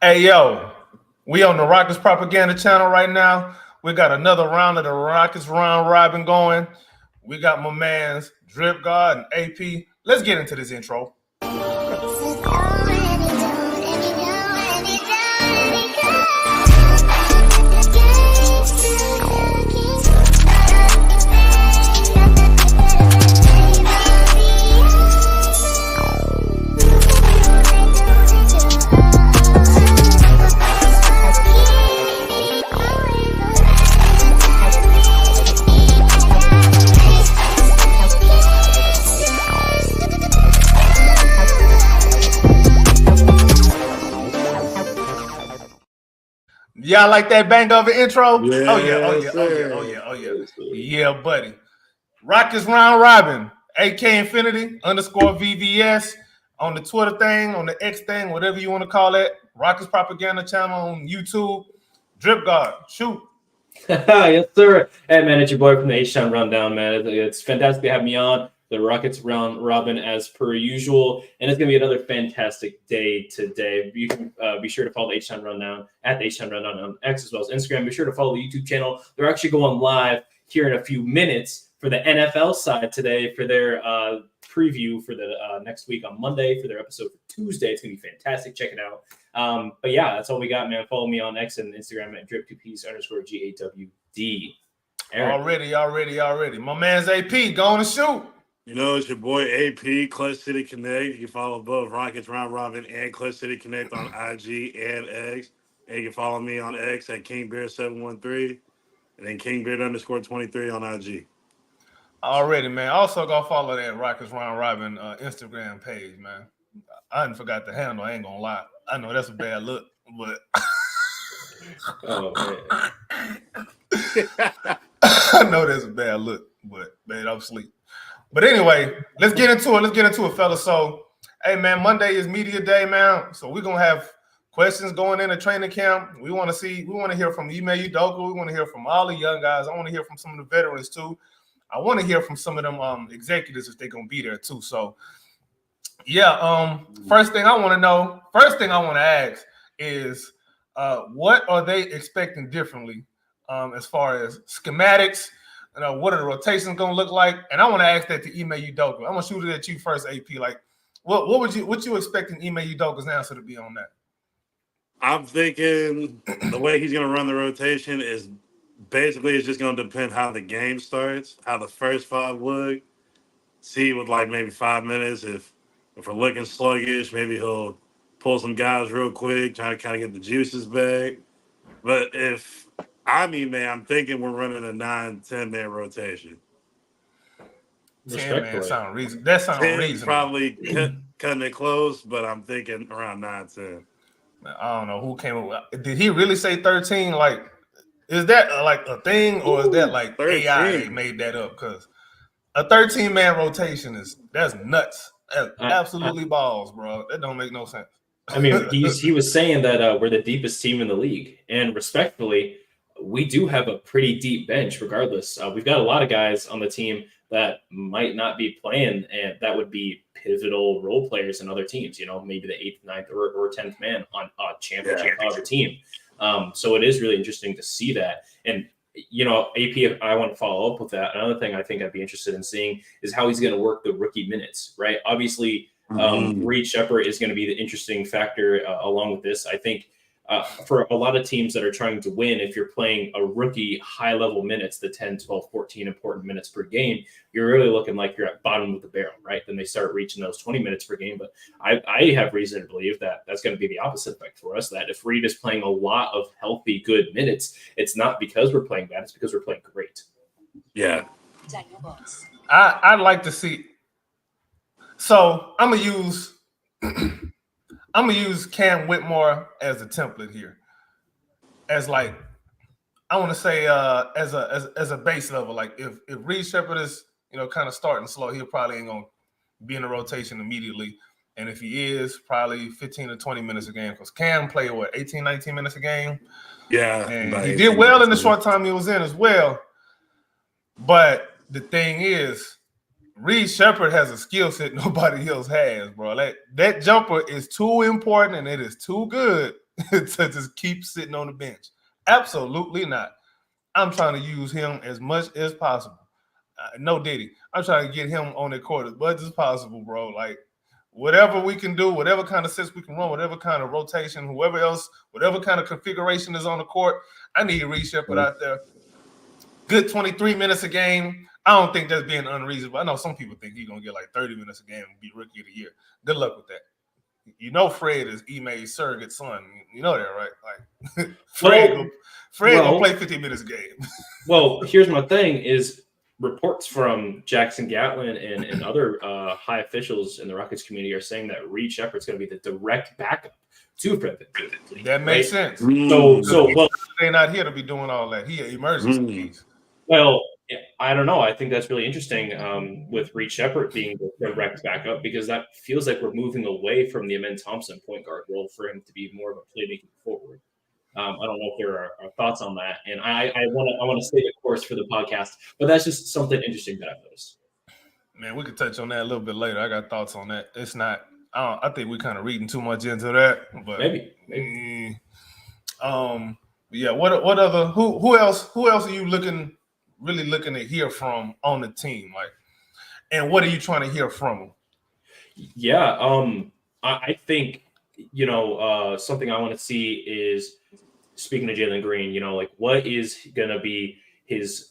Hey, yo, we on the Rockets Propaganda channel right now. We got another round of the Rockets round robin going. We got my mans Drip God and AP. Let's get into this intro. Y'all like that bang of an intro? Yeah, buddy. Rockets round robin, AK Infinity _ VVS on the Twitter thing, on the X thing, whatever you want to call it. Rockets Propaganda channel on YouTube. Drip God, shoot. Yes, sir. Hey, man, it's your boy from the TownRundown, man. It's fantastic to have me on the Rockets round robin as per usual, and it's going to be another fantastic day today. You can be sure to follow the Rundown at the Rundown on X as well as Instagram. Be sure to follow the YouTube channel. They're actually going live here in a few minutes for the NFL side today for their preview for the next week on Monday for their episode for Tuesday. It's going to be fantastic. Check it out. But yeah, that's all we got, man. Follow me on X and Instagram at drip2ps_GAWD. Already. My man's AP, going to shoot. You know, it's your boy AP, Clutch City Connect. You can follow both Rockets Round Robin and Clutch City Connect on IG and X. And you can follow me on X at KingBear713 and then KingBear_23 on IG. Already, man. Also, go follow that Rockets Round Robin Instagram page, man. I didn't forgot the handle. I ain't gonna lie. I know that's a bad look, but Oh, man. I know that's a bad look, but man, I'm asleep. But anyway, let's get into it, fellas. So, hey, man, Monday is media day, man. So we're gonna have questions going into training camp. We want to hear from Ime Udoka. We want to hear from all the young guys. I want to hear from some of the veterans too. I want to hear from some of them executives if they're gonna be there too. So, yeah. First thing I want to ask is, what are they expecting differently, as far as schematics? What are the rotations going to look like? And I want to ask that to Ime Udoka. I'm going to shoot it at you first, AP. Like, what you expecting Ime Udoka's answer to be on that? I'm thinking the way he's going to run the rotation is basically it's just going to depend how the game starts, how the first five look. See with like maybe 5 minutes. If we're looking sluggish, maybe he'll pull some guys real quick, trying to kind of get the juices back. But if I'm thinking we're running a 9-10 man rotation. 10 man sound reasonable. That sounds reasonable. Probably cutting it close, but I'm thinking around 9-10. I don't know who came up with. Did he really say 13? Like, is that like a thing, or is that like 13. AI made that up? Because a 13 man rotation that's nuts. That's absolutely balls, bro. That don't make no sense. I mean, he was saying that we're the deepest team in the league, and respectfully, we do have a pretty deep bench regardless. We've got a lot of guys on the team that might not be playing, and that would be pivotal role players in other teams, maybe the 8th, 9th, or 10th man on a championship caliber team. So it is really interesting to see that. And, AP, I want to follow up with that. Another thing I think I'd be interested in seeing is how he's going to work the rookie minutes, right? Obviously, Reed Sheppard is going to be the interesting factor along with this. I think for a lot of teams that are trying to win, if you're playing a rookie high-level minutes, the 10, 12, 14 important minutes per game, you're really looking like you're at bottom of the barrel, right? Then they start reaching those 20 minutes per game. But I have reason to believe that that's going to be the opposite effect for us, that if Reed is playing a lot of healthy, good minutes, it's not because we're playing bad, it's because we're playing great. Yeah. I'd like to see. So I'm gonna use Cam Whitmore as a template here, as like I want to say as a base level. Like if Reed Sheppard is kind of starting slow, he'll probably ain't gonna be in the rotation immediately. And if he is, probably 15 to 20 minutes a game, because Cam played 18, 19 minutes a game. Yeah, and he did well in the short time he was in as well. But the thing is, Reed Sheppard has a skill set nobody else has, bro. That jumper is too important and it is too good to just keep sitting on the bench. Absolutely not. I'm trying to use him as much as possible. No Diddy. I'm trying to get him on the court as much as possible, bro. Like, whatever we can do, whatever kind of sets we can run, whatever kind of rotation, whoever else, whatever kind of configuration is on the court, I need Reed Shepherd out there. Good 23 minutes a game. I don't think that's being unreasonable. I know some people think he's going to get like 30 minutes a game and be rookie of the year. Good luck with that. You know Fred is Ime's surrogate son. You know that, right? Like Fred gonna play 50 minutes a game. Well, here's my thing is reports from Jackson Gatlin and other high officials in the Rockets community are saying that Reed Shepherd's going to be the direct backup to Fred VanVleet. That makes sense. So well, they're not here to be doing all that. He an emergency piece. Well, I don't know. I think that's really interesting with Reed Shepherd being the direct backup because that feels like we're moving away from the Amen Thompson point guard role for him to be more of a playmaking forward. I don't know if there are thoughts on that, and I want to stay the course for the podcast, but that's just something interesting that I've noticed. Man, we could touch on that a little bit later. I got thoughts on that. It's not. I think we're kind of reading too much into that, but maybe. Yeah. What other? Who else? Who else are you really looking to hear from on the team? Like, and what are you trying to hear from them? Yeah. I think something I want to see is, speaking of Jalen Green, like what is going to be his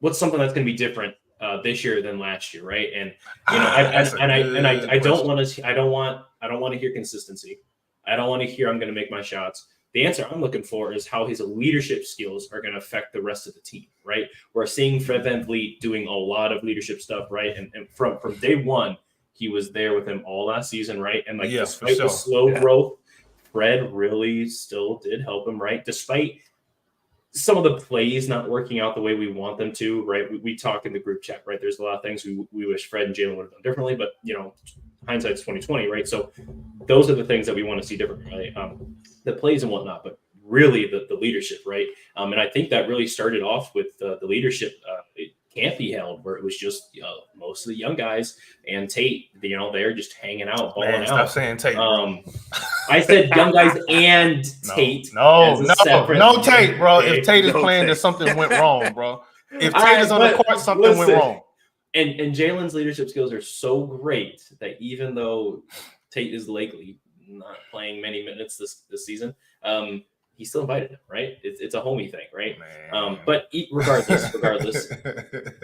what's something that's going to be different this year than last year, right? And I don't want to hear consistency. I don't want to hear I'm going to make my shots. The answer I'm looking for is how his leadership skills are going to affect the rest of the team, right? We're seeing Fred VanVleet doing a lot of leadership stuff, right? And from day one, he was there with him all last season, right? And despite the slow growth, Fred really still did help him, right? Despite some of the plays not working out the way we want them to, right? We talked in the group chat, right? There's a lot of things we wish Fred and Jalen would have done differently, but hindsight's 2020, right? So those are the things that we want to see differently, right? The plays and whatnot, but really the leadership, right? And I think that really started off with the leadership camp he held, where it was just most of the young guys and Tate, they're just hanging out, balling out. Stop saying Tate. I said young guys and Tate. No Tate, bro. If Tate is playing, then something went wrong, bro. If Tate is on the court, something went wrong. And Jalen's leadership skills are so great that even though Tate is likely not playing many minutes this season, he still invited him, right? It's a homie thing, right? But regardless,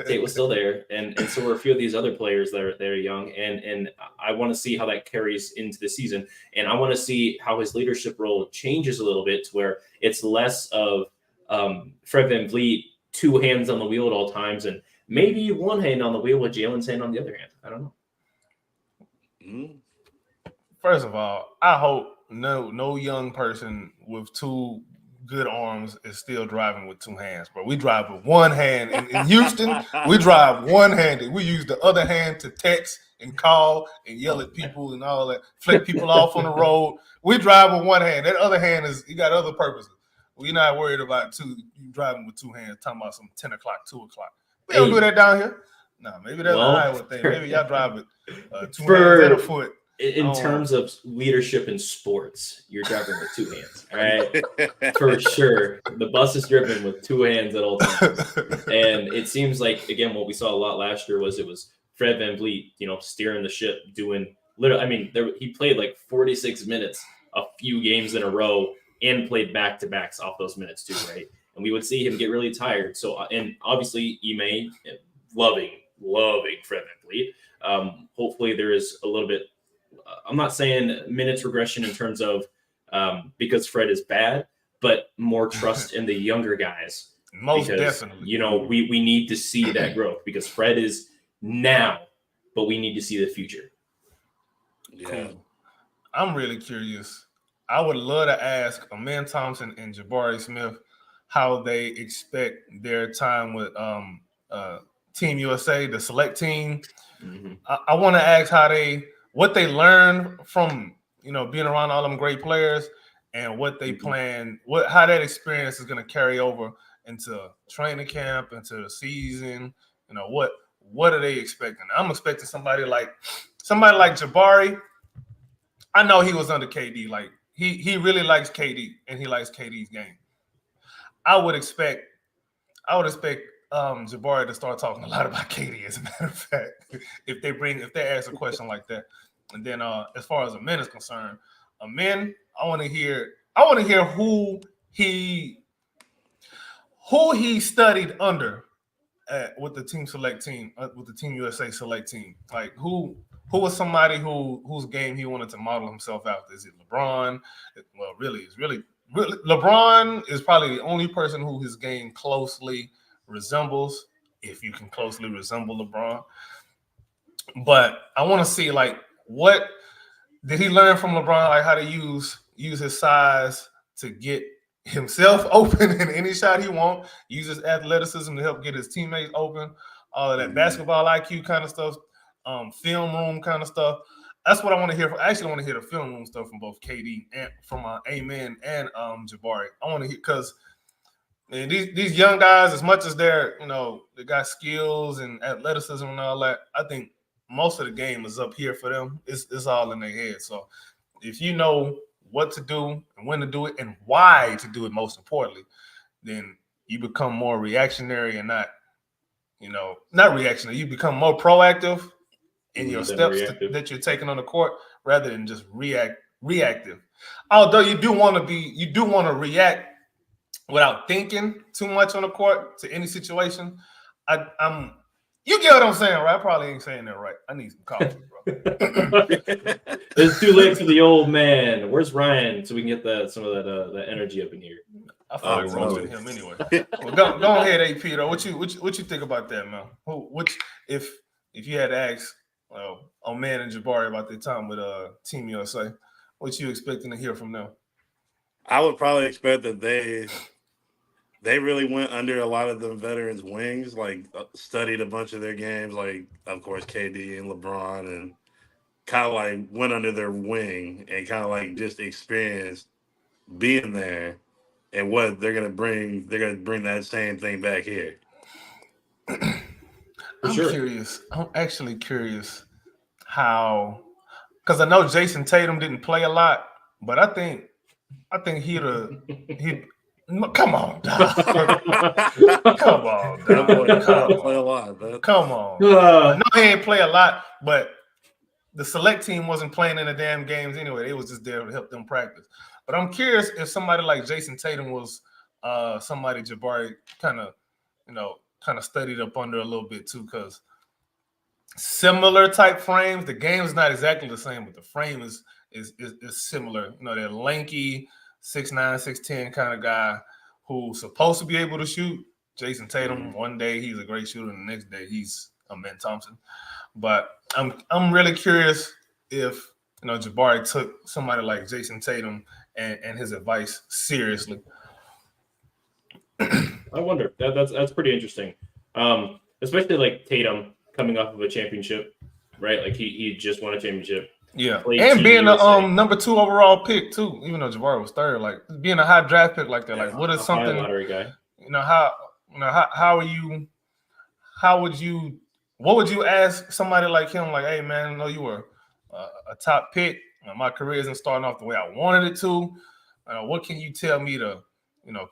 Tate was still there, and so were a few of these other players that are young, and I want to see how that carries into the season, and I want to see how his leadership role changes a little bit to where it's less of Fred VanVleet, two hands on the wheel at all times, and maybe one hand on the wheel with Jalen's hand on the other hand. I don't know. First of all, I hope no young person with two good arms is still driving with two hands, bro. We drive with one hand. In Houston, we drive one-handed. We use the other hand to text and call and yell at people and all that, flip people off on the road. We drive with one hand. That other hand you got other purposes. We're not worried about you driving with two hands, talking about some 10 o'clock, 2 o'clock. We don't do that down here. No, maybe that's an Iowa thing. Maybe y'all drive with two hands and a foot. In terms of leadership in sports, you're driving with two hands, all right? For sure. The bus is driven with two hands at all times. And it seems like, again, what we saw a lot last year was Fred VanVleet, steering the ship, doing he played like 46 minutes a few games in a row and played back-to-backs off those minutes too, right? And we would see him get really tired. So, and obviously, Ime, loving Fred VanVleet. Hopefully there is a little bit, I'm not saying minutes regression in terms of because Fred is bad, but more trust in the younger guys. Most definitely. We need to see that growth because Fred is now, but we need to see the future. Yeah. Cool. I'm really curious. I would love to ask Amen Thompson and Jabari Smith how they expect their time with Team USA, the select team. Mm-hmm. I want to ask what they learned from being around all them great players, and what they plan, how that experience is going to carry over into training camp, into the season. What are they expecting? I'm expecting somebody like Jabari. I know he was under KD like he really likes KD and he likes KD's game. I would expect Jabari to start talking a lot about KD. As a matter of fact, if they ask a question like that, and then as far as a men is concerned, a men, I want to hear who he studied under with the Team Select team, with the Team USA Select team. Like who was somebody whose game he wanted to model himself after? Is it LeBron? Well, really, LeBron is probably the only person who his game closely resembles, if you can closely resemble LeBron. But I want to see like what did he learn from LeBron, like how to use his size to get himself open in any shot he wants, use his athleticism to help get his teammates open, all of that basketball IQ kind of stuff, film room kind of stuff. That's what I want to hear. I actually want to hear the film room stuff from both KD and from Amen and Jabari. I want to hear because these young guys, as much as they're they got skills and athleticism and all that, I think most of the game is up here for them. It's all in their head. So if you know what to do and when to do it and why to do it, most importantly, then you become more reactionary and not reactionary. You become more proactive in your steps that you're taking on the court rather than just reactive. Although you do want to react without thinking too much on the court to any situation. You get what I'm saying, right? I probably ain't saying that right. I need some coffee, bro. It's too late for the old man. Where's Ryan so we can get some of that energy up in here? I thought I roasted him anyway. Well, go ahead, AP though. What you think about that, man? If you had to ask Oman and Jabari about their time with Team USA, what you expecting to hear from them? I would probably expect that they really went under a lot of the veterans' wings, like studied a bunch of their games, like, of course, KD and LeBron, and kind of like went under their wing and kind of like just experienced being there and what they're going to bring. They're going to bring that same thing back here. Curious. I'm actually curious how, because I know Jason Tatum didn't play a lot, but I think he'd come on, dog. Come on, dog. Play a lot, man. Come on. I know he ain't play a lot, but the select team wasn't playing in the damn games anyway. They was just there to help them practice. But I'm curious if somebody like Jason Tatum was somebody Jabari kind of studied up under a little bit too, because similar type frames. The game is not exactly the same, but the frame is similar. They're lanky, 6'9", 6'10" kind of guy who's supposed to be able to shoot. Jason Tatum, one day he's a great shooter, and the next day he's a Ben Thompson. But I'm really curious if Jabari took somebody like Jason Tatum and his advice seriously. I wonder. That's pretty interesting. Especially like Tatum coming off of a championship, right? Like he just won a championship. Yeah, and being a number 2 overall pick too, even though Jabari was 3rd, like being a high draft pick like that, like what is something lottery guy? What would you ask somebody like him? Like, hey man, I know you were a top pick. My career isn't starting off the way I wanted it to. What can you tell me to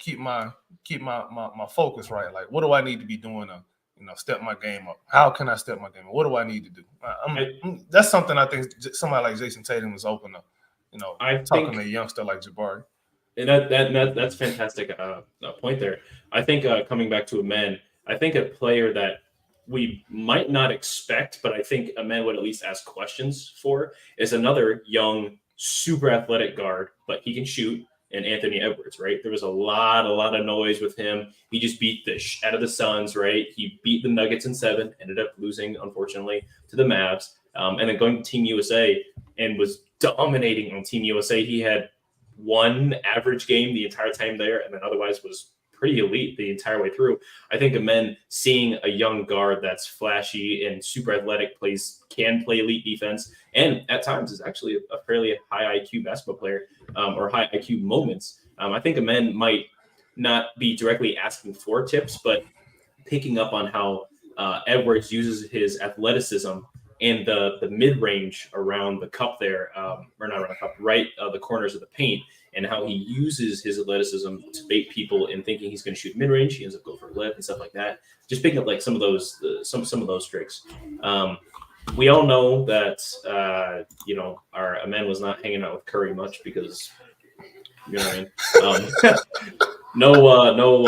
keep my focus right? Like, what do I need to be doing to step my game up? How can I step my game up? What do I need to do? That's something I think somebody like Jason Tatum is open to, talking to a youngster like Jabari. And that's fantastic point there. I think coming back to Amen, I think a player that we might not expect, but I think Amen would at least ask questions for is another young, super athletic guard, but he can shoot. And Anthony Edwards, right? There was a lot of noise with him. He just beat the out of the Suns, right? He beat the Nuggets in 7, ended up losing, unfortunately, to the Mavs. And then going to Team USA and was dominating on Team USA. He had one average game the entire time there, and then otherwise was pretty elite the entire way through. I think Amen seeing a young guard that's flashy and super athletic, can play elite defense, and at times is actually a fairly high IQ basketball player, or high IQ moments. I think Amen might not be directly asking for tips, but picking up on how Edwards uses his athleticism and the mid range around the cup there, or not around the cup, right, the corners of the paint, and how he uses his athleticism to bait people in thinking he's going to shoot mid range. He ends up going for a lip and stuff like that. Just picking up like some of those some of those tricks. We all know that our Amen was not hanging out with Curry much because you know what I mean. No.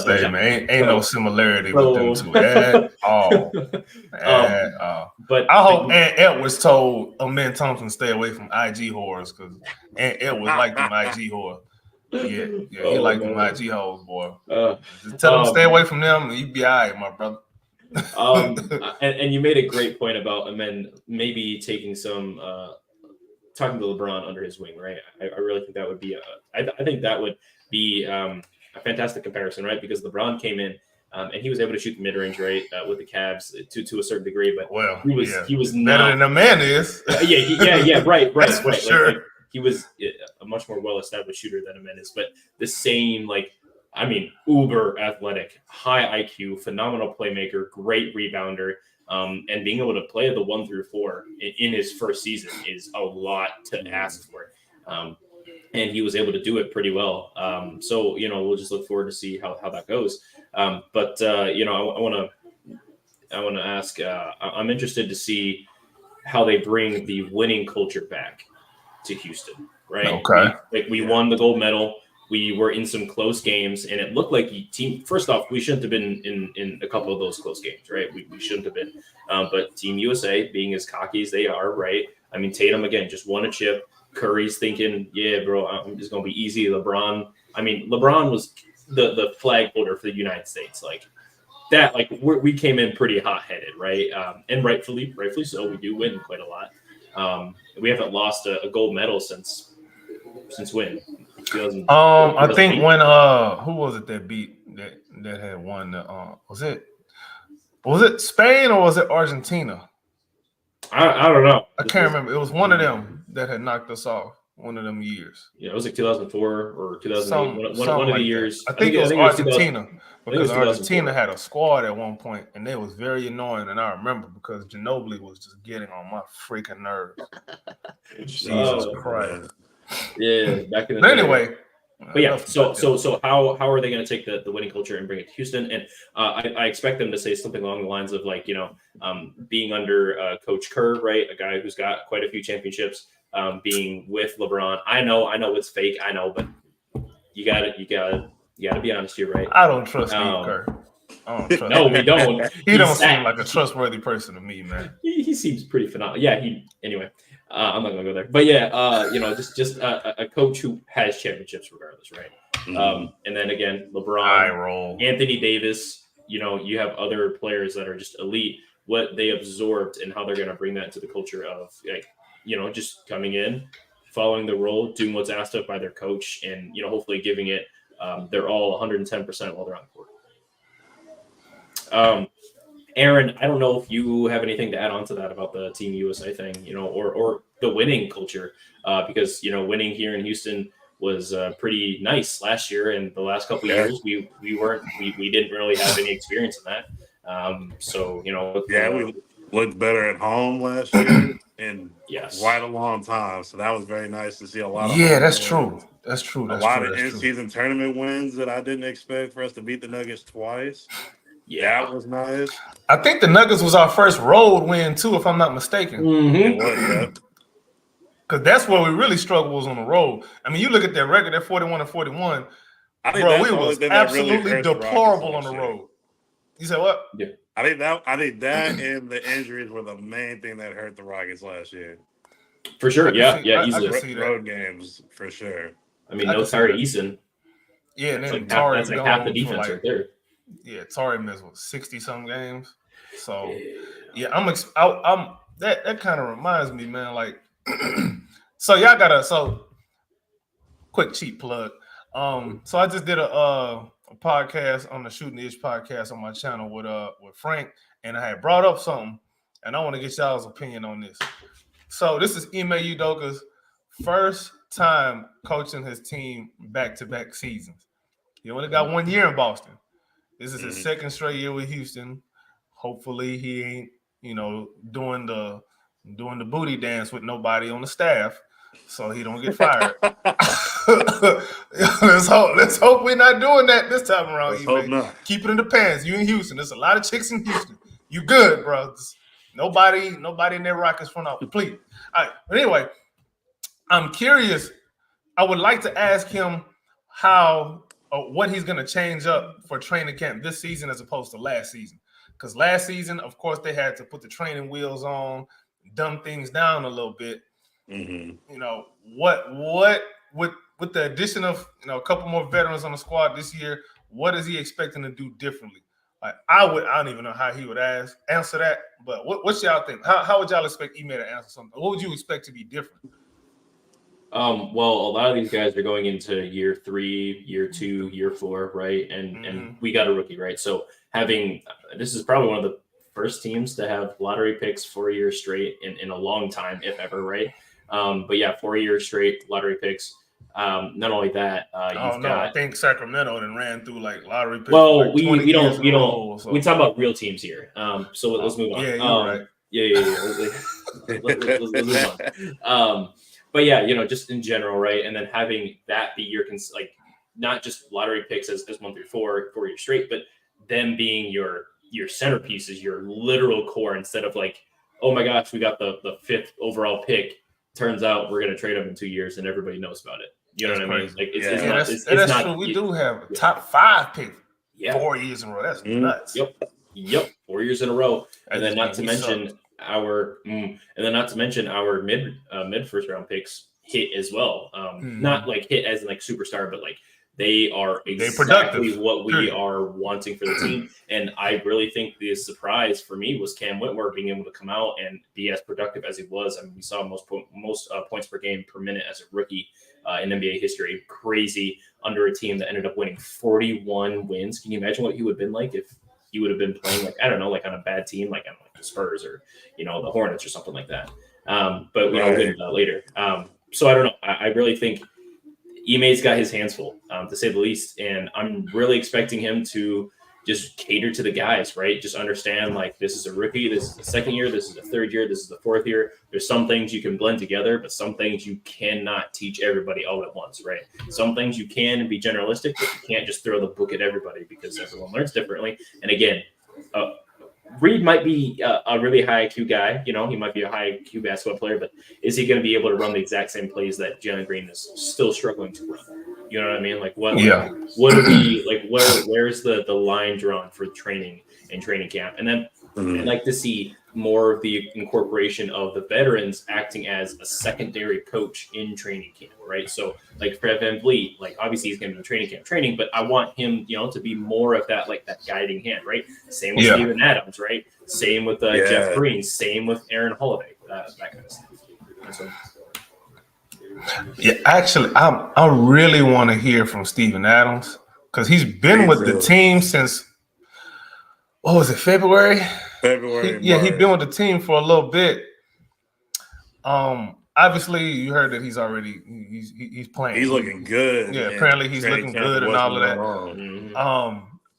Say, man, ain't no similarity with them two at all. But I hope Aunt Edwards told Amen Thompson stay away from IG whores because Aunt Edwards like them IG whores. Yeah, he like them IG hoes, boy. Just tell him to stay away from them, and you be all right, my brother. And you made a great point about Amen maybe taking some talking to LeBron under his wing, right? I really think that would be I think that would be a fantastic comparison, right? Because LeBron came in and he was able to shoot the mid range, right, with the Cavs to a certain degree, but he was not better than a man is. right. Sure. Like, he was a much more well established shooter than Amen is, but the same uber athletic, high IQ, phenomenal playmaker, great rebounder. And being able to play the 1 through 4 in his first season is a lot to ask for. And he was able to do it pretty well. So, we'll just look forward to see how that goes. I want to ask, I'm interested to see how they bring the winning culture back to Houston, right? Okay. We won the gold medal. We were in some close games, and it looked like first off, we shouldn't have been in a couple of those close games, right? We shouldn't have been. But Team USA, being as cocky as they are, right? I mean, Tatum, again, just won a chip. Curry's thinking, yeah, bro, I'm just going to be easy. LeBron was the flag holder for the United States. Like that, we came in pretty hot-headed, right? And rightfully so. We do win quite a lot. We haven't lost a gold medal since when? I think when who was it that beat that had won the was it Spain or was it Argentina? I don't know. I can't remember. It was one of them that had knocked us off one of them years. Yeah, it was like 2004 or 2008. One of the years. I think it was Argentina because Argentina had a squad at one point and they was very annoying. And I remember because Ginobili was just getting on my freaking nerves. Jesus Christ. Yeah, back in the day. Anyway, but yeah, so how are they going to take the winning culture and bring it to Houston? And I expect them to say something along the lines of being under Coach Kerr, right, a guy who's got quite a few championships, being with LeBron. I know it's fake, I know, but you got to be honest here, right? I don't trust Steve Kerr. No, we don't. He don't seem like a trustworthy person to me, man. He seems pretty phenomenal. Yeah, anyway. I'm not gonna go there, but yeah, just a coach who has championships regardless, right? And then again, LeBron, Anthony Davis, you have other players that are just elite. What they absorbed and how they're gonna bring that into the culture of just coming in, following the role, doing what's asked of by their coach, and hopefully giving it they're all 110% while they're on the court. Aaron, I don't know if you have anything to add on to that about the Team USA thing, or the winning culture, because winning here in Houston was pretty nice last year, and the last couple of years we didn't really have any experience in that. We looked better at home last year in quite a long time, so that was very nice to see a lot of. Yeah, that's true. That's true. A lot of in-season tournament wins that I didn't expect for us to beat the Nuggets twice. Yeah, that was nice. I think the Nuggets was our first road win too, if I'm not mistaken. Mm-hmm. Because that's where we really struggled was on the road. I mean, you look at that record, that 41-41. Bro, we was absolutely deplorable on the road. You said what? Yeah, I think that and the injuries were the main thing that hurt the Rockets last year. For sure, easily. Road games for sure. I mean, no Tari Eason. Yeah, and then that's like half the defense right there. Yeah, Tari missed 60-some games. So yeah, I'm that kind of reminds me, man. Like, so y'all got quick cheap plug. So I just did a podcast on the Shooting the Ish podcast on my channel with Frank, and I had brought up something, and I want to get y'all's opinion on this. So this is Ime Udoka's first time coaching his team back-to-back seasons. He only got 1 year in Boston. This is his second straight year with Houston. Hopefully he ain't doing the booty dance with nobody on the staff, so he don't get fired. Let's hope we're not doing that this time around. Let's hope not. Keep it in the pants. You in Houston. There's a lot of chicks in Houston. You good, bro. Nobody in their Rockets front office. Please. All right. But anyway, I'm curious. I would like to ask him what he's going to change up for training camp this season as opposed to last season. Because last season, of course, they had to put the training wheels on, dumb things down a little bit. Mm-hmm. What with the addition of a couple more veterans on the squad this year, what is he expecting to do differently? Like I don't even know how he would answer that. But what y'all think? How would y'all expect Ime to answer something? What would you expect to be different? Well, a lot of these guys are going into year 3, year 2, year 4, right? And we got a rookie, right? So this is probably one of the first teams to have lottery picks 4 years straight in a long time, if ever, right? But yeah, 4 years straight lottery picks. Not only that, I think Sacramento then ran through like lottery picks. Well, like we don't so. we talk about real teams here. So let's move on. Yeah, you're right. Yeah. Let's move on. But yeah, just in general, right? And then having that be your not just lottery picks as 1 through 4 years straight, but them being your centerpieces, your literal core, instead of like, oh my gosh, we got the 5th overall pick. Turns out we're gonna trade them in 2 years, and everybody knows about it. You know what I mean? Like it's not true. We do have a top 5 pick 4 years in a row. That's nuts. Yep. 4 years in a row, and then not to mention our mid first round picks hit as well. Not like hit as like superstar, but like they are exactly what we are wanting for the team. And I really think the surprise for me was Cam Whitmore being able to come out and be as productive as he was. I mean, we saw most points per game per minute as a rookie in NBA history. Crazy under a team that ended up winning 41 wins. Can you imagine what he would have been like if he would have been playing like, I don't know, like on a bad team, like on like the Spurs or, the Hornets or something like that. But we'll get into that later. So I don't know. I really think Ime's got his hands full, to say the least. And I'm really expecting him to just cater to the guys, right? Just understand, like, this is a rookie, this is the second year, this is the third year, this is the fourth year. There's some things you can blend together, but some things you cannot teach everybody all at once, right? Some things you can be generalistic, but you can't just throw the book at everybody because everyone learns differently. And again, Reed might be a really high IQ guy. He might be a high IQ basketball player, but is he going to be able to run the exact same plays that Jalen Green is still struggling to run? You know what I mean? Like what do we like? Where's the line drawn for training and training camp? And then I'd like to see more of the incorporation of the veterans acting as a secondary coach in training camp, right? So like Fred VanVleet, like obviously he's going to be in training camp training, but I want him, to be more of that, like that guiding hand, right? Same with Steven Adams, right? Same with Jeff Green, same with Aaron Holiday, that kind of stuff. Yeah, actually, I really want to hear from Steven Adams because he's been with the team since, what was it, February? He's been with the team for a little bit. Obviously, you heard that he's playing. He's looking good. Yeah, apparently he's looking good and all of that.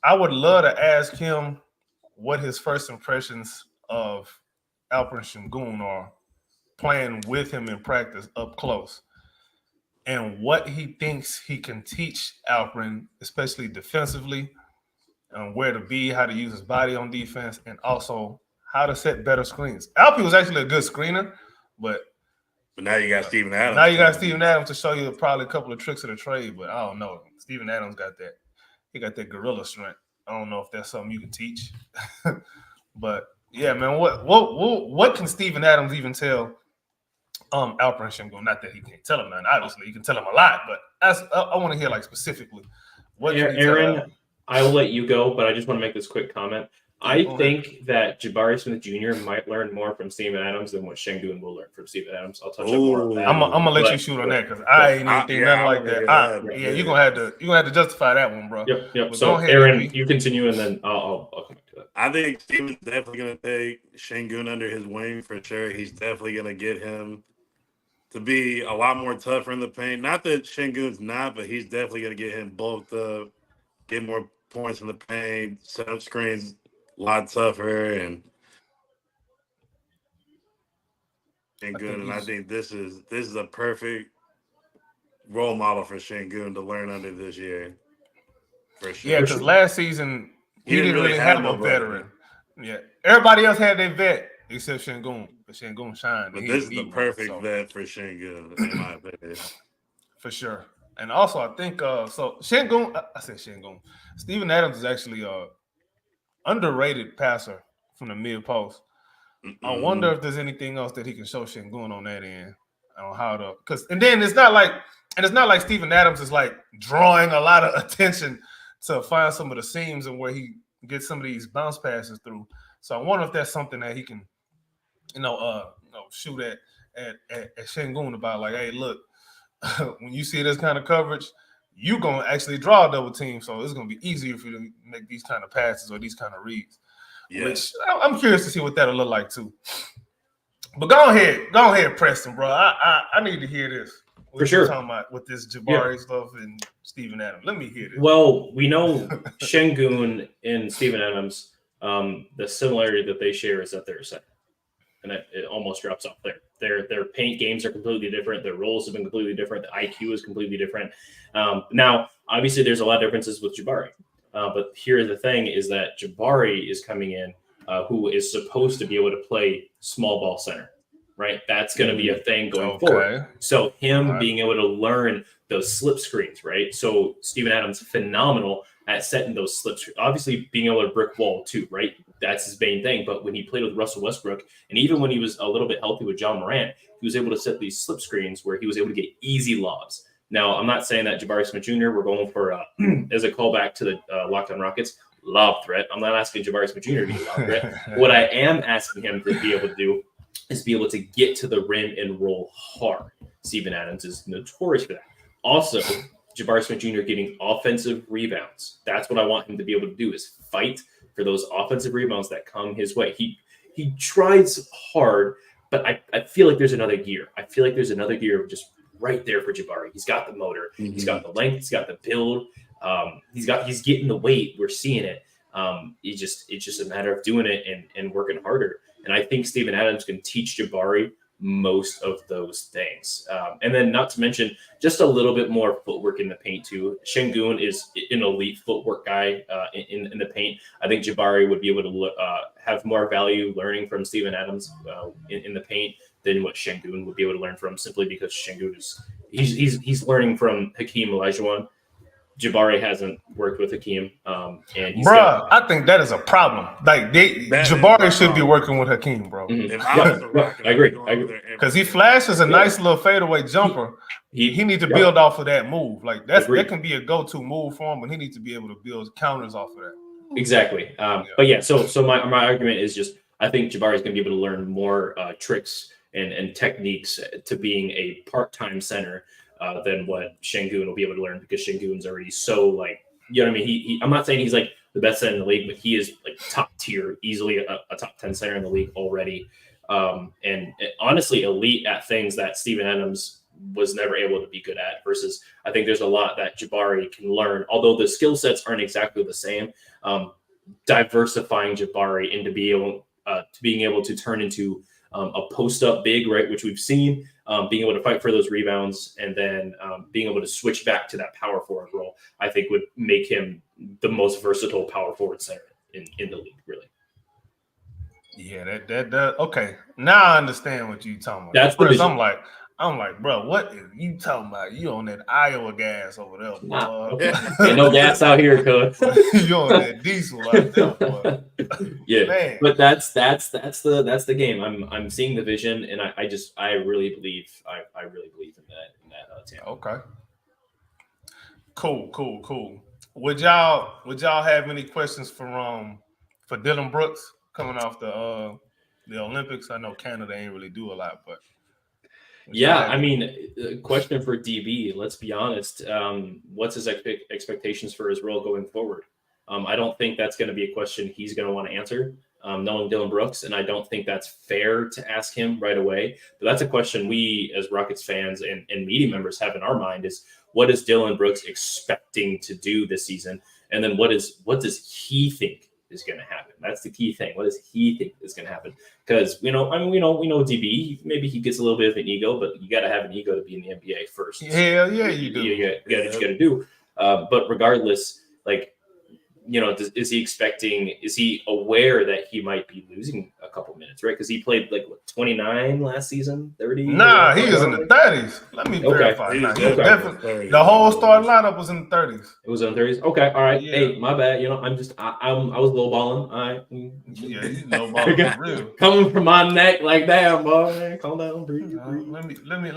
I would love to ask him what his first impressions of Alperen Sengun are playing with him in practice up close, and what he thinks he can teach Alperen, especially defensively, where to be, how to use his body on defense, and also how to set better screens. Alperen was actually a good screener, but now you got Steven Adams. Now you got Steven Adams to show you probably a couple of tricks of the trade, but I don't know. Steven Adams got that. He got that gorilla strength. I don't know if that's something you can teach. But yeah, man, what can Steven Adams even tell Alperen Sengun? Not that he can't tell him nothing. Obviously, he can tell him a lot, but I want to hear like specifically. What Aaron, I will let you go, but I just want to make this quick comment. I think that Jabari Smith Jr. might learn more from Steven Adams than what Sengun will learn from Steven Adams. I'll touch on more on that. I'm gonna let you shoot on that because I ain't even think nothing like that. You're gonna have to justify that one, bro. Yep. So Aaron, you continue, and then I'll come back to that. I think Steven's definitely gonna take Sengun under his wing for sure. He's definitely gonna get him to be a lot more tougher in the paint. Not that Sengun's not, but he's definitely gonna get him bulked up, get more points in the paint, set up screens a lot tougher, and Şengün, and I think this is a perfect role model for Şengün to learn under this year. For sure. Yeah, because last season he didn't really have a nobody. veteran. Yeah, everybody else had their vet except Şengün. But Şengün shined. But this is the perfect vet for Şengün, in my opinion. For sure. And also, I think so. Şengün, I said Şengün. Steven Adams is actually a underrated passer from the mid post. I wonder if there's anything else that he can show Şengün on that end. On how to, and then it's not like Steven Adams is like drawing a lot of attention to find some of the seams and where he gets some of these bounce passes through. So I wonder if that's something that he can, shoot at Şengün about, like, hey, look, when you see this kind of coverage, you're gonna actually draw a double team, so it's gonna be easier for you to make these kind of passes or these kind of reads. Yeah. Which I'm curious to see what that'll look like too. But go ahead, Preston, bro. I need to hear this. For sure. Talking about with this Jabari stuff and Steven Adams. Let me hear this. Well, we know Şengün and Steven Adams. The similarity that they share is that they're a center, and it almost drops off there. Their paint games are completely different. Their roles have been completely different. The IQ is completely different. Now, obviously, there's a lot of differences with Jabari. But here's the thing: is that Jabari is coming in, who is supposed to be able to play small ball center. Right, that's going to be a thing going forward. So him being able to learn those slip screens, right? So Steven Adams phenomenal at setting those slip screens. Obviously, being able to brick wall too, right? That's his main thing. But when he played with Russell Westbrook, and even when he was a little bit healthy with John Morant, he was able to set these slip screens where he was able to get easy lobs. Now, I'm not saying that Jabari Smith Jr. We're going for as a callback to the Lockdown Rockets lob threat. I'm not asking Jabari Smith Jr. to be a lob threat. What I am asking him to be able to do is be able to get to the rim and roll hard. Steven Adams is notorious for that. Also, Jabari Smith Jr. getting offensive rebounds. That's what I want him to be able to do, is fight for those offensive rebounds that come his way. He tries hard, but I feel like there's another gear. I feel like there's another gear just right there for Jabari. He's got the motor. Mm-hmm. He's got the length. He's got the build. He's getting the weight. We're seeing it. It's just a matter of doing it and working harder. And I think Steven Adams can teach Jabari most of those things. And then not to mention just a little bit more footwork in the paint too. Şengün is an elite footwork guy in the paint. I think Jabari would be able to have more value learning from Steven Adams in the paint than what Şengün would be able to learn from, simply because Şengün he's learning from Hakeem Olajuwon. Jabari hasn't worked with Hakeem, and I think that is a problem. Like Jabari should be working with Hakeem, bro. Mm-hmm. I agree. Because he flashes a nice little fadeaway jumper. He needs to build off of that move. Like that can be a go-to move for him, but he needs to be able to build counters off of that. Exactly. But yeah, so my argument is just I think Jabari is going to be able to learn more tricks and techniques to being a part-time center. Than what Şengün will be able to learn, because Şengün's already so, like, you know what I mean? I'm not saying he's like the best center in the league, but he is like top tier, easily a top 10 center in the league already. And honestly, elite at things that Steven Adams was never able to be good at, versus I think there's a lot that Jabari can learn, although the skill sets aren't exactly the same. Diversifying Jabari into being able to turn into a post-up big, right, which we've seen, being able to fight for those rebounds, and then being able to switch back to that power forward role, I think would make him the most versatile power forward center in the league, really. Yeah, that okay. Now I understand what you're talking about. That's first, I'm like, bro, what is you talking about? You on that Iowa gas over there, boy. Ain't no gas out here, cuz. You on that diesel out there, boy. Yeah, man. But that's the game. I'm seeing the vision, and I really believe in that team. Okay. Cool. Would y'all have any questions for Dillon Brooks coming off the Olympics? I know Canada ain't really do a lot, but yeah, I mean, question for DB. Let's be honest. What's his expectations for his role going forward? I don't think that's going to be a question he's going to want to answer, knowing Dillon Brooks, and I don't think that's fair to ask him right away. But that's a question we, as Rockets fans and media members, have in our mind: is what is Dillon Brooks expecting to do this season, and then what does he think is going to happen? That's the key thing. What does he think is going to happen? Because we know DB. Maybe he gets a little bit of an ego, but you got to have an ego to be in the NBA first. Hell yeah, you do. You got what you got to do. But regardless, like, is he aware that he might be losing a couple minutes, right? Because he played 29 last season, 30. Nah, he was in the 30s. Let me verify. Nah, Definitely, the whole starting lineup was in the 30s. It was in the 30s. Okay, all right. Yeah. Hey, my bad. I was lowballing. All right. Yeah, he's lowballing for real. Coming from my neck like that, boy. Calm down, breathe. Let me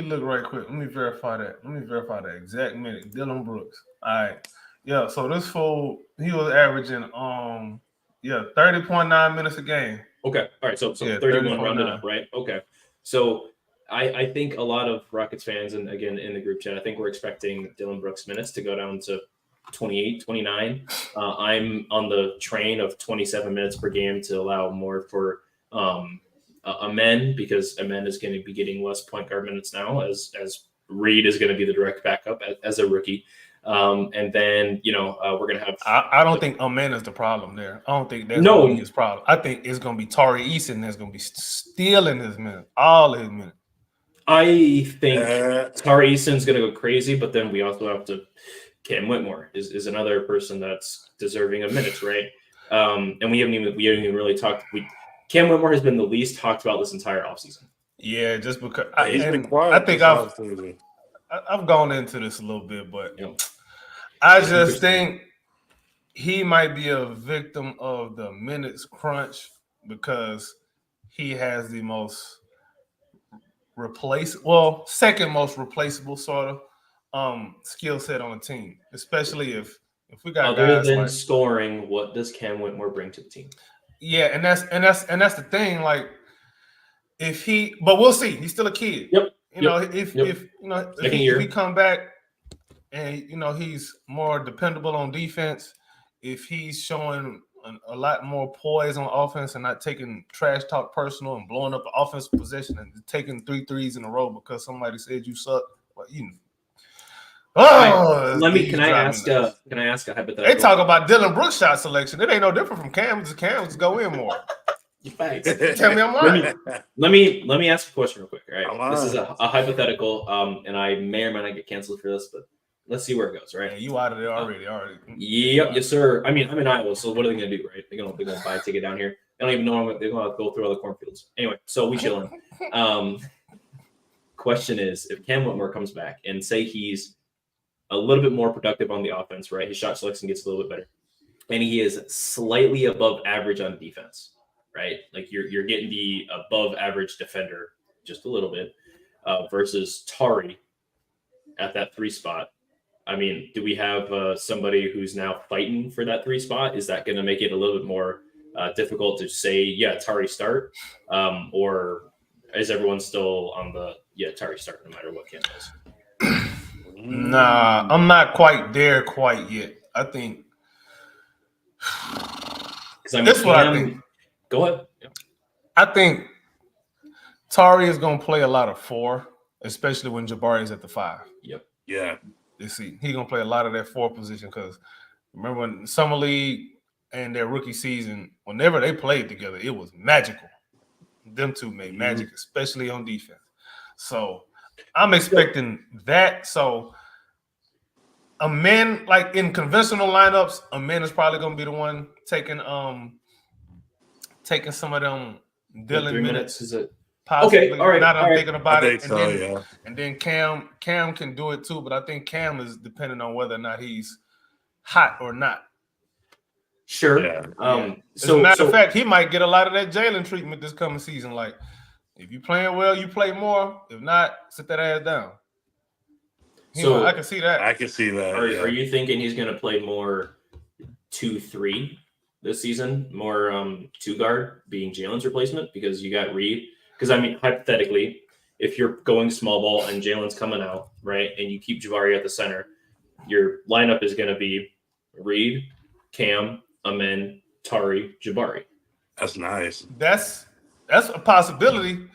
look right quick. Let me verify that. Let me verify the exact minute. Dylan Brooks. All right. Yeah, so this fool, he was averaging 30.9 minutes a game. Okay. All right. So 31 rounded up, right? Okay. So I think a lot of Rockets fans, and again in the group chat, I think we're expecting Dylan Brooks minutes to go down to 28, 29. I'm on the train of 27 minutes per game to allow more for Amen, because Amen is going to be getting less point guard minutes now, as Reed is going to be the direct backup as a rookie. And then, we're going to have... I don't think Amen is the problem there. I don't think that's going to be his problem. I think it's going to be Tari Eason that's going to be stealing his minutes, all his minutes. I think Tari Eason's going to go crazy, but then we also have to... Cam Whitmore is another person that's deserving of minutes, right? And we haven't even really talked... Cam Whitmore has been the least talked about this entire offseason. Yeah, just because... he's been quiet. I think I've gone into this a little bit, but I just think he might be a victim of the minutes crunch because he has the most second most replaceable sort of skill set on the team, especially if we got other guys than like scoring. What does Cam Whitmore bring to the team? Yeah, and that's the thing. Like, but we'll see. He's still a kid. Yep. If he come back and he's more dependable on defense, if he's showing a lot more poise on offense and not taking trash talk personal and blowing up the offensive possession and taking 3 threes in a row because somebody said you suck. Well, can I ask a hypothetical? They talk about Dylan Brooks shot selection. It ain't no different from Cam. Just go in more. Tell me I'm right. Let me ask a question real quick. All right, this is a hypothetical, and I may or may not get canceled for this, but let's see where it goes. Right? Yeah, you out of there already? Yep, yes, sir. I mean, I'm in Iowa, so what are they gonna do? Right? They're gonna buy a ticket down here. They don't even know they're gonna go through all the cornfields. Anyway, so we chilling. Question is, if Cam Whitmore comes back and say he's a little bit more productive on the offense, right? His shot selection gets a little bit better, and he is slightly above average on defense, right? Like you're getting the above average defender just a little bit versus Tari at that 3 spot. I mean, do we have somebody who's now fighting for that 3 spot? Is that going to make it a little bit more difficult to say, yeah, Tari start, or is everyone still on the Tari start no matter what Cam does? Nah, I'm not quite there quite yet. I think. That's what I think. Go ahead. Yeah. I think Tari is going to play a lot of 4, especially when Jabari is at the 5. Yep. Yeah. You see, he's going to play a lot of that 4 position because remember when Summer League and their rookie season, whenever they played together, it was magical. Them two made magic, especially on defense. So I'm expecting that. So Amen, like in conventional lineups, Amen is probably going to be the one taking some of them Dylan minutes. Is it possibly? Okay, all right. Now that I'm thinking about it, and then Cam can do it too, but I think Cam is depending on whether or not he's hot or not. Sure. Yeah. As a matter of fact, he might get a lot of that Jalen treatment this coming season. Like, if you playing well, you play more. If not, sit that ass down. I can see that. I can see that. Are you thinking he's going to play more 2-3 this season? More 2 guard being Jalen's replacement because you got Reed? Because, I mean, hypothetically, if you're going small ball and Jalen's coming out, right, and you keep Jabari at the center, your lineup is going to be Reed, Cam, Amen, Tari, Jabari. That's nice. That's a possibility.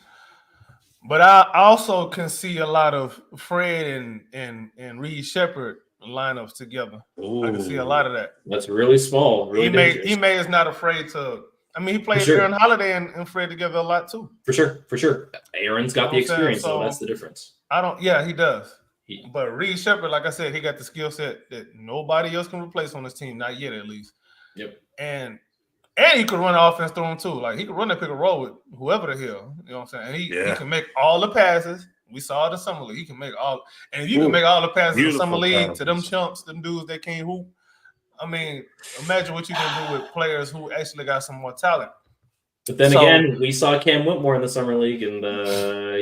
But I also can see a lot of Fred and Reed Shepherd lineups together. Ooh. I can see a lot of that. That's really small, really dangerous. Ime is not afraid to. I mean, he played sure. Aaron Holiday and Fred together a lot too. For sure. Aaron's got the experience, so that's the difference. Yeah, he does. But Reed Shepard, like I said, he got the skill set that nobody else can replace on this team, not yet at least. Yep. And he could run offense through him too. Like he could run that pick and roll with whoever the hell. You know what I'm saying? And he can make all the passes. We saw it in summer league. He can make all, and if you can make all the passes in summer league to them chumps, them dudes that can't hoop. I mean, imagine what you can do with players who actually got some more talent. But then again, we saw Cam Whitmore in the summer league, and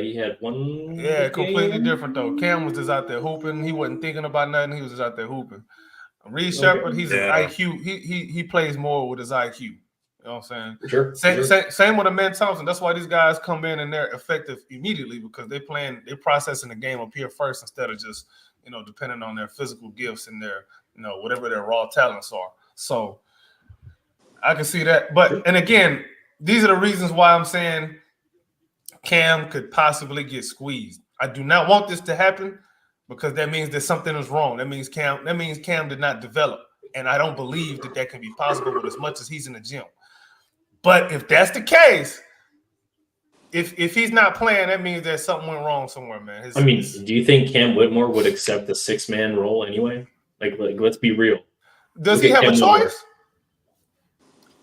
he had one. Yeah, completely different though. Cam was just out there hooping. He wasn't thinking about nothing. He was just out there hooping. Reed Shepard, he's an IQ. He plays more with his IQ. You know what I'm saying? Sure. Same with Amen Thompson. That's why these guys come in and they're effective immediately because they're processing the game up here first instead of just depending on their physical gifts and their whatever their raw talents are. So I can see that. But and again, these are the reasons why I'm saying Cam could possibly get squeezed. I do not want this to happen because that means that something is wrong. That means Cam did not develop, and I don't believe that can be possible with as much as he's in the gym. But if that's the case, if he's not playing, that means that something went wrong somewhere, man. Do you think Cam Whitmore would accept the 6-man role anyway? Like, let's be real. Does he have a choice?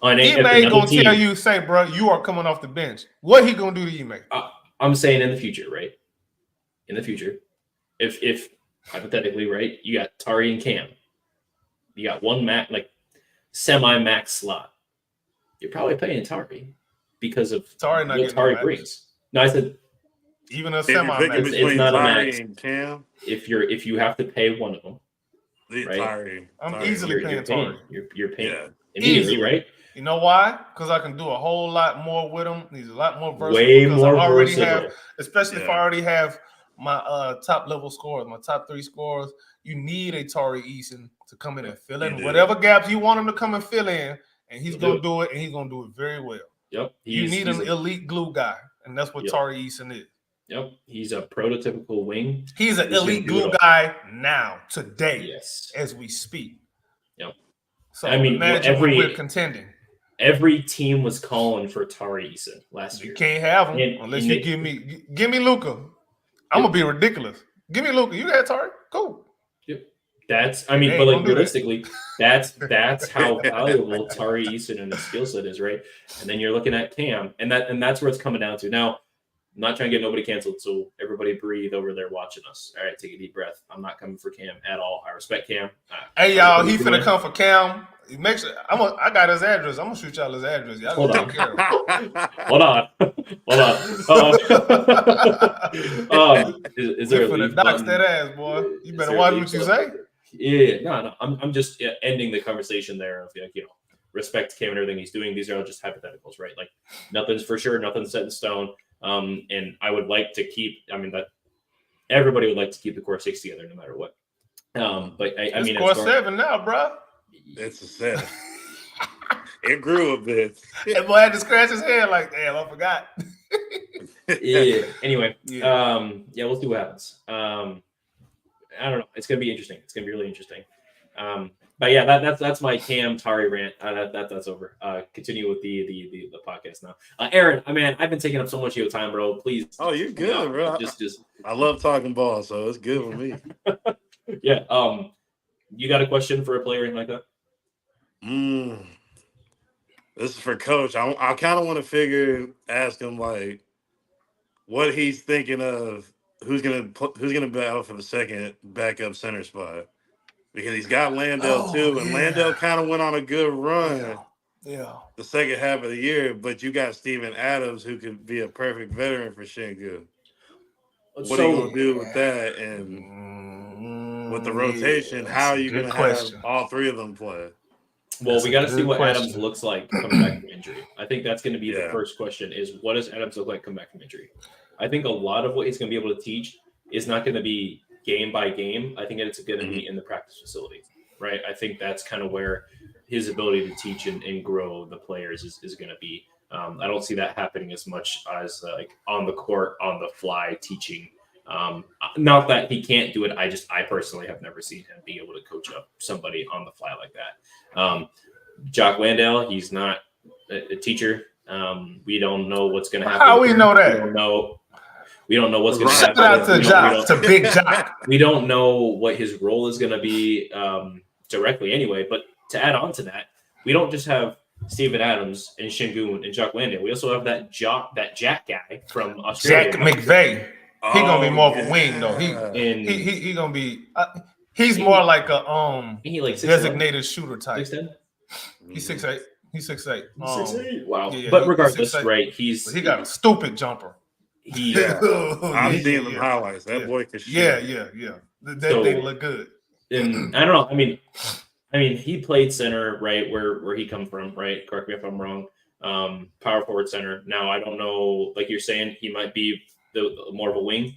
Ime gonna tell you, say, bro, you are coming off the bench. What he gonna do to Ime? I'm saying in the future, right? In the future, if hypothetically, right, you got Tari and Cam, you got one semi-max slot. You're probably paying Tari because of what Tari brings. No, I said even a semi-max. It's not a max. And Cam, if you have to pay one of them, right? I'm easily paying Tari. You're paying immediately, right? You know why? Because I can do a whole lot more with him. He's a lot more versatile. Way more versatile. Especially if I already have my top level scores, my top 3 scores. You need a Tari Eason to come in and fill in whatever gaps you want him to come and fill in, and he's gonna do it, and he's gonna do it very well. Yep. You need an elite glue guy, and that's what Tari Eason is. Yep. He's a prototypical wing. He's an elite glue guy now, today, yes, as we speak. Yep. So imagine when we're contending. Every team was calling for Tari Eason last year. You can't have him unless you give me Luka. I'm gonna be ridiculous. Give me Luka. You got Tari? Cool. Yep. But realistically, that's how valuable Tari Eason and his skill set is, right? And then you're looking at Cam, and that's where it's coming down to. Now, I'm not trying to get nobody canceled, so everybody breathe over there watching us. All right, take a deep breath. I'm not coming for Cam at all. I respect Cam. Hey, y'all, he finna come for Cam. Make sure I got his address. I'm gonna shoot y'all his address. Y'all Hold on. take care of him. Hold on. Is there a leave dox that ass, boy? You better watch what you say. Yeah, no. I'm just ending the conversation there of respect Cam and everything he's doing. These are all just hypotheticals, right? Like nothing's for sure, nothing's set in stone. And I would like to keep. That everybody would like to keep the core 6 together, no matter what. But it's core 7 now, bro. It's a 7. It grew a bit. That boy had to scratch his head like, damn, I forgot. Yeah. Anyway, we'll see what happens. I don't know. It's gonna be interesting. It's gonna be really interesting. But yeah, that's my Cam Tari rant. That's over. Continue with the podcast now. Aaron, I've been taking up so much of your time, bro. Please. Oh, you're good, bro. Just. I love talking ball, so it's good with me. Yeah. You got a question for a player like that? This is for Coach. I kind of want to ask him like what he's thinking of. Who's gonna battle for the second backup center spot? Because he's got Landale too, and Landale kind of went on a good run. Yeah. The second half of the year, but you got Steven Adams who could be a perfect veteran for Shingu. What are you gonna do with that, and with the rotation? How are you gonna have all 3 of them play? Well, we got to see what Adams looks like coming back from injury. I think that's going to be the first question: is what does Adams look like coming back from injury? I think a lot of what he's going to be able to teach is not going to be game by game. I think it's going to be in the practice facility, right? I think that's kind of where his ability to teach and grow the players is going to be. I don't see that happening as much as like on the court, on the fly teaching Not that he can't do it. I personally have never seen him be able to coach up somebody on the fly like that. Jock Landale, he's not a teacher. We don't know what's going to happen. How we know that? We don't know what's going to Shout happen. out to Jock, to Big Jock. We don't know what his role is going to be directly anyway. But to add on to that, we don't just have Steven Adams and Şengün and Jock Landale. We also have that Jack guy from Australia. Jack McVay. He gonna be more of a wing though. He gonna be. He's more like a he like 6'10"? designated shooter type. 6'10"? He's 6'8". He's 6'8". 6'8". Wow. Yeah, But regardless, 6'8". right? He got a stupid jumper. I'm seeing the highlights. That boy can shoot. Yeah. That thing look good. And I don't know. I mean, he played center, right, where he come from, right? Correct me if I'm wrong. Power forward center. Now I don't know. Like you're saying, he might be the more of a wing.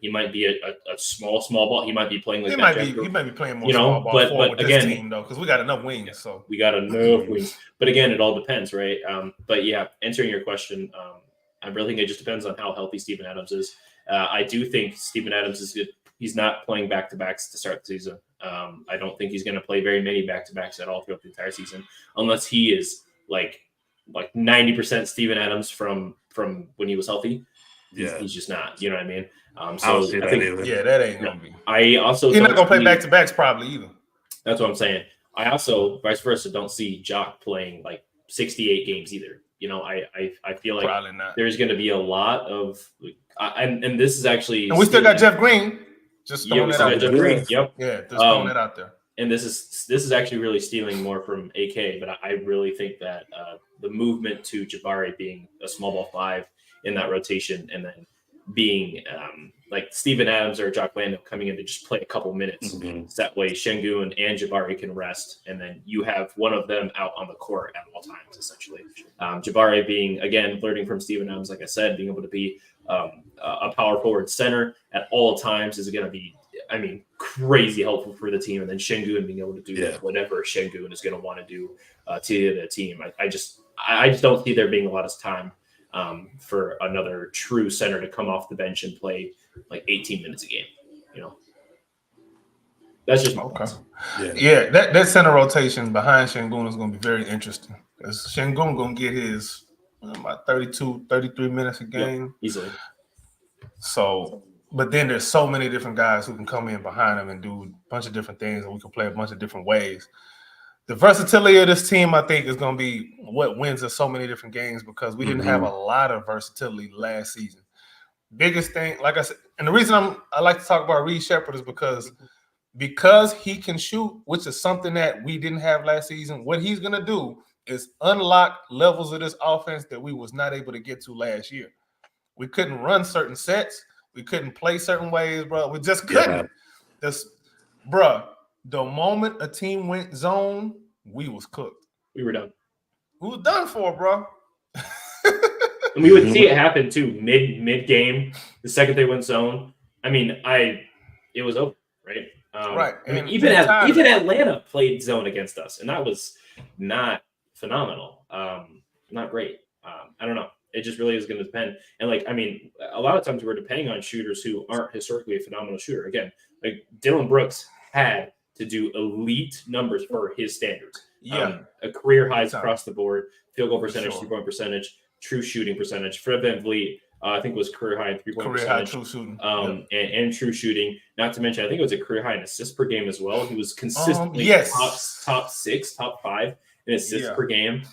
He might be a small ball. He might be playing like he might be playing more small ball forward with again, this team though, because we got enough wings. So we got enough wings. But again, it all depends, right? But yeah, answering your question, I really think it just depends on how healthy Steven Adams is. I do think Steven Adams is good. He's not playing back-to-backs to start the season. I don't think he's going to play very many back-to-backs at all throughout the entire season, unless he is like 90% Steven Adams from when he was healthy. He's just not. You know what I mean? So I think that ain't gonna be. I also he's not gonna play back-to-backs probably either. That's what I'm saying. I also vice versa don't see Jock playing like 68 games either. You know, I feel like probably not. There's going to be a lot of and this is actually and we still got Jeff Green. Just throwing that out there. Yep. Yeah, just throwing that out there. And this is actually really stealing more from AK, but I really think that the movement to Jabari being a small ball 5 in that rotation, and then being like Steven Adams or Jock Landale coming in to just play a couple minutes. Mm-hmm. So that way Şengün and Jabari can rest, and then you have one of them out on the court at all times, essentially. Jabari being, again, learning from Steven Adams, like I said, being able to be a power forward center at all times is going to be, crazy helpful for the team. And then Şengün being able to do whatever Şengün is going to want to do to the team. I just don't see there being a lot of time for another true center to come off the bench and play like 18 minutes a game. You know, that's just my thoughts. Yeah, that center rotation behind Şengün is going to be very interesting, because Şengün going to get his about 32, 33 minutes a game. Easily. So, but then there's so many different guys who can come in behind him and do a bunch of different things, and we can play a bunch of different ways. The versatility of this team, I think, is going to be what wins us so many different games, because we didn't have a lot of versatility last season. Biggest thing, like I said, and the reason I like to talk about Reed Sheppard is because he can shoot, which is something that we didn't have last season. What he's going to do is unlock levels of this offense that we was not able to get to last year. We couldn't run certain sets. We couldn't play certain ways, bro. We just couldn't. The moment a team went zone, we was cooked. We were done. We was done for, bro. And we would see it happen too, mid game. The second they went zone, it was over, right? Right. Even Atlanta played zone against us, and that was not phenomenal. Not great. I don't know. It just really is going to depend. And a lot of times we're depending on shooters who aren't historically a phenomenal shooter. Again, like Dylan Brooks had to do elite numbers for his standards. A career highs across the board, field goal percentage, 3-point percentage, true shooting percentage. Fred VanVleet, I think, was career high in 3-point percentage. True shooting. And true shooting. Not to mention, I think it was a career high in assists per game as well. He was consistently top 6, top 5 in assists per game.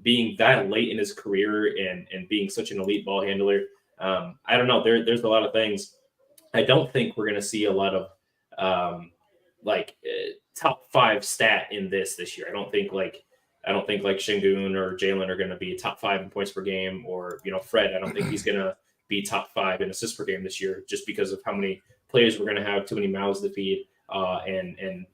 Being that late in his career and being such an elite ball handler. I don't know. There's a lot of things. I don't think we're going to see a lot of top 5 stat in this year. I don't think Şengün or Jalen are going to be top 5 in points per game, or Fred. I don't think he's going to be top 5 in assists per game this year, just because of how many players we're going to have, too many mouths to feed. Ime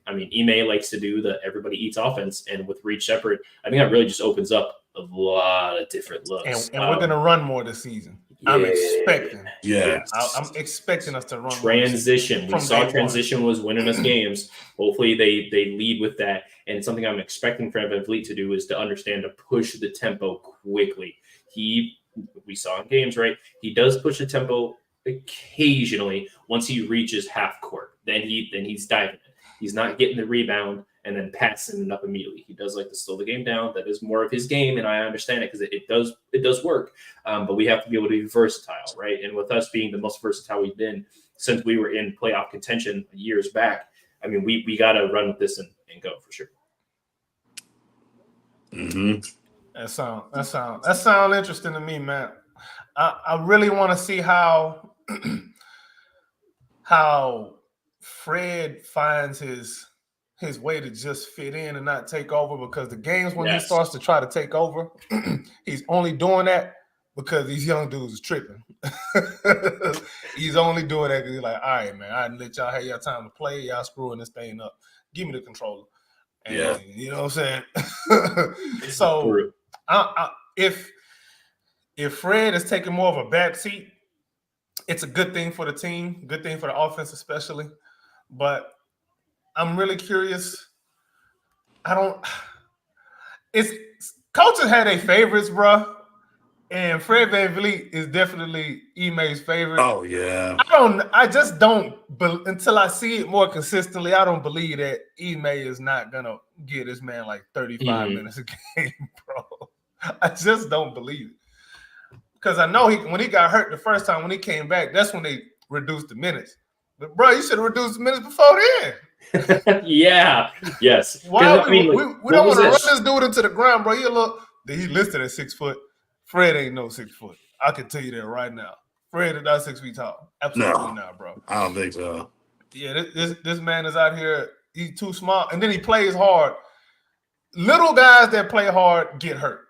likes to do the everybody eats offense, and with Reed Sheppard, I think that really just opens up a lot of different looks. And we're going to run more this season. I'm expecting. Yeah. I'm expecting us to run transition. We saw transition was winning us games. Hopefully they lead with that. And something I'm expecting Fred VanVleet to do is to understand to push the tempo quickly. We saw in games, right? He does push the tempo occasionally once he reaches half court. Then he's diving it. He's not getting the rebound and then passing it up immediately. He does like to slow the game down. That is more of his game, and I understand it because it does work. But we have to be able to be versatile, right? And with us being the most versatile we've been since we were in playoff contention years back, I mean, we got to run with this and go for sure. Mm-hmm. That sound interesting to me, man. I really want to see how Fred finds his way to just fit in and not take over, because the games when he starts to try to take over, he's only doing that because these young dudes is tripping. He's only doing that because he's like, all right, man, I let y'all have your time to play. Y'all screwing this thing up. Give me the controller. And, you know what I'm saying? So if Fred is taking more of a back seat, it's a good thing for the team, good thing for the offense especially. But I'm really curious. Coaches had their favorites, bro. And Fred VanVleet is definitely Ime's favorite. Oh, yeah. I just don't, until I see it more consistently, I don't believe that Ime is not going to get this man like 35 minutes a game, bro. I just don't believe it. Because I know when he got hurt the first time, when he came back, that's when they reduced the minutes. But, bro, you should have reduced the minutes before then. Yeah. Yes. Why we don't want to run this dude into the ground, bro. He listed at 6 foot. Fred ain't no 6 foot. I can tell you that right now. Fred is not 6 feet tall. Absolutely not, bro. I don't think so. Yeah, this man is out here. He's too small, and then he plays hard. Little guys that play hard get hurt.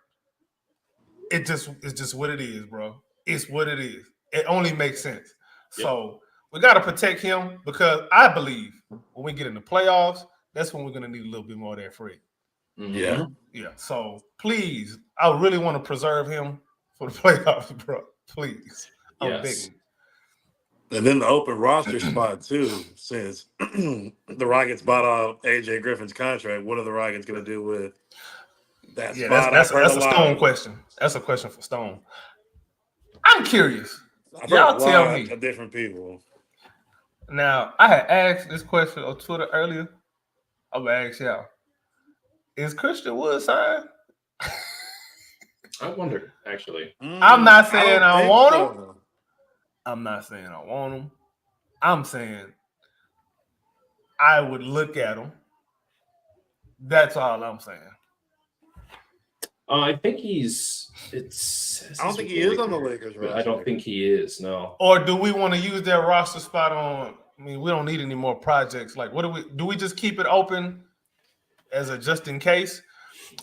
It's just what it is, bro. It's what it is. It only makes sense. Yep. So we got to protect him, because I believe when we get in the playoffs, that's when we're going to need a little bit more of that Fred. Yeah. Yeah. So please, I really want to preserve him for the playoffs, bro. Please. I'm begging. And then the open roster spot too, since the Rockets bought off AJ Griffin's contract, what are the Rockets going to do with that spot? That's a Stone question. That's a question for Stone. I'm curious. Y'all tell me. Different people. Now, I had asked this question on Twitter earlier. I'm going to ask y'all. Is Christian Wood signed? I wonder, actually. I'm not saying I want him. I'm not saying I want him. I'm saying I would look at him. That's all I'm saying. I think I don't think he is on the Lakers, right? I don't think he is, no. Or do we want to use that roster spot on? I mean, we don't need any more projects. Like, what do we just keep it open as a just in case?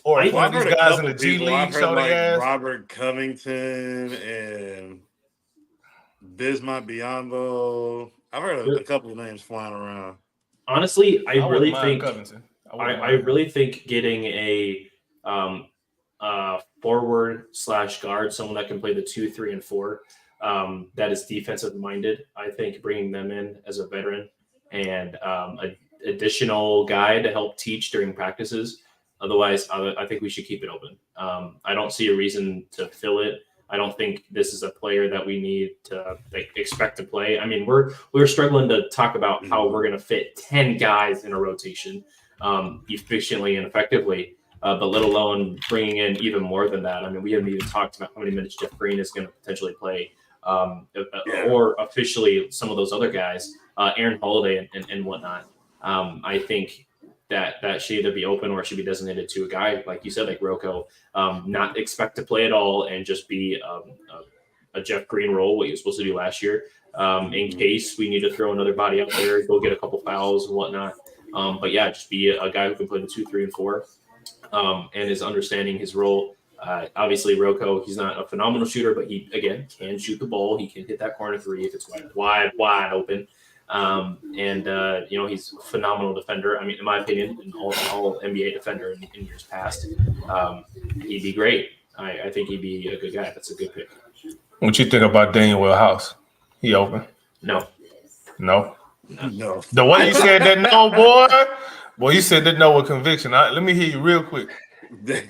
Or if one of these guys in the G League show their ass? Robert Covington and Bismack Biyombo. I've heard a couple of names flying around. Honestly, I really think Covington. I really think getting a forward/guard, someone that can play the 2, 3, and 4, that is defensive minded. I think bringing them in as a veteran and an additional guy to help teach during practices. Otherwise, I think we should keep it open. I don't see a reason to fill it. I don't think this is a player that we need to expect to play. I mean, we're struggling to talk about how we're going to fit 10 guys in a rotation efficiently and effectively, but let alone bringing in even more than that. I mean, we haven't even talked about how many minutes Jeff Green is going to potentially play, or officially some of those other guys, Aaron Holiday and whatnot. I think that should either be open or should be designated to a guy, like you said, like Rocco, not expect to play at all and just be a Jeff Green role, what he was supposed to do last year, in case we need to throw another body out there, go get a couple fouls and whatnot. But yeah, just be a guy who can play the 2, 3, and 4, and is understanding his role. Obviously, Rocco, he's not a phenomenal shooter, but he, again, can shoot the ball. He can hit that corner 3 if it's wide open. He's a phenomenal defender. I mean, in my opinion, an all NBA defender in years past. He'd be great. I think he'd be a good guy. That's a good pick. What you think about Daniel House? He open? No. The way you said that no, boy, you said that no with conviction. Let me hear you real quick.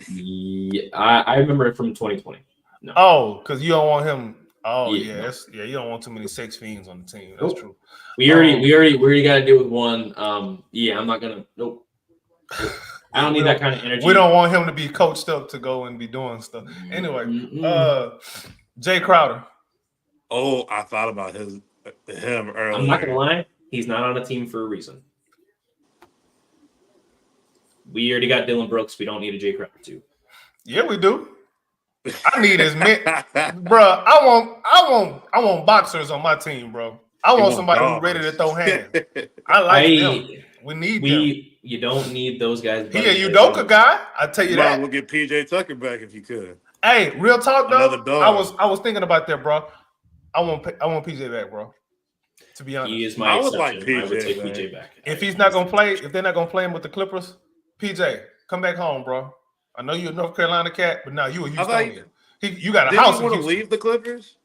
Yeah, I remember it from 2020. No. Oh, because you don't want him. Oh Yeah, yeah, you don't want too many sex fiends on the team. That's Nope. true. We already got to deal with one. Yeah, I'm not gonna. Nope. I Yeah, don't we need that don't kind of energy. we don't want him to be coached up to go and be doing stuff. Anyway, Jay Crowder. Oh, I thought about him earlier. I'm not gonna lie. He's not on a team for a reason. We already got Dylan Brooks. We don't need a Jay Crowder too. Yeah, we do. I need his men, bro. I want boxers on my team, bro. I want somebody who's ready to throw hands. I like them. We need them. You don't need those guys. He a Udoka guy. I tell you Might as that. well get PJ Tucker back if you could. Hey, real talk though. Another dog. I was thinking about that, bro. I want PJ back, bro. To be honest, He is my exception. like PJ, I would take PJ back. If he's not gonna play, if they're not gonna play him with the Clippers, PJ, come back home, bro. I know you're a North Carolina cat, but now you a Houstonian. You got a Did house he in want to Houston. leave the Clippers?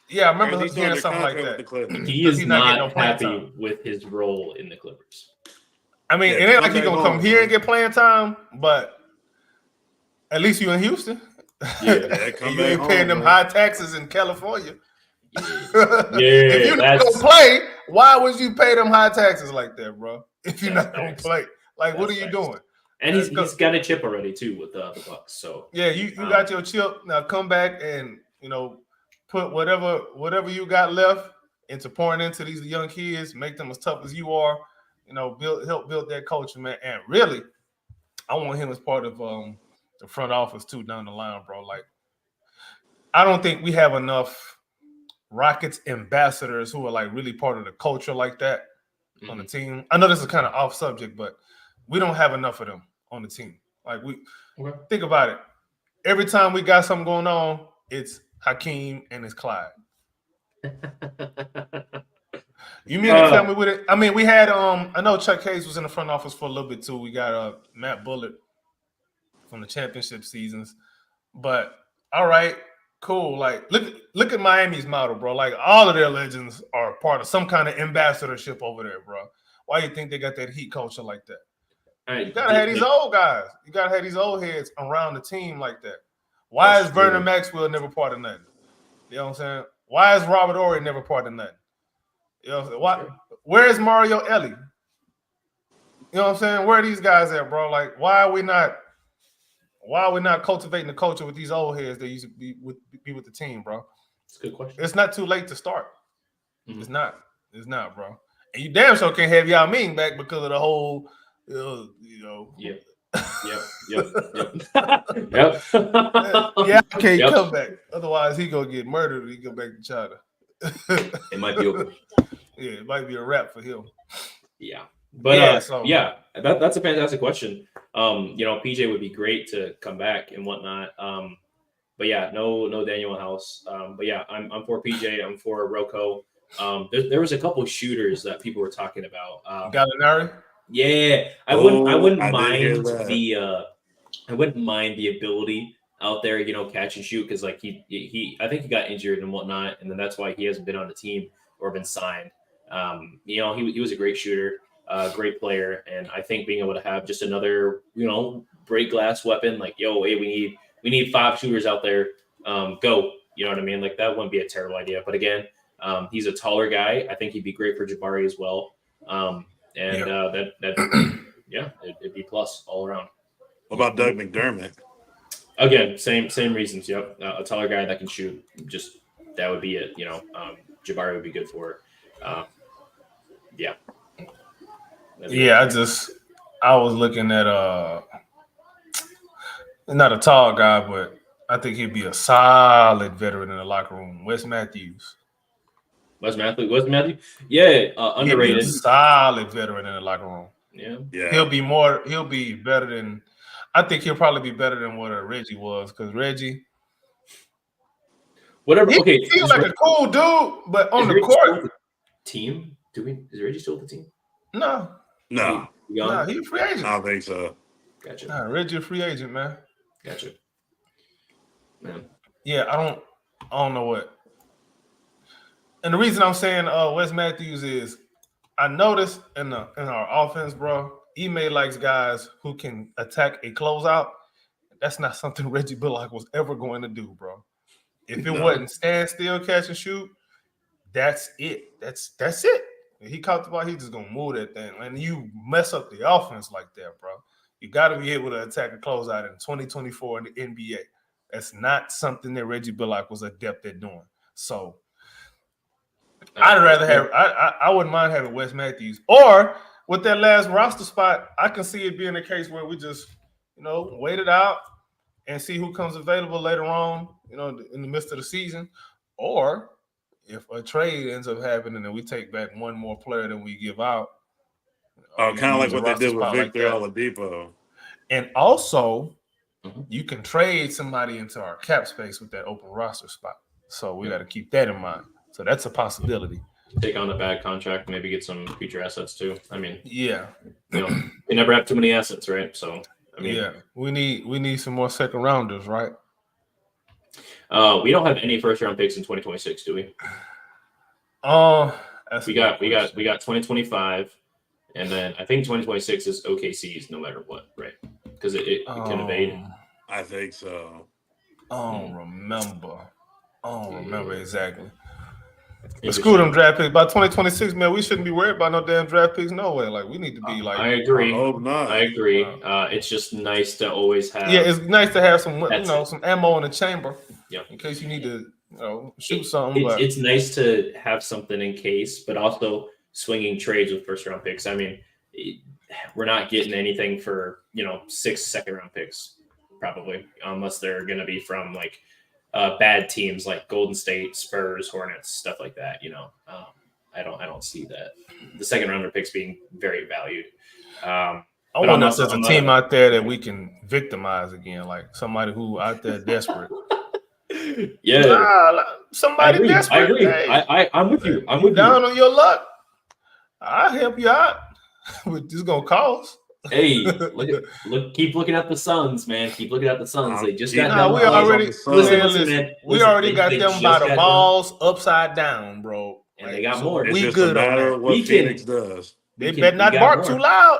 Yeah, I remember Or is he hearing still something under like contract with that. the Clippers? He is He's not getting not no playing happy time. with his role in the Clippers. I mean, Yeah, it ain't like come he's back gonna home, come here man. and get playing time, but at least you in Houston. Yeah, come you back ain't paying home, them man. high taxes in California. Yeah, if you're not gonna play, why would you pay them high taxes like that, bro? If you're not gonna play, like, what are you doing? And he's got a chip already too with the Bucks. So yeah, you got your chip. Now come back and put whatever you got left into pouring into these young kids, make them as tough as you are. Help build that culture, man. And really, I want him as part of the front office too down the line, bro. Like, I don't think we have enough Rockets ambassadors who are like really part of the culture like that on the team. I know this is kind of off subject, but we don't have enough of them on the team. Like, think about it. Every time we got something going on, it's Hakeem and it's Clyde. You mean to tell me with it? I mean, we had I know Chuck Hayes was in the front office for a little bit too. We got Matt Bullitt from the championship seasons. But all right, cool. Like, look at Miami's model, bro. Like, all of their legends are part of some kind of ambassadorship over there, bro. Why you think they got that heat culture like that? You gotta have these old guys. You gotta have these old heads around the team like that. Why is Vernon Maxwell never part of nothing? You know what I'm saying? Why is Robert Horry never part of nothing? You know what I'm saying? Why? Where is Mario Ellie? You know what I'm saying? Where are these guys at, bro? Like, why are we not cultivating the culture with these old heads that used to be with the team, bro? It's a good question. It's not too late to start. Mm-hmm. It's not. It's not, bro. And you damn sure can't have Yao Ming back because of the whole, Yep. Yep. Yeah, okay, come back. Otherwise, he gonna get murdered. He go back to China. It might be over. Yeah, it might be a wrap for him. Yeah, but that's a fantastic question. PJ would be great to come back and whatnot. But yeah, no Daniel House. But yeah, I'm for PJ. I'm for Rocco. There was a couple of shooters that people were talking about. Gallinari. Yeah, I wouldn't mind the ability out there, catch and shoot, because like he I think he got injured and whatnot, and then that's why he hasn't been on the team or been signed. He was a great shooter, great player, and I think being able to have just another break glass weapon, like hey, we need 5 shooters out there, go, you know what I mean? Like, that wouldn't be a terrible idea. But again, he's a taller guy. I think he'd be great for Jabari as well. It'd be plus all around. What about Doug McDermott? Again, same reasons. Yep, a taller guy that can shoot. Just that would be it. Jabari would be good for. Yeah. I was looking at not a tall guy, but I think he'd be a solid veteran in the locker room. Wes Matthews. Wes Matthews? Yeah, underrated. He'd be a solid veteran in the locker room. Yeah. He'll be better than. I think he'll probably be better than what Reggie was, because Reggie. Whatever. Okay. He seems like a cool dude, but on the court. Team? Is Reggie still with the team? No. He's a free agent. I don't think so. Gotcha. Nah, Reggie a free agent, man. Gotcha. Man. Yeah, I don't know what. And the reason I'm saying Wes Matthews is, I noticed in our offense, bro, Ime likes guys who can attack a closeout. That's not something Reggie Bullock was ever going to do, bro. If it wasn't stand still, catch and shoot, that's it. That's it. When he caught the ball, he just gonna move that thing. And you mess up the offense like that, bro. You got to be able to attack and close out in 2024 in the NBA. That's not something that Reggie Bullock was adept at doing. So I'd rather have. I wouldn't mind having Wes Matthews, or with that last roster spot, I can see it being a case where we just, wait it out and see who comes available later on, in the midst of the season, or if a trade ends up happening and we take back one more player than we give out. Kind of like what they did with Victor Oladipo. And also, you can trade somebody into our cap space with that open roster spot. So we got to keep that in mind. So that's a possibility. Take on a bad contract, maybe get some future assets too. I mean, yeah, you never have too many assets, right? So I mean, yeah, we need some more second rounders, right? We don't have any first round picks in 2026, do we? We got 2025, and then I think 2026 is OKC's no matter what, right? Because it can evade. I think so. I don't remember exactly. But screw them draft picks. By 2026, man, we shouldn't be worried about no damn draft picks. No way. Like, we need to be like. I agree. I hope not. I agree. It's just nice to always have. Yeah, it's nice to have some, some ammo in the chamber. Yeah. In case you need to, shoot something. It's nice to have something in case, but also swinging trades with first round picks. I mean, we're not getting anything for 6 second round picks probably, unless they're going to be from like. Bad teams like Golden State, Spurs, Hornets, stuff like that. I don't see that the second rounder picks being very valued. I wonder if there's a team out there that we can victimize again, like somebody who out there desperate. Yeah, somebody desperate. I agree. Hey, I'm with you. I'm with you. Down on your luck. I'll help you out. But this is gonna cost. Hey, keep looking at the Suns, man. Keep looking at the Suns. They just got them. We already got them by the balls upside down, bro. And they got more. It's just a matter of what Phoenix does. They better not bark too loud.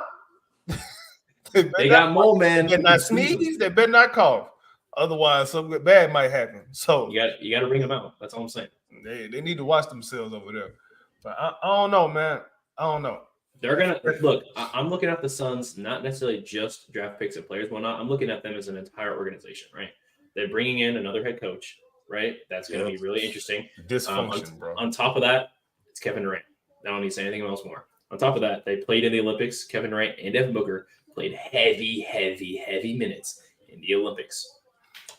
They got more, man. They better not sneeze. They better not cough. Otherwise, something bad might happen. So you got to ring them out. That's all I'm saying. They need to watch themselves over there. But I don't know, man. I don't know. They're gonna look. I'm looking at the Suns, not necessarily just draft picks and players. Whatnot. I'm looking at them as an entire organization, right? They're bringing in another head coach, right? That's going to be really interesting. Dysfunction, bro. On top of that, it's Kevin Durant. I don't need to say anything else more. On top of that, they played in the Olympics. Kevin Durant and Devin Booker played heavy minutes in the Olympics.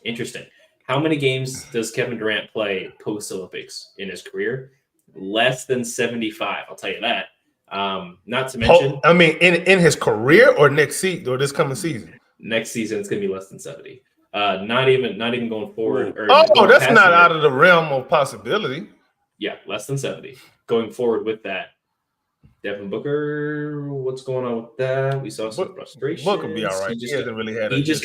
Interesting. How many games does Kevin Durant play post-Olympics in his career? Less than 75. I'll tell you that. Not to mention, in his career or next season or this coming season. Next season it's gonna be less than 70. Not even going forward. That's not out of the realm of possibility. Yeah, less than 70. Going forward with that, Devin Booker, what's going on with that? We saw some frustration. Booker be all right. He hasn't really had. They just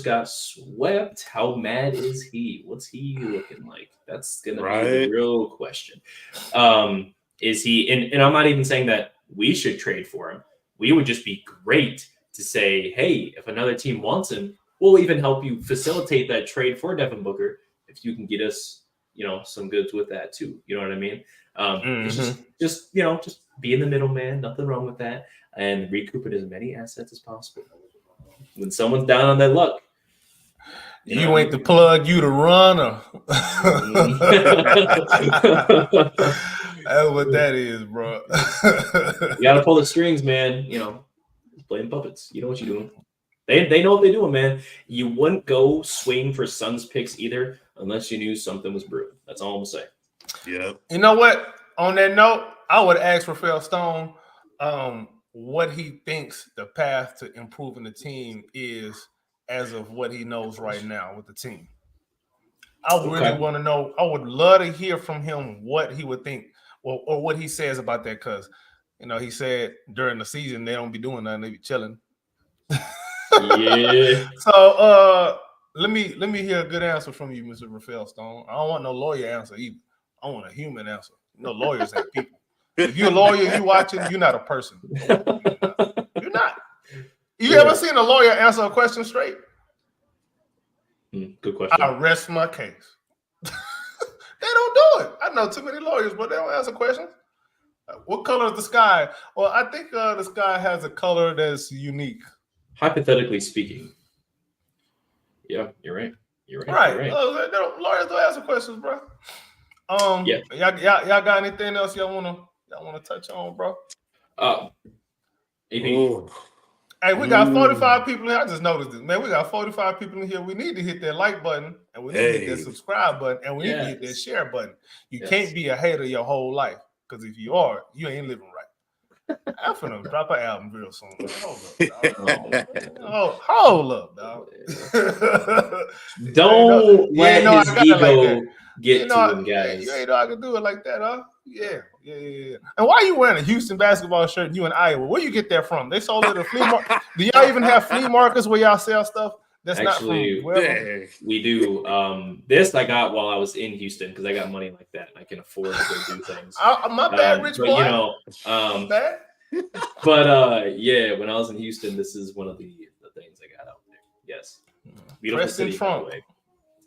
got swept. How mad is he? What's he looking like? That's gonna be the real question. Is he? And I'm not even saying that we should trade for him. We would just be great to say, hey, if another team wants him, we'll even help you facilitate that trade for Devin Booker if you can get us, some goods with that too. You know what I mean? It's just be in the middle, man. Nothing wrong with that, and recouping as many assets as possible. When someone's down on their luck, you ain't the plug, you the runner. That's what that is, bro. You got to pull the strings, man. Playing puppets. You know what you're doing. They know what they're doing, man. You wouldn't go swing for Suns picks either unless you knew something was brewing. That's all I'm going to say. Yeah. You know what? On that note, I would ask Rafael Stone what he thinks the path to improving the team is as of what he knows right now with the team. I really want to know. I would love to hear from him what he would think or what he says about that because, he said during the season they don't be doing nothing. They be chilling. Yeah. So let me hear a good answer from you, Mr. Rafael Stone. I don't want no lawyer answer either. I want a human answer. Lawyers have people. If you're a lawyer, you watching, you're not a person. You're not. You ever seen a lawyer answer a question straight? Good question. I rest my case. don't do it. I know too many lawyers, but they don't answer questions. What color is the sky? Well, I think the sky has a color that's unique. Hypothetically speaking. Yeah, you're right. You're right. Right. You're right. Lawyers don't answer questions, bro. Yeah. Y'all got anything else y'all wanna touch on, bro? AP. Ooh. Hey, we got 45 people in here. I just noticed this, man. We got 45 people in here. We need to hit that like button, and we need to hit that subscribe button, and we need to hit that share button. You can't be a hater your whole life, because if you are, you ain't living right. I'm finna drop an album real soon. Hold up, dog. Don't let his ego get to him, guys. You ain't know I can do it like that, huh? Yeah. And why are you wearing a Houston basketball shirt and you in Iowa? Where you get that from? They sold it at a flea market. Do y'all even have flea markets where y'all sell stuff that's actually, not from wherever? We do. This I got while I was in Houston because I got money like that. I can afford to go do things. My bad, rich but, boy. You know, bad. But yeah, when I was in Houston, this is one of the things I got out there. Yes, beautiful city, by the way.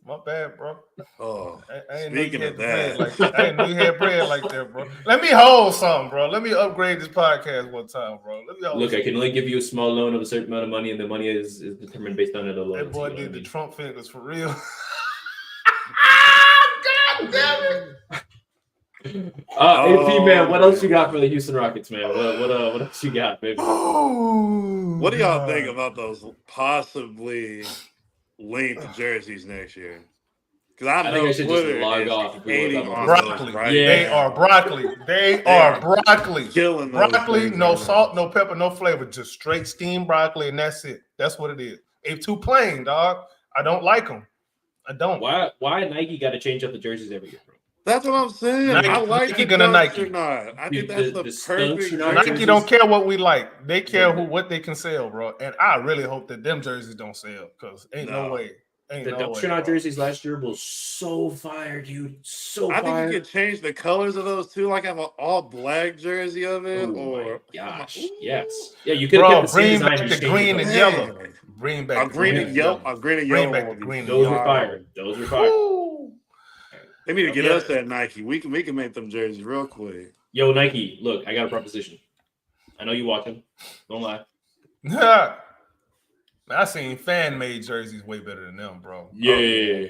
My bad, bro. Oh, I ain't speaking know you of had that, I ain't know you had bread like that, bro. Let me hold something, bro. Let me upgrade this podcast one time, bro. Look, I can only give you a small loan of a certain amount of money, and the money is determined based on the loan. That boy did the Trump fingers for real. God damn it! AP man, what else you got for the Houston Rockets, man? What else you got, baby? What do y'all think about those possibly linked jerseys next year? Because I know think I should Twitter just log is off if we hating look on up broccoli. those right They now. are broccoli. They are broccoli. Killing those broccoli, things no right salt, now. no pepper, no flavor. Just straight steamed broccoli, and that's it. That's what it is. It's too plain, dog. I don't like them. I don't. Why Nike got to change up the jerseys every year, bro? That's what I'm saying. I like Nike the gonna dunks Nike. or not. I think Dude, that's the the perfect dunks or not jersey. Nike don't care what we like. They care what they can sell, bro. And I really hope that them jerseys don't sell, because ain't no way. The Dumpster jerseys last year was so fire, dude. So fire. I think you could change the colors of those too, like have an all black jersey of it. Oh my gosh. Yes. Yeah, you could have kept the same design. Bring back the green and yellow. Bring back the green and yellow. Bring back the green and Those yellow. were fire. Those were fire. They need to get us that Nike. We can make them jerseys real quick. Yo, Nike, look, I got a proposition. I know you watching. Don't lie. I seen fan-made jerseys way better than them, bro. Yeah.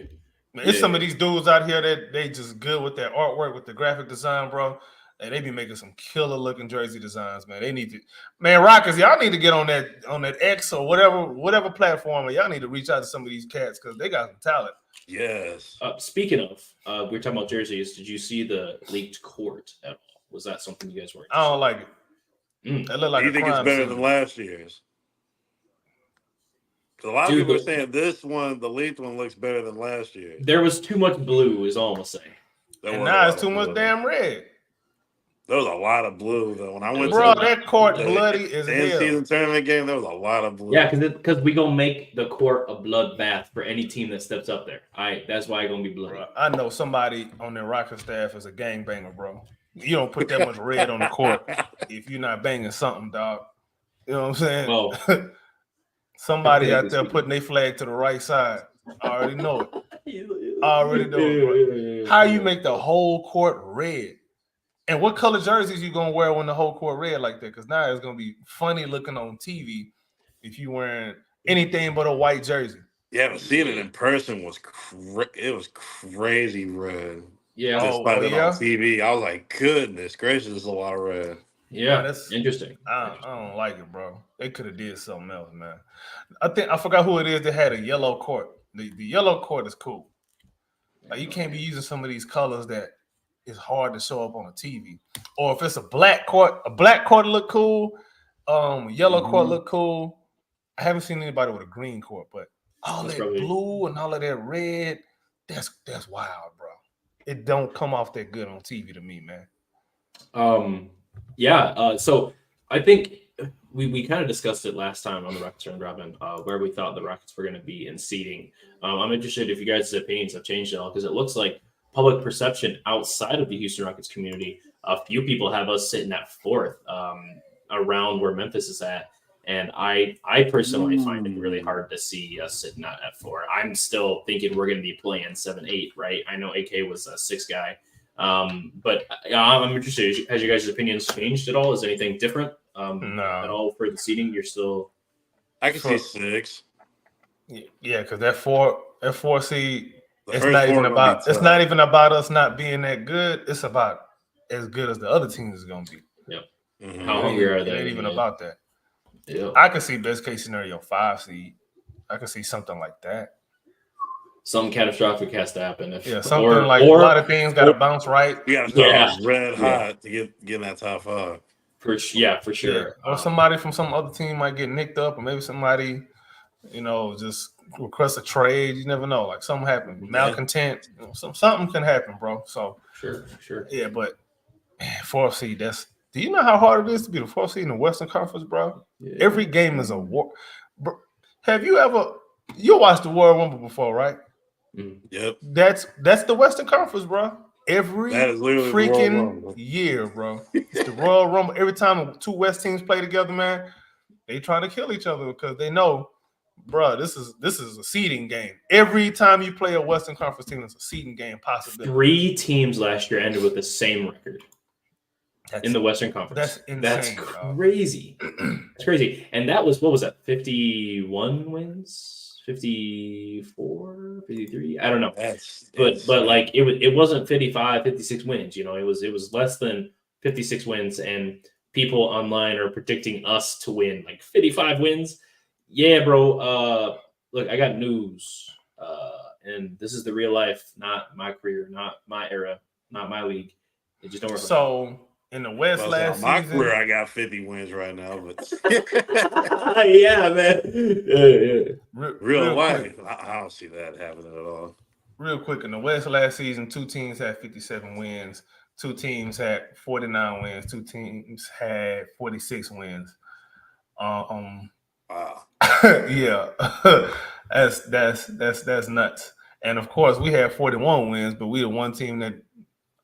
It's some of these dudes out here that they just good with their artwork, with the graphic design, bro. And they be making some killer-looking jersey designs, man. They need to, man, Rockets, y'all need to get on that X or whatever platform, and y'all need to reach out to some of these cats because they got some talent. Yes. Speaking of, we're talking about jerseys. Did you see the leaked court at all? Was that something you guys were? I don't like it. It looked like you think it's better than last year's? A lot of people are saying this one, the leaked one, looks better than last year. There was too much blue, is all I'm gonna say. And now it's too much damn red. There was a lot of blue though. When I went that court bloody as hell. In-season tournament game, there was a lot of blue. Yeah, because we gonna make the court a bloodbath for any team that steps up there. That's why it's gonna be bloody. Bro, I know somebody on their Rocket staff is a gangbanger, bro. You don't put that much red on the court if you're not banging something, dog. You know what I'm saying? Well, somebody out there putting their flag to the right side. I already know it. I already know it, bro. How you make the whole court red? And what color jerseys you gonna wear when the whole court red like that? Because now it's gonna be funny looking on TV if you wearing anything but a white jersey. Yeah, but seeing it in person was crazy red. Yeah, despite it on TV, I was like, goodness gracious, a lot of red. Yeah, that's interesting. I don't like it, bro. They could have did something else, man. I forgot who it is that had a yellow court. The yellow court is cool. Like, you can't be using some of these colors that is hard to show up on a TV. Or if it's a black court look cool. Yellow court look cool. I haven't seen anybody with a green court, but all that blue and all of that red, that's wild, bro. It don't come off that good on TV to me, man. So I think we kind of discussed it last time on the Rockets Round Robin, where we thought the Rockets were going to be in seeding. I'm interested if you guys' opinions have changed at all, because it looks like public perception outside of the Houston Rockets community, a few people have us sitting at fourth, around where Memphis is at. And I personally find it really hard to see us sitting at 4. I'm still thinking we're going to be playing 7-8, right? I know AK was a 6 guy. But I'm interested. Has your guys' opinions changed at all? Is anything different at all for the seeding? You're still. I can see 6. Yeah, because that four seed. It's not even about us not being that good. It's about as good as the other teams is going to be. Yep. Mm-hmm. How hungry are they? It ain't even about that. Yeah. I could see best case scenario 5 seed. I could see something like that. Something catastrophic has to happen. A lot of things got to bounce right. You got to start red hot to get in that top 5. For sure. Yeah. Or somebody from some other team might get nicked up, or maybe somebody, just request a trade. You never know. Like something happened, malcontent. Something can happen, bro. So sure. Yeah, but 4th seed. Do you know how hard it is to be the 4th seed in the Western Conference, bro? Yeah. Every game is a war. Bro, have you watched the Royal Rumble before, right? Yep. That's the Western Conference, bro. Every freaking year, bro. It's the Royal Rumble. Every time 2 West teams play together, man, they trying to kill each other because they know, bro, this is a seeding game. Every time you play a Western Conference team, it's a seeding game possibility. 3 teams last year ended with the same record in the Western Conference. That's insane. That's crazy. It's crazy. And that was, what was that, 51 wins? 54, 53? I don't know. But like it wasn't 55, 56 wins. It was less than 56 wins, and people online are predicting us to win like 55 wins. Yeah, bro. Look, I got news. And this is the real life, not my career, not my era, not my league. It just don't work. So in the West last season, my career, I got 50 wins right now, but yeah, man. Yeah. Real life, I don't see that happening at all. Real quick, in the West last season, 2 teams had 57 wins, 2 teams had 49 wins, 2 teams had 46 wins. Wow. Yeah, that's nuts. And of course, we had 41 wins, but we the one team that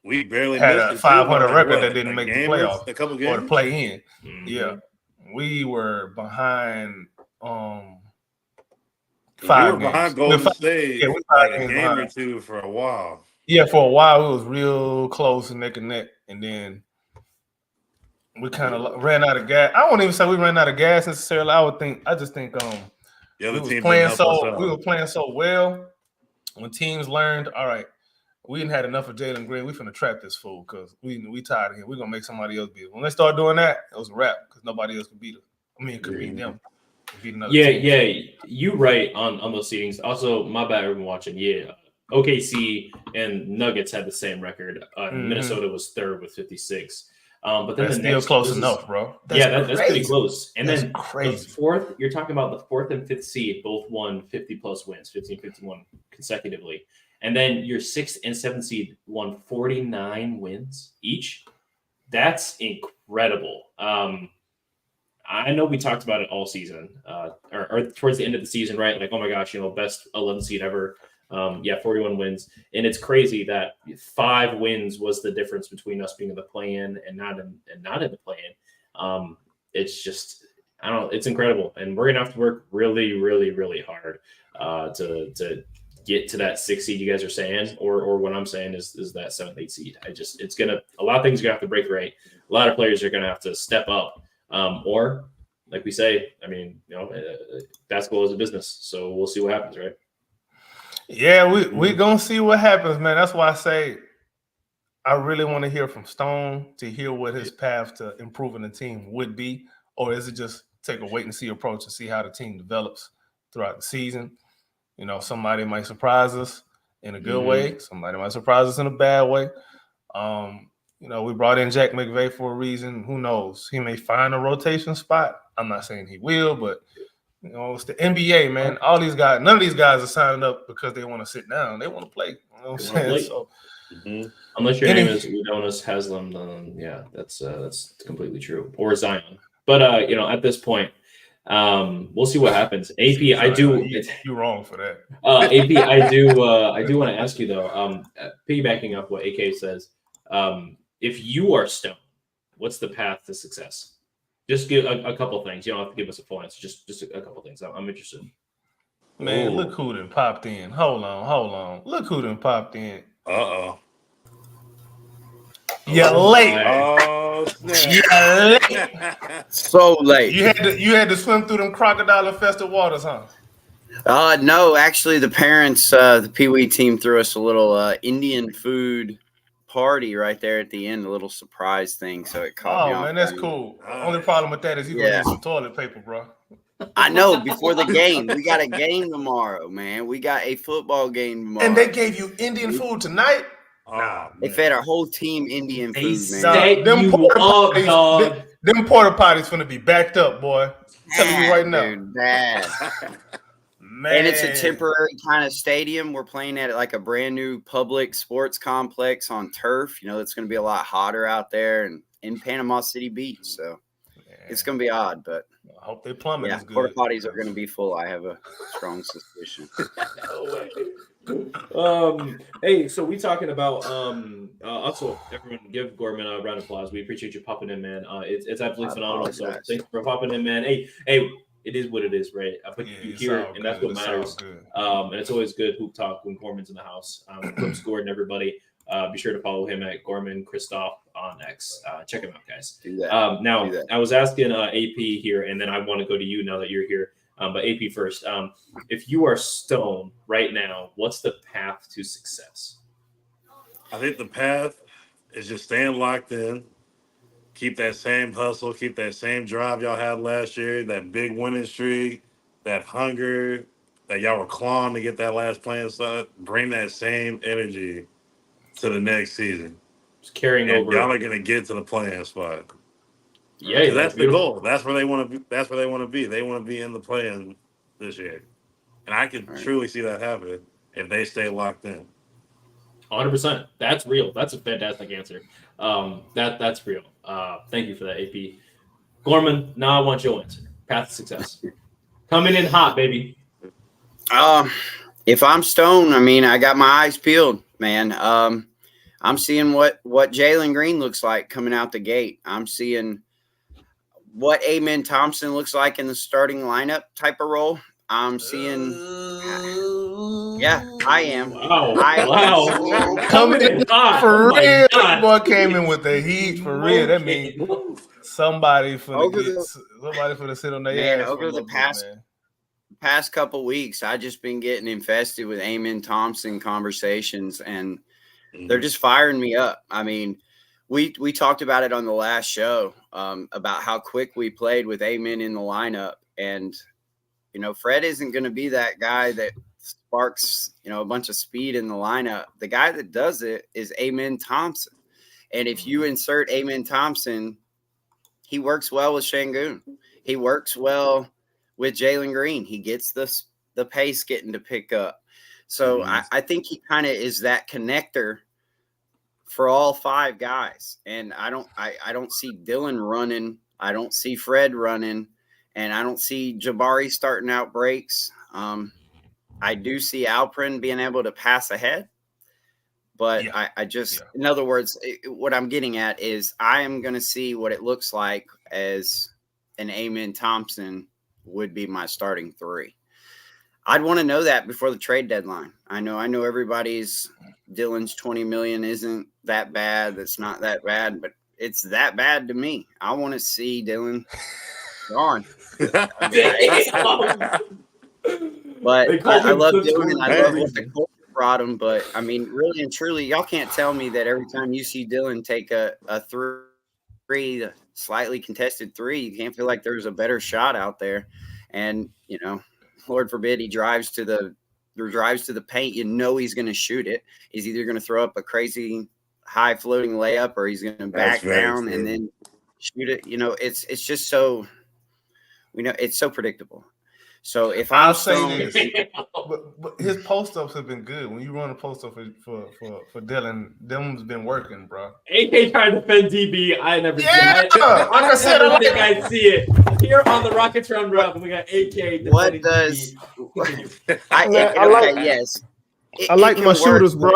we barely had a 500 record that didn't make the playoffs a couple games or the play in. Mm-hmm. Yeah, we were behind. 5 we were games. behind Golden State. Yeah, we like a game or 2 for a while. Yeah, for a while it was real close, neck and neck, and then we kind of ran out of gas. I won't even say we ran out of gas necessarily. I just think we were playing so well. When teams learned, all right, we didn't had enough of Jalen Green. We finna trap this fool because we tired of him. We're gonna make somebody else beat him. When they start doing that, it was a wrap because nobody else could beat him. Could beat them. Yeah, you right on those seedings. Also, my bad, everyone watching. Yeah, OKC and Nuggets had the same record. Minnesota was 3rd with 56. But then that's still close enough, bro. That's pretty close. And that's then crazy. The 4th, you're talking about the 4th and 5th seed both won 50+ wins, 15-51 consecutively. And then your 6th and 7th seed won 49 wins each. That's incredible. I know we talked about it all season, or towards the end of the season, right? Like, oh my gosh, best 11 seed ever. 41 wins. And it's crazy that 5 wins was the difference between us being in the play-in and not in the play-in. It's just, I don't know, it's incredible. And we're gonna have to work really, really, really hard to get to that 6 seed you guys are saying, or what I'm saying is that 7th, 8th seed. A lot of things are gonna have to break right. A lot of players are gonna have to step up. Or like we say, basketball is a business. So we'll see what happens, right? Yeah, we gonna see what happens, man. That's why I say I really want to hear from Stone to hear what his path to improving the team would be, or is it just take a wait and see approach and see how the team develops throughout the season? Somebody might surprise us in a good way. Somebody might surprise us in a bad way. We brought in Jack McVay for a reason. Who knows? He may find a rotation spot. I'm not saying he will, but it's the NBA, man. All these guys, none of these guys are signing up because they want to sit down. They want to play. You know what I'm saying? So, unless your name is Udonis Haslem, then yeah, that's completely true. Or Zion. But at this point, we'll see what happens. AP, you're wrong for that. AP, I do want to ask you though. Piggybacking off what AK says, if you are Stone, what's the path to success? Just give a couple things. You don't have to give us a full answer. Just a couple things. I'm interested. Man, Ooh. look who done popped in. Hold on. Look who done popped in. Uh-oh. You're late. Oh, snap. You're late. So late. You had to swim through them crocodile-infested waters, huh? No, actually, the parents, the Pee Wee team threw us a little Indian food party right there at the end, a little surprise thing. So it caught me Oh off man, that's guard. cool. Only problem with that is you're gonna need some toilet paper, bro. I know. Before the game, we got a game tomorrow, man. We got a football game tomorrow. And they gave you Indian food tonight? Oh, They fed our whole team Indian They food, set man. you up, dog. Them porta potties finna be backed up, boy. I'm telling you right now. Dude, bad. Man. And it's a temporary kind of stadium. We're playing at like a brand new public sports complex on turf. You know, it's going to be a lot hotter out there and in Panama City Beach. So it's going to be odd, but I hope they plumbing is good. Porta potties are going to be full. I have a strong suspicion. Hey, so we talking about also everyone give Gorman a round of applause. We appreciate you popping in, man. It's absolutely phenomenal. So thanks for popping in, man. Hey, it is what it is, right? But you hear it, and that's what matters. And it's always good hoop talk when Gorman's in the house. Clips Gordon, everybody. Be sure to follow him at Gorman Christoph on X. Check him out, guys. Do that. Now, I was asking AP here, and then I want to go to you now that you're here. But AP first. If you are Stone right now, what's the path to success? I think the path is just staying locked in. Keep that same hustle. Keep that same drive y'all had last year. That big winning streak. That hunger that y'all were clawing to get that last playing start. Bring that same energy to the next season. Just carrying And over. y'all are gonna get to the playing spot. Yeah, Because that's the goal. That's where they want to be. That's where they want to be. They want to be in the play-in this year, and I can truly see that happening if they stay locked in. 100%. That's real. That's a fantastic answer. That's real. Thank you for that, AP. Gorman, now I want your answer. Path to success. Coming in hot, baby. If I'm Stone, I mean, I got my eyes peeled, man. I'm seeing what Jalen Green looks like coming out the gate. I'm seeing what Amen Thompson looks like in the starting lineup type of role. I'm seeing, I am. Wow. Coming in hot. for Oh my real. God. Boy came in with the heat for real. That means somebody for the sit on their ass. Over the past couple weeks, I just been getting infested with Amen Thompson conversations, and they're just firing me up. I mean, we talked about it on the last show about how quick we played with Amen in the lineup, and you know, Fred isn't going to be that guy that sparks, you know, a bunch of speed in the lineup. The guy that does it is Amen Thompson, and if you insert Amen Thompson, he works well with Şengün. He works well with Jalen Green. He gets the pace getting to pick up. So I think he kind of is that connector for all five guys. And I don't see Dylan running. I don't see Fred running. And I don't see Jabari starting out breaks. I do see Alprin being able to pass ahead. But in other words, what I'm getting at is I am going to see what it looks like as an Amen Thompson would be my starting three. I'd want to know that before the trade deadline. I know everybody's Dylan's 20 million isn't that bad. That's not that bad, but it's that bad to me. I want to see Dylan gone. But I love Dylan. I love what the culture brought him. But I mean, really and truly, y'all can't tell me that every time you see Dylan take a three, slightly contested three, you can't feel like there's a better shot out there. And you know, Lord forbid he drives to the paint. You know he's going to shoot it. He's either going to throw up a crazy high floating layup or he's going to back down and then shoot it. You know, it's just so. We know it's so predictable. So if I'll say this, but his post ups have been good. When you run a post up for Dylan, them's been working, bro. AK trying to defend DB. I never see it. Like I said, I think I see it here on the Rockets Round Robin. We got AK. What does? I like my shooters, bro.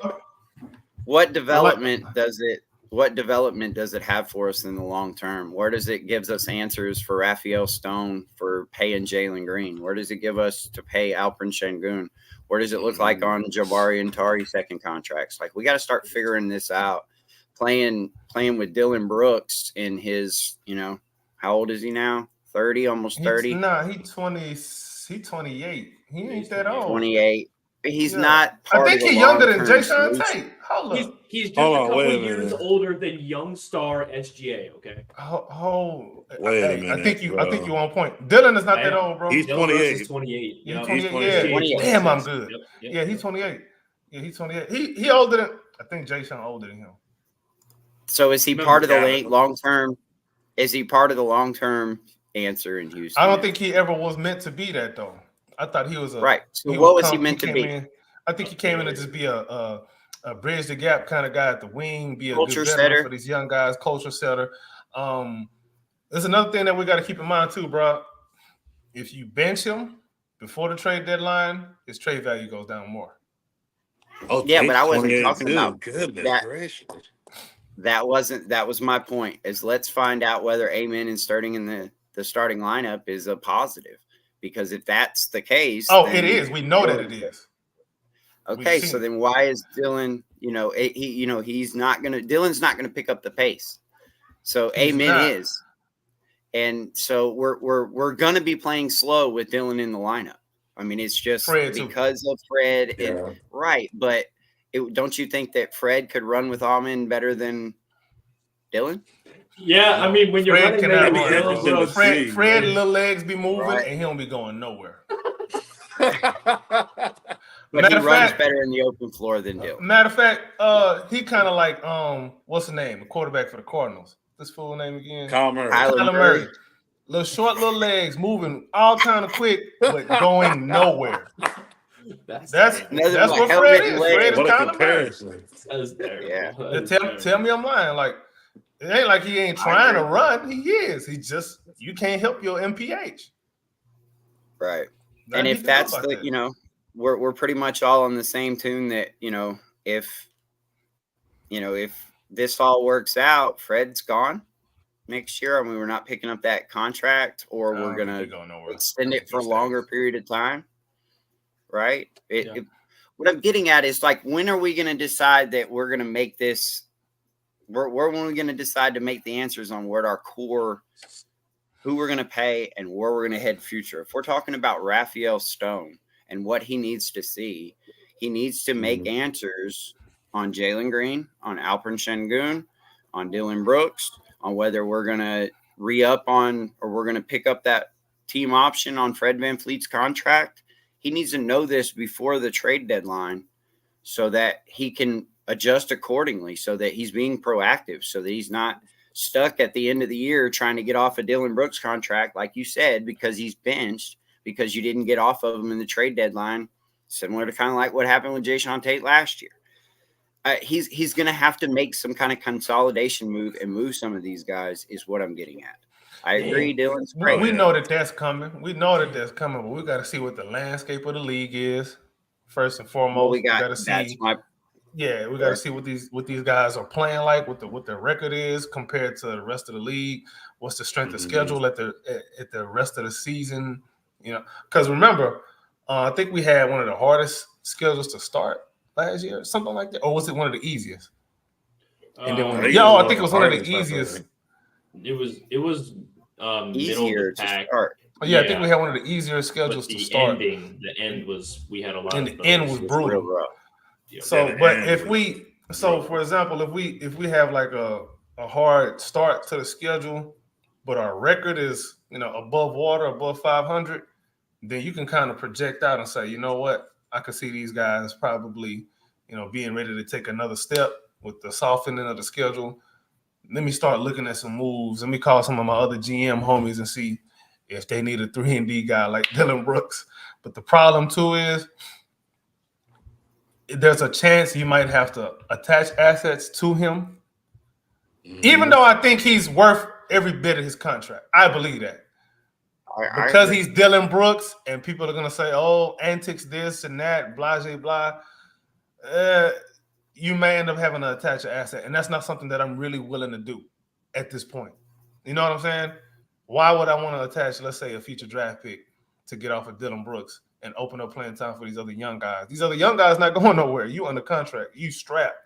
What development does it what development does it have for us in the long term? Where does it gives us answers for Raphael Stone for paying Jalen Green? Where does it give us to pay Alperen Şengün? Where does it look like on Jabari and Tari second contracts? Like, we got to start figuring this out. Playing with Dylan Brooks in his, how old is he now? 30, almost 30. He 28. He ain't that old. 28. He's not part I think of the he's younger than long-term Jason solution. Tate. Hold up. He's just Hold a on, couple wait a years minute. older than young star SGA. Okay. Wait a minute, I think you bro. on point. Dylan is not that old, bro. He's Dylan Brooks 28. is 28. He's Yeah, 28. 28. Yeah. Damn, I'm good. Yep. Yeah, he's 28. Yeah, he's 28. He older than, I think Jason older than him. So is he No, part of the yeah. long-term? Is he part of the long-term answer in Houston? I don't think he ever was meant to be that, though. I thought he was right. So what was he meant to be? I think he came in to just be a bridge the gap kind of guy at the wing, be a Culture good veteran setter for these young guys, culture setter. There's another thing that we got to keep in mind too, bro. If you bench him before the trade deadline, his trade value goes down more. Oh, Yeah, but I wasn't 28 talking too. about Goodness that. gracious. That was my point. Is let's find out whether Amen and starting in the starting lineup is a positive. Because if that's the case, it is. We know that it is. Okay, so then why is Dylan? He's not gonna. Dylan's not gonna pick up the pace. So Amen is, and so we're gonna be playing slow with Dylan in the lineup. I mean, it's just because of Fred, right? But don't you think that Fred could run with Amen better than Dylan? Yeah, I mean, when you're Fred running Fred little legs be moving and he don't be going nowhere. But he runs better in the open floor than Dylan. Matter of fact, he kind of like what's the name? The quarterback for the Cardinals. This full name again? Kyler Murray. Little short, little legs, moving all kind of quick, but going nowhere. That's what Fred is. Fred is Kyler Murray. That's terrible. Yeah. Tell me I'm lying. Like, it ain't like he ain't trying to run. He is. He just, you can't help your MPH. Right. And if that's we're pretty much all on the same tune that, if this all works out, Fred's gone next year. I mean, we're not picking up that contract, or we're going to extend it for a longer period of time. Right. What I'm getting at is, like, when are we going to decide that we're going to make this? When are we going to decide to make the answers on what our core, who we're going to pay and where we're going to head future? If we're talking about Raphael Stone and what he needs to see, he needs to make answers on Jalen Green, on Alperen Şengün, on Dylan Brooks, on whether we're going to re-up on, or we're going to pick up that team option on Fred VanVleet's contract. He needs to know this before the trade deadline so that he can adjust accordingly, so that he's being proactive, so that he's not stuck at the end of the year trying to get off a Dylan Brooks contract, like you said, because he's benched, because you didn't get off of him in the trade deadline, similar to kind of like what happened with Jason Tate last year. He's going to have to make some kind of consolidation move and move some of these guys, is what I'm getting at. I agree, Dylan's great. We know that that's coming. But we got to see what the landscape of the league is first and foremost. Well, we got to see. We got to see what these guys are playing like, what their record is compared to the rest of the league. What's the strength of schedule at the rest of the season? Because remember, I think we had one of the hardest schedules to start last year, something like that, or was it one of the easiest? And then I think it was one of the easiest. It was easier to start. Yeah, I think we had one of the easier schedules to start. The end was, we had a lot. And the end was brutal. So, for example, if we have like a hard start to the schedule, but our record is above water, above 500, then you can kind of project out and say, you know what, I could see these guys probably being ready to take another step with the softening of the schedule. Let me start looking at some moves. Let me call some of my other GM homies and see if they need a 3-and-D guy like Dylan Brooks. But the problem too is there's a chance you might have to attach assets to him. Even though I think he's worth every bit of his contract. I believe that. Because he's Dylan Brooks, and people are going to say, oh, antics this and that, blah, blah, blah. you may end up having to attach an asset, and that's not something that I'm really willing to do at this point. You know what I'm saying? Why would I want to attach, let's say, a future draft pick to get off of Dylan Brooks and open up playing time for these other young guys? These other young guys not going nowhere. You under contract. You strapped.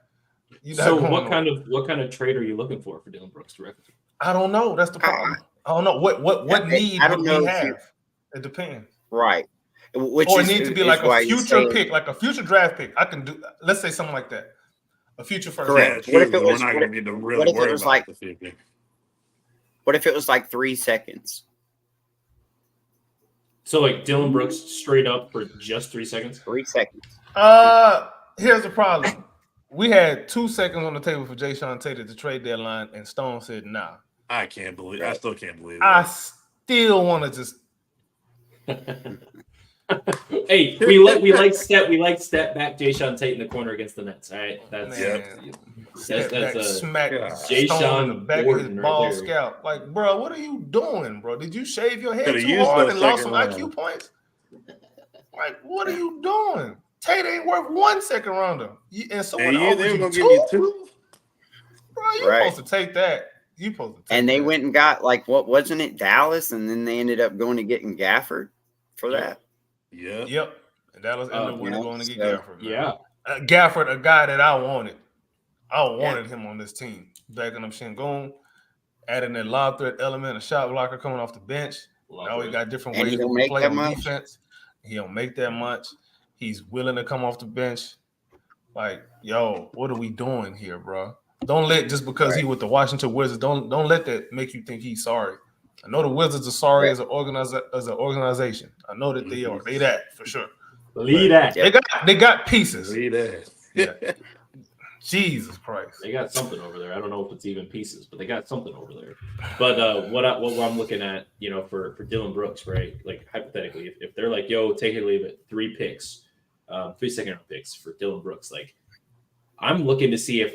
So what kind of trade are you looking for Dylan Brooks directly? I don't know. That's the problem. I don't know what need would we have. It depends. Right. Which or it needs to be like a future pick, like a future draft pick. I can do. Let's say something like that. A future first. Correct. What if it was? We're not going to be really worried about like, the future. What if it was like 3 seconds? So like Dylan Brooks straight up for just 3 seconds. 3 seconds. Here's the problem. We had 2 seconds on the table for Jayshawn Tate at the trade deadline, and Stone said, "Nah." I can't believe. I still can't believe. I still want to just. Hey, we like step back Jayshawn Tate in the corner against the Nets. All right, that's a smack Jayshawn Stone in the back Gordon of his right ball there. scalp. Like, bro, what are you doing, bro? Did you shave your head Could've too used hard that and lost second some round. IQ points? Like, what are you doing? Tate ain't worth 1 second rounder, and someone they offered were you gonna two. give you 2. Bro, you supposed to take that. You supposed to take And they that. went and got like what wasn't it Dallas, and then they ended up going to getting Gafford for that. Yeah. Yep. And Dallas ended up going to get Gafford. Man. Yeah. Gafford, a guy that I wanted. I wanted him on this team. Backing up Şengün, adding that lob threat element, a shot blocker coming off the bench. Now we got different And ways he don't to make play that on much. defense. He don't make that much. He's willing to come off the bench. Like, yo, what are we doing here, bro? Don't let just because he with the Washington Wizards, don't let that make you think he's sorry. I know the Wizards are sorry as an organization. I know that they are. They that for sure. Believe that. They got pieces. Believe that. Yeah. Jesus Christ. They got something over there. I don't know if it's even pieces, but they got something over there. But what I'm looking at, for Dylan Brooks, right? Like hypothetically, if they're like, yo, take it or leave it, 3 picks, 3 second-round picks for Dylan Brooks, like I'm looking to see if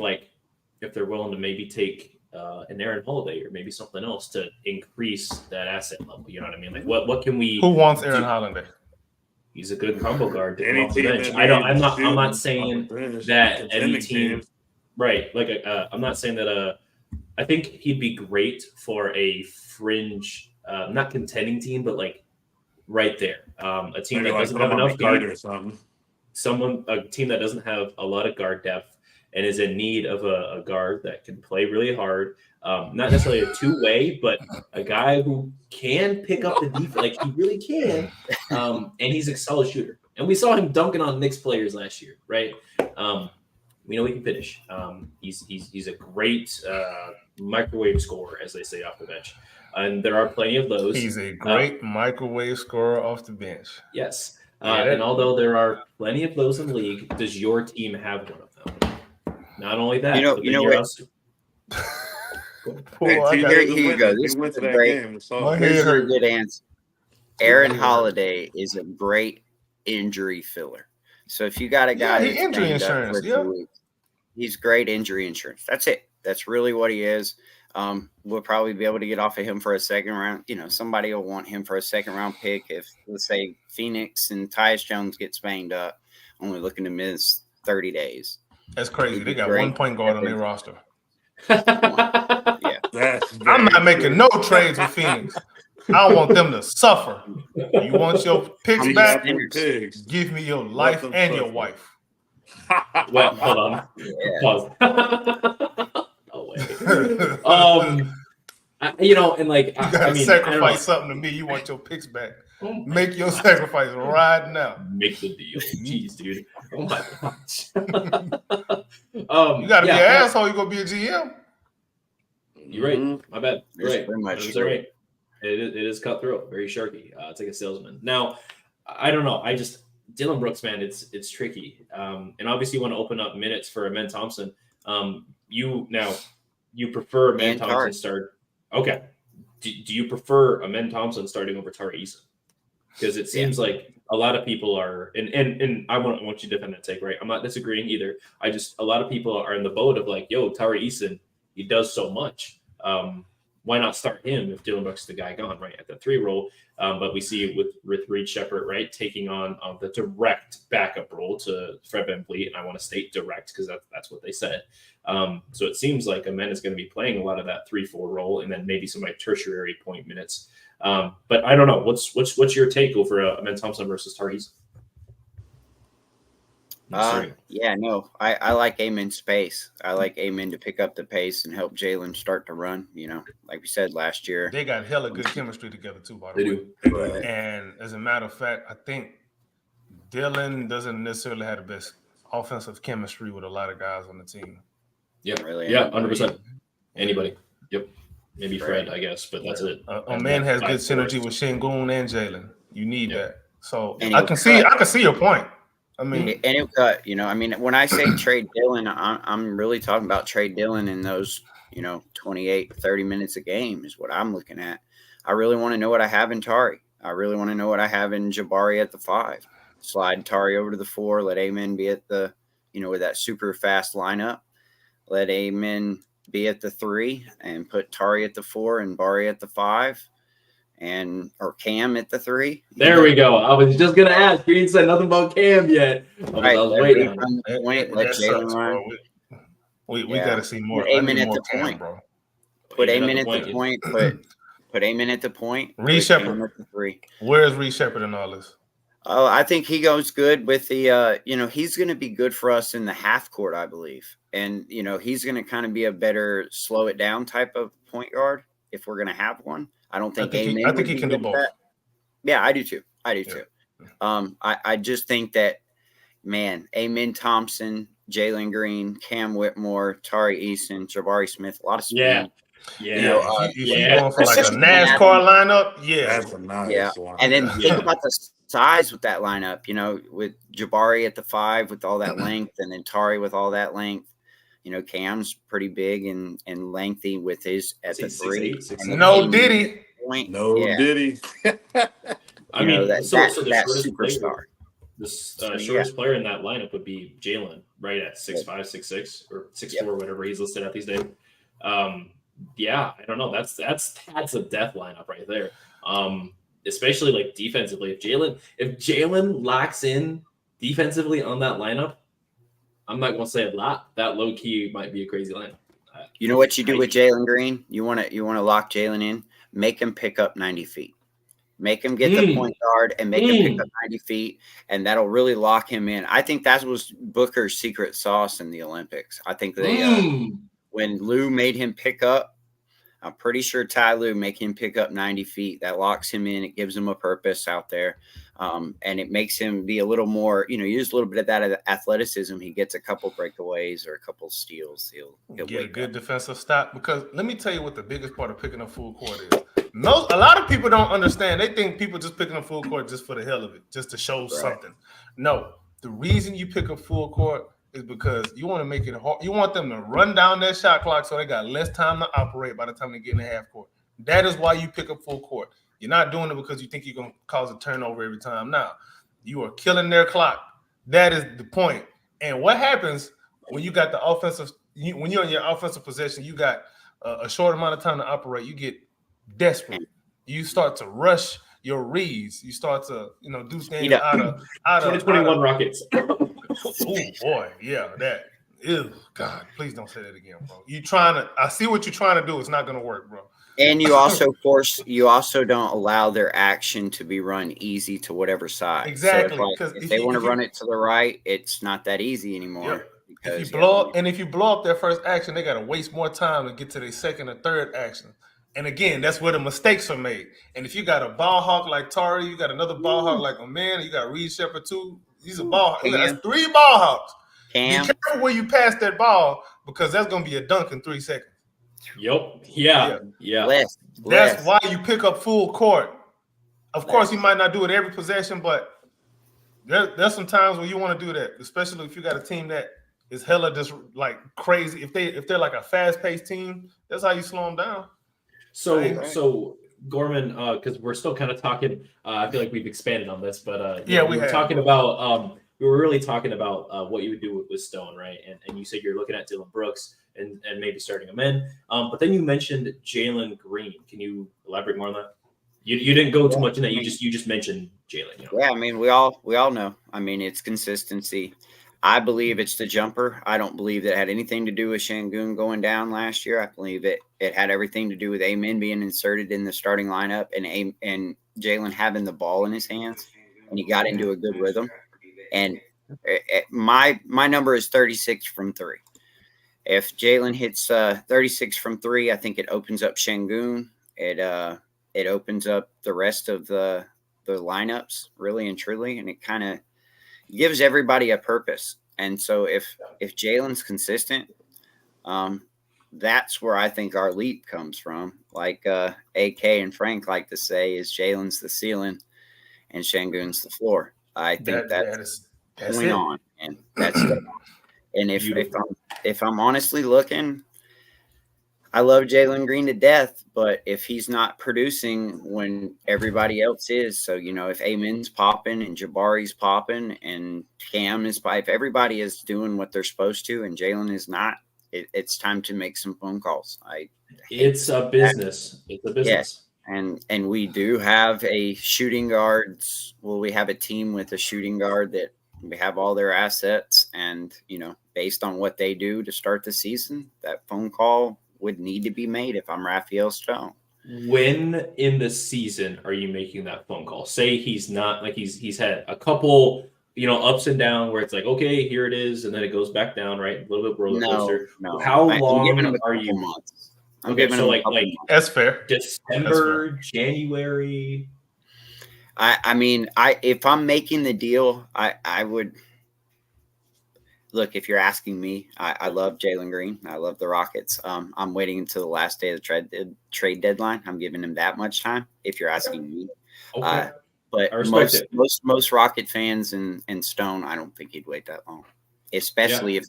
they're willing to maybe take an Aaron Holiday or maybe something else to increase that asset level. You know what I mean? Like what can we? Who wants Aaron Holiday? He's a good combo guard to come Any off the team bench. that I'm not shooting saying on the bench, that any contending team, right? Like I'm not saying that. I think he'd be great for a fringe, not contending team, but like right there, a team maybe that doesn't put him have on enough the guard Heat or something. a team that doesn't have a lot of guard depth and is in need of a guard that can play really hard. Not necessarily a two-way, but a guy who can pick up the defense, like he really can. And he's a solid shooter. And we saw him dunking on Knicks players last year, right? We know he can finish. He's a great microwave scorer, as they say, off the bench. And there are plenty of those. He's a great microwave scorer off the bench. Yes. And although there are plenty of those in the league, does your team have one of them? Not only that, you know what? also... Here you go. This went is to a that great. game. So This is a good answer. Aaron Holiday is a great injury filler. So if you got a guy that's injury banged up insurance, for 2 weeks, he's great injury insurance. That's it. That's really what he is. We'll probably be able to get off of him for a second round. Somebody will want him for a second round pick if, let's say, Phoenix and Tyus Jones gets banged up, only looking to miss 30 days. That's crazy. They got one point guard on their roster. Yeah. I'm not making no trades with Phoenix. I want them to suffer. You want your picks back? Give me your life and your wife. Well, hold on. Pause. Oh wait. I mean, sacrifice something to me. You want your picks back? Make your sacrifice right now. Make the deal. Jeez, dude. Oh my gosh. You gotta be an asshole. You gonna be a GM. You're right. My bad. You're right. Pretty much 100% right. It is cutthroat, very sharky. It's like a salesman. Now, I don't know. Dylan Brooks, man, it's tricky. And obviously, you want to open up minutes for Amen Thompson. You prefer Amen Thompson start? Okay. Do you prefer Amen Thompson starting over Tari Eason? Because it seems like a lot of people are, and I want you to defend that take, right? I'm not disagreeing either. A lot of people are in the boat of like, yo, Tari Eason, he does so much. why not start him if Dylan Brooks is the guy gone, right, at the 3 role? But we see with Reed Shepherd, right, taking on the direct backup role to Fred VanVleet, and I want to state direct because that's what they said. So it seems like Amen is going to be playing a lot of that 3-4 role, and then maybe some like tertiary point minutes. But I don't know. What's your take over Amen Thompson versus Tari Eason? Yeah, no, I like Amen's pace. I like Amen to pick up the pace and help Jalen start to run. Like we said last year, They got hella good chemistry together too, by the They way. do. And as a matter of fact, I think Dylan doesn't necessarily have the best offensive chemistry with a lot of guys on the team. Yeah, Really, yeah, 100%. Anybody. Yep. Maybe Fred, Right. I guess, but that's it. Amen has good 5-4. synergy with Şengün and Jalen. You need Yeah. that. So And I can see your point. I mean, and it cut. When I say trade Dylan, I'm really talking about trade Dylan in those 28, 30 minutes a game is what I'm looking at. I really want to know what I have in Tari. I really want to know what I have in Jabari at the 5. Slide Tari over to the 4. Let Amen be at the, with that super fast lineup. Let Amen be at the 3 and put Tari at the 4 and Bari at the 5 or Cam at the 3. There we go. I was just gonna ask. You didn't say nothing about Cam yet. I was waiting on it. Let Jalen run. We got to see more. Put Amen at more the Cam, point. bro. Put Amen at the point. Put Amen at the point. Reed Shepherd at the 3. Where's Reed Shepherd in all this? Oh, I think he goes good with the, he's going to be good for us in the half court, I believe. And, he's going to kind of be a better slow it down type of point guard if we're going to have one. I don't think Amen. I think he can do both. Yeah, I do too. I just think that, man, Amen Thompson, Jalen Green, Cam Whitmore, Tari Eason, Jabari Smith, a lot of speed. Yeah. If you're going for like a NASCAR lineup, That's a nice line. And then think about the size with that lineup, with Jabari at the 5 with all that length, and then Tari with all that length. Cam's pretty big and lengthy with his at the 3. No Diddy. No Diddy. I mean, that superstar. The shortest player in that lineup would be Jalen, right at 6'5", 6'6", or 6'4", whatever he's listed at these days. Yeah, I don't know. That's a death lineup right there. Especially like defensively. If Jalen locks in defensively on that lineup, I'm not going to say a lot. That low key might be a crazy lineup. You know what you do with Jalen Green? You want to lock Jalen in. Make him pick up 90 feet. Make him get the point guard and make him pick up 90 feet, and that'll really lock him in. I think that was Booker's secret sauce in the Olympics. I think when Lou made him pick up, I'm pretty sure Ty Lue make him pick up 90 feet. That locks him in. It gives him a purpose out there. And it makes him be a little more, use a little bit of that athleticism. He gets a couple breakaways or a couple steals. He'll get a good defensive stop. Because let me tell you what the biggest part of picking up full court is. A lot of people don't understand. They think people just picking up full court just for the hell of it, just to show something. No, the reason you pick up full court is because you want to make it hard. You want them to run down their shot clock so they got less time to operate by the time they get in the half court. That is why you pick up full court. You're not doing it because you think you're going to cause a turnover every time. Now, you are killing their clock. That is the point. And what happens when you got the offensive – when you're in your offensive possession, you got a short amount of time to operate. You get desperate. You start to rush your reads. You start to, do things out of 2021 Rockets. Oh boy, yeah, that. Ew, God, please don't say that again, bro. I see what you're trying to do. It's not gonna work, bro. And you also don't allow their action to be run easy to whatever side. Exactly. So if they want to run it to the right, it's not that easy anymore. Yeah. If you blow up their first action, they gotta waste more time to get to their second or third action. And again, that's where the mistakes are made. And if you got a ball hawk like Tari, you got another ball hawk like Amen, you got Reed Shepherd too. He's a ball hawk. That's 3 ball hawks. Be careful where you pass that ball because that's going to be a dunk in 3 seconds. Yep. Yeah. That's why you pick up full court. Of course, you might not do it every possession, but there's some times where you want to do that, especially if you got a team that is hella just like crazy. If they're like a fast-paced team, that's how you slow them down. So Gorman, because we're still kind of talking. I feel like we've expanded on this, but we were talking about we were really talking about what you would do with Stone, right? And you said you're looking at Dylan Brooks and maybe starting him in. But then you mentioned Jalen Green. Can you elaborate more on that? You didn't go too much in that. You just mentioned Jalen. You know? Yeah, I mean, we all know. I mean, it's consistency. I believe it's the jumper. I don't believe that had anything to do with Şengün going down last year. I believe it had everything to do with Amen being inserted in the starting lineup and Jalen having the ball in his hands, and he got into a good rhythm. And my number is 36 from 3. If Jalen hits 36 from 3, I think it opens up Şengün. It opens up the rest of the lineups, really and truly, and it kind of gives everybody a purpose. And so if Jalen's consistent, that's where I think our leap comes from. Like AK and Frank like to say, is Jalen's the ceiling and Şengün's the floor. I think that's going on, and that's and if I'm honestly looking, I love Jalen Green to death, but if he's not producing when everybody else is, so, if Amen's popping and Jabari's popping and Cam is, if everybody is doing what they're supposed to and Jalen is not, it's time to make some phone calls. It's a business. It's a business. Yeah. And we do have a shooting guards. Well, we have a team with a shooting guard that we have all their assets, and, based on what they do to start the season, that phone call would need to be made if I'm Raphael Stone. When in the season are you making that phone call? Say he's not, like, he's had a couple, ups and downs where it's like, okay, here it is, and then it goes back down, right? A little bit roller coaster. No. How long are you? Months. Okay, so like that's fair. December, January. I mean, if I'm making the deal, I would. Look, if you're asking me, I love Jalen Green. I love the Rockets. I'm waiting until the last day of the trade deadline. I'm giving him that much time. If you're asking me, okay. But most Rocket fans and Stone, I don't think he'd wait that long. Especially if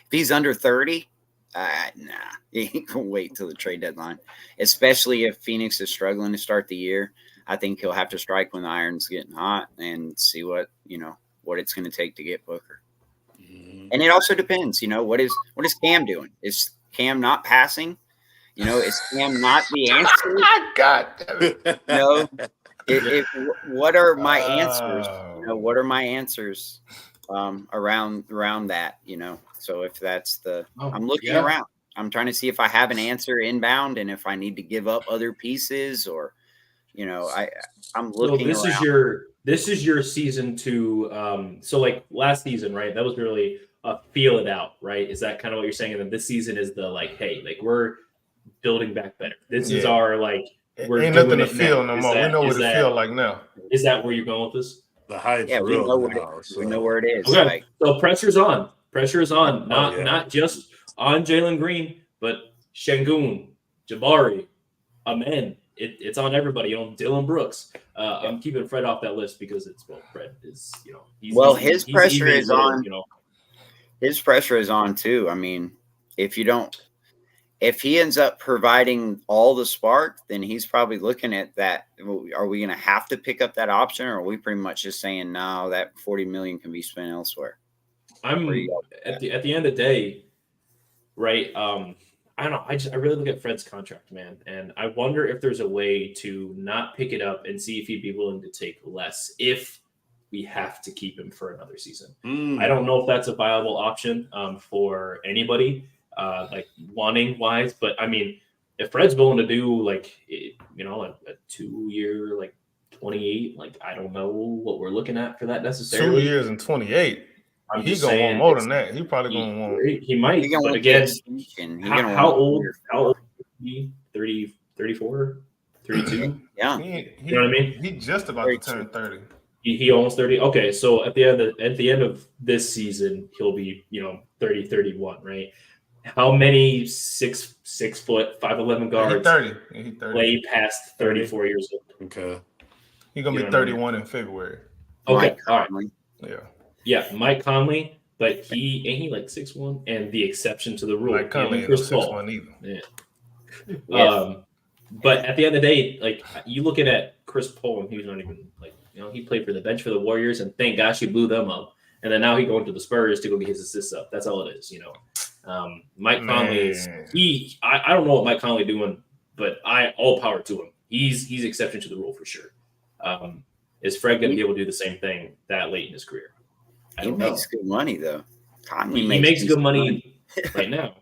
he's under 30. Nah, he can wait till the trade deadline. Especially if Phoenix is struggling to start the year, I think he'll have to strike when the iron's getting hot and see what it's going to take to get Booker. And it also depends, what is Cam doing? Is Cam not passing? Is Cam not the answer? God damn it. What are my answers? What are my answers around that? So if that's I'm looking around. I'm trying to see if I have an answer inbound and if I need to give up other pieces or, I'm looking around. This is your season to so like last season, right? That was really feel it out, right? Is that kind of what you're saying? And then this season is the hey, we're building back better. This is our we're ain't nothing to feel no more. We know what it feels like now. Is that where you're going with this? The hype's we know where it is. Okay. So pressure's on. Pressure is on. Not just on Jalen Green, but Şengün, Jabari, Amen. It's on everybody. Dylan Brooks. I'm keeping Fred off that list because Fred is his pressure is on. His pressure is on too. I mean, if he ends up providing all the spark, then he's probably looking at that. Are we going to have to pick up that option, or are we pretty much just saying no? That $40 million can be spent elsewhere. I'm at the end of the day, right? I don't know. I really look at Fred's contract, man, and I wonder if there's a way to not pick it up and see if he'd be willing to take less if we have to keep him for another season. I don't know if that's a viable option for anybody, wanting wise. But I mean, if Fred's willing to do a 2-year, 28, I don't know what we're looking at for that necessarily. 2 years and 28. He's gonna want more than that. He probably gonna want. He might. But again, how old? How old is he? 30, 34, 32? Yeah. You know what I mean? He's just about to turn 30. He almost 30. Okay, so at the end of this season, he'll be 30, 31, right? How many 6 foot 5'11" guards 30. play past 34 years old? Okay. He's gonna be 31 in February. Okay, all right. Yeah. Yeah, Mike Conley, but ain't he 6'1", and the exception to the rule. Mike Conley ain't 6'1" either. Yeah. But at the end of the day, you looking at Chris Paul, and he's not even he played for the bench for the Warriors, and thank gosh he blew them up. And then now he going to the Spurs to go get his assists up. That's all it is, Mike Conley is I don't know what Mike Conley doing, but all power to him. He's exception to the rule for sure. Is Fred going to be able to do the same thing that late in his career? He makes good money though. He makes good money right now.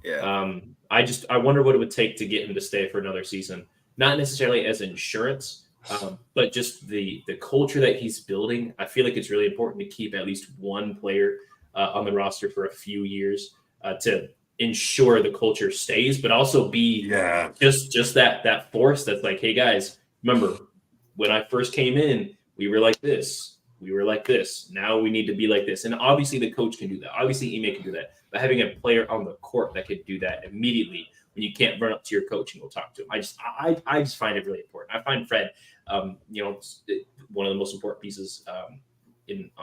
Yeah. I wonder what it would take to get him to stay for another season. Not necessarily as insurance, but just the culture that he's building. I feel like it's really important to keep at least one player on the roster for a few years to ensure the culture stays, but also be just that force that's like, hey guys, remember when I first came in, we were like this. We were like this. Now we need to be like this. And obviously the coach can do that. Obviously Ime can do that. But having a player on the court that could do that immediately when you can't run up to your coach and go talk to him. I just find it really important. I find Fred, one of the most important pieces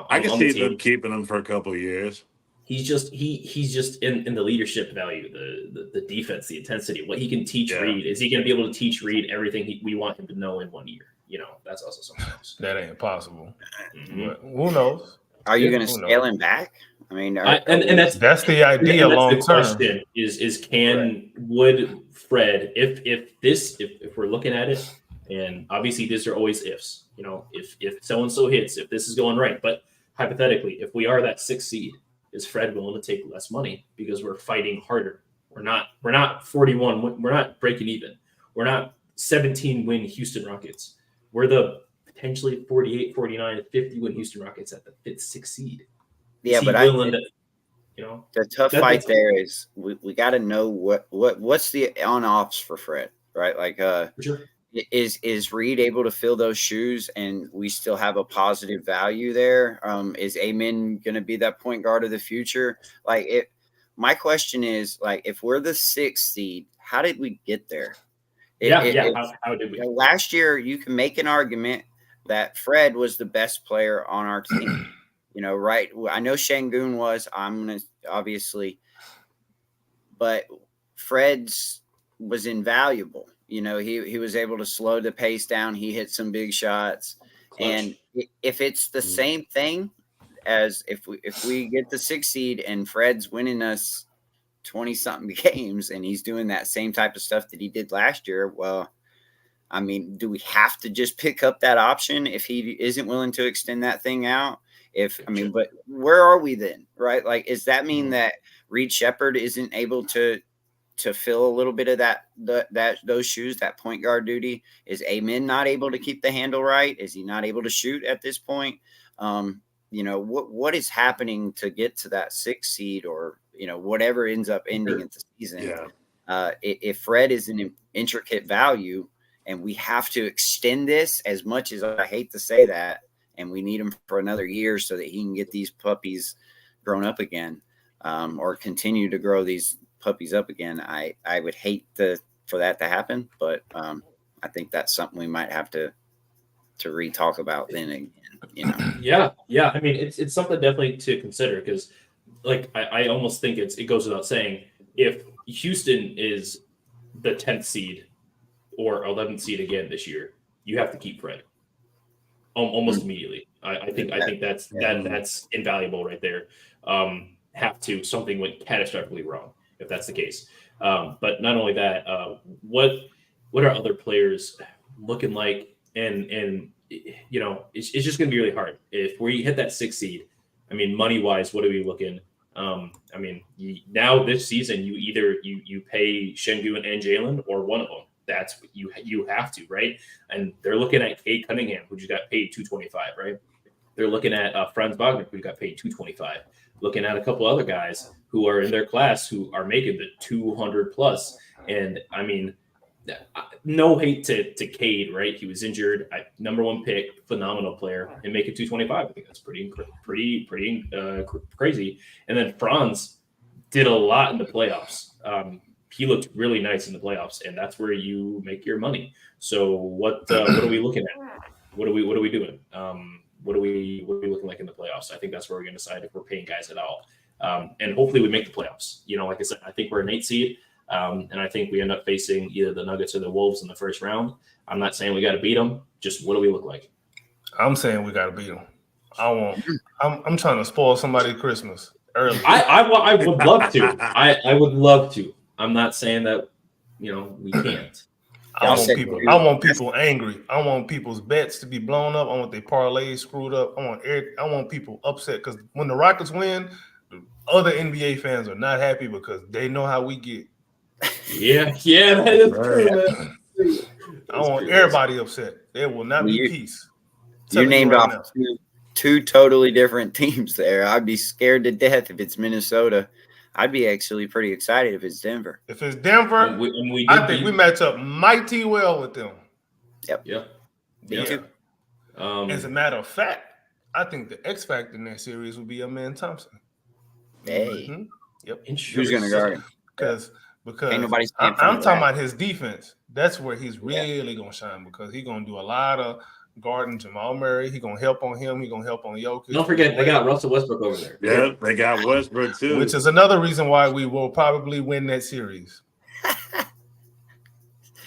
I can see them keeping him for a couple of years. He's just in the leadership value, the defense, the intensity, what he can teach Reed. Is he going to be able to teach Reed everything we want him to know in 1 year? That's also something else. That ain't possible. But who knows? Are you going to scale him back? I mean, and that's the idea long term. Question would Fred, if we're looking at it, and obviously these are always ifs, if so and so hits, if this is going right, but hypothetically, if we are that 6th seed, is Fred willing to take less money because we're fighting harder? We're not 41. We're not breaking even. We're not 17 win Houston Rockets. We're the potentially 48, 49, 50 win Houston Rockets at the 5th, 6th seed. Yeah, but the tough fight there is we got to know what's the on-offs for Fred, right? Like, for sure. Is Reed able to fill those shoes and we still have a positive value there? Is Amen going to be that point guard of the future? My question is, like, if we're the 6th seed, how did we get there? How did we? Last year, you can make an argument that Fred was the best player on our team. Right? I know Şengün was. I'm going to obviously, but Fred's was invaluable. He was able to slow the pace down. He hit some big shots. Clutch. And if it's the same thing as if we get the 6th seed and Fred's winning us 20-something games and he's doing that same type of stuff that he did last year, well, I mean, do we have to just pick up that option if he isn't willing to extend that thing out? But where are we then, right? Like, does that mean that Reed Shepherd isn't able to fill a little bit of those shoes, that point guard duty? Is Amen not able to keep the handle right? Is he not able to shoot at this point? What is happening to get to that 6th seed or, whatever ends up ending in the season? Yeah. If Fred is an intricate value and we have to extend this, as much as I hate to say that, and we need him for another year so that he can get these puppies grown up again, or continue to grow these puppies up again. I would hate for that to happen, but I think that's something we might have to re-talk about then again. Yeah. I mean, it's something definitely to consider because, like, I almost think it goes without saying, if Houston is the 10th seed or 11th seed again this year, you have to keep Fred almost immediately. I think that's invaluable right there. Something went catastrophically wrong if that's the case. But not only that, what are other players looking like? And it's just going to be really hard if we hit that 6th seed. I mean, money wise, what are we looking? Now this season, you either you pay Şengün and Jalen or one of them. That's what you have to, right? And they're looking at Cade Cunningham, who just got paid $225, right? They're looking at Franz Wagner, who got paid $225. Looking at a couple other guys who are in their class who are making the 200 plus. And I mean, no hate to Cade, right? He was injured, number 1 pick, phenomenal player, and making 225. I think that's pretty crazy. And then Franz did a lot in the playoffs. He looked really nice in the playoffs, and that's where you make your money. So what are we looking at? What are we doing? What are we looking like in the playoffs? I think that's where we're going to decide if we're paying guys at all. And hopefully we make the playoffs. Like I said, I think we're an 8th seed, and I think we end up facing either the Nuggets or the Wolves in the first round. I'm not saying we got to beat them. Just what do we look like? I'm saying we got to beat them. I I'm trying to spoil somebody's Christmas early. I would love to. I would love to. I'm not saying that we can't. I want people angry. I want people's bets to be blown up. I want their parlays screwed up. I want people upset because when the Rockets win, the other NBA fans are not happy because they know how we get. Yeah, that is true, man. I want everybody upset. There will not be peace. You named off two totally different teams there. I'd be scared to death if it's Minnesota. I'd be actually pretty excited if it's Denver. If it's Denver, I think we match up mighty well with them. Yep. Me too. As a matter of fact, I think the X factor in that series would be your man Thompson. Hey. Mm-hmm. Yep. Who's going to guard him? Because Ain't nobody I'm talking about his defense. That's where he's really going to shine because he's going to do a lot of guarding Jamal Murray. He's going to help on him. He's going to help on Jokic. Don't forget, they got Russell Westbrook over there. Yeah, they got Westbrook too. Which is another reason why we will probably win that series.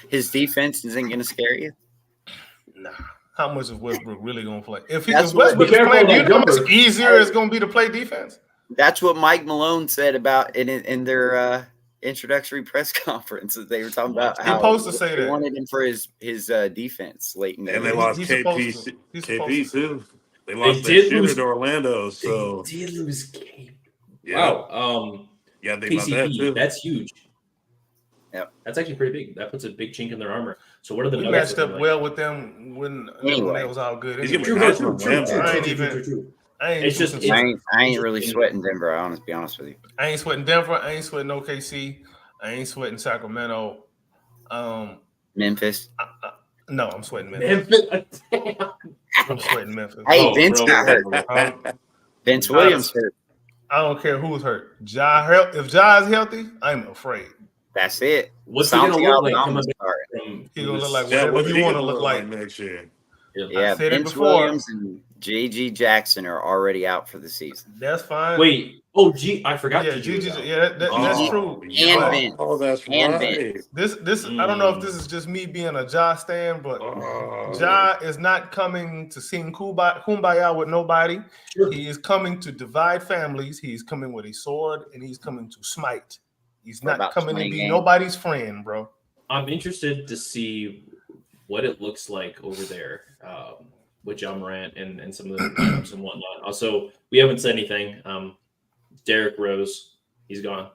His defense isn't going to scare you? Nah. How much is Westbrook really going to play? If Westbrook is playing, you know how much easier it's going to be to play defense? That's what Mike Malone said about in their introductory press conference. They were talking about how supposed to say they that wanted him for his defense late in the and game. they lost KP too. They lost their shooter to Orlando. So they did lose KP. Yeah. Wow. Yeah, think about that too. That's huge. Yep. That's actually pretty big. That puts a big chink in their armor. So what are the we Nuggets matched up well with them when it was all good. He's Anyway. gonna be True. I ain't really sweating Denver. I be honest with you. I ain't sweating Denver. I ain't sweating OKC. I ain't sweating Sacramento. Memphis. No, I'm sweating Memphis. I'm sweating Memphis. Hey, Vince got hurt. Vince Williams hurt. I don't care who's hurt. If Ja is healthy, I'm afraid. That's it. What's he gonna look like? He's gonna look like whatever you want to look like next year. Yeah, Vince Williams and J.G. Jackson are already out for the season. That's fine. Wait. I forgot. Yeah, that's true. And Vince. Oh, that's right. This I don't know if this is just me being a Ja stan, but Ja is not coming to sing kumbaya with nobody. Sure. He is coming to divide families. He's coming with a sword, and he's coming to smite. He's not coming to be nobody's friend, bro. I'm interested to see what it looks like over there with John Morant and some of the lineups and whatnot. Also, we haven't said anything. Derrick Rose, he's gone.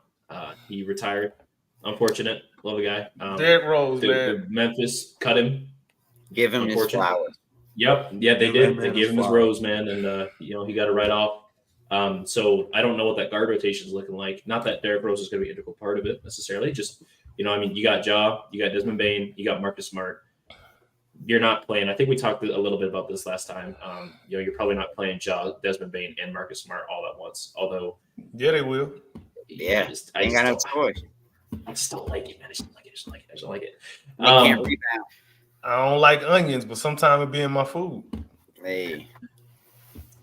He retired. Unfortunate. Love the guy. Derrick Rose, man. Memphis cut him. Give him his flowers. Yep. Yeah, they did. They gave him his rose, man. And, he got it right off. So I don't know what that guard rotation is looking like. Not that Derrick Rose is going to be an integral part of it necessarily. Just, you got Ja, you got Desmond Bane, you got Marcus Smart. You're not playing. I think we talked a little bit about this last time. You're probably not playing Ja, Desmond Bane, and Marcus Smart all at once. Although, yeah, they will. Yeah, I ain't got no choice. I just don't like it, man. I just don't like it. They can't rebound. I don't like onions, but sometimes it be in my food. Hey.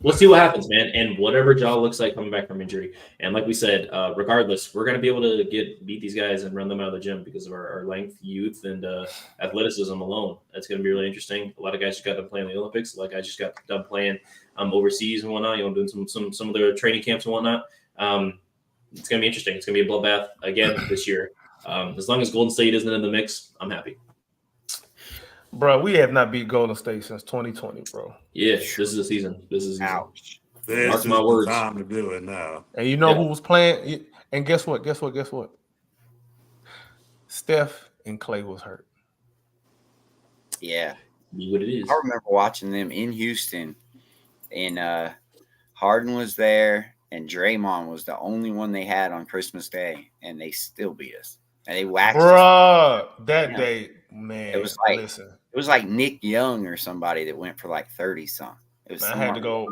We'll see what happens, man. And whatever Ja looks like coming back from injury. And like we said, regardless, we're going to be able to beat these guys and run them out of the gym because of our length, youth, and athleticism alone. That's going to be really interesting. A lot of guys just got done playing the Olympics. A lot of guys just got done playing overseas and whatnot, doing some of their training camps and whatnot. It's going to be interesting. It's going to be a bloodbath again this year. As long as Golden State isn't in the mix, I'm happy. Bro, we have not beat Golden State since 2020, bro. Yeah, this is the season. Ouch. Mark my words. Time to do it now. And you know who was playing? And guess what? Steph and Clay was hurt. Yeah. Be what it is. I remember watching them in Houston, and Harden was there, and Draymond was the only one they had on Christmas Day, and they still beat us. And they waxed us. That day, man. It was like Nick Young or somebody that went for like 30-something. I had to go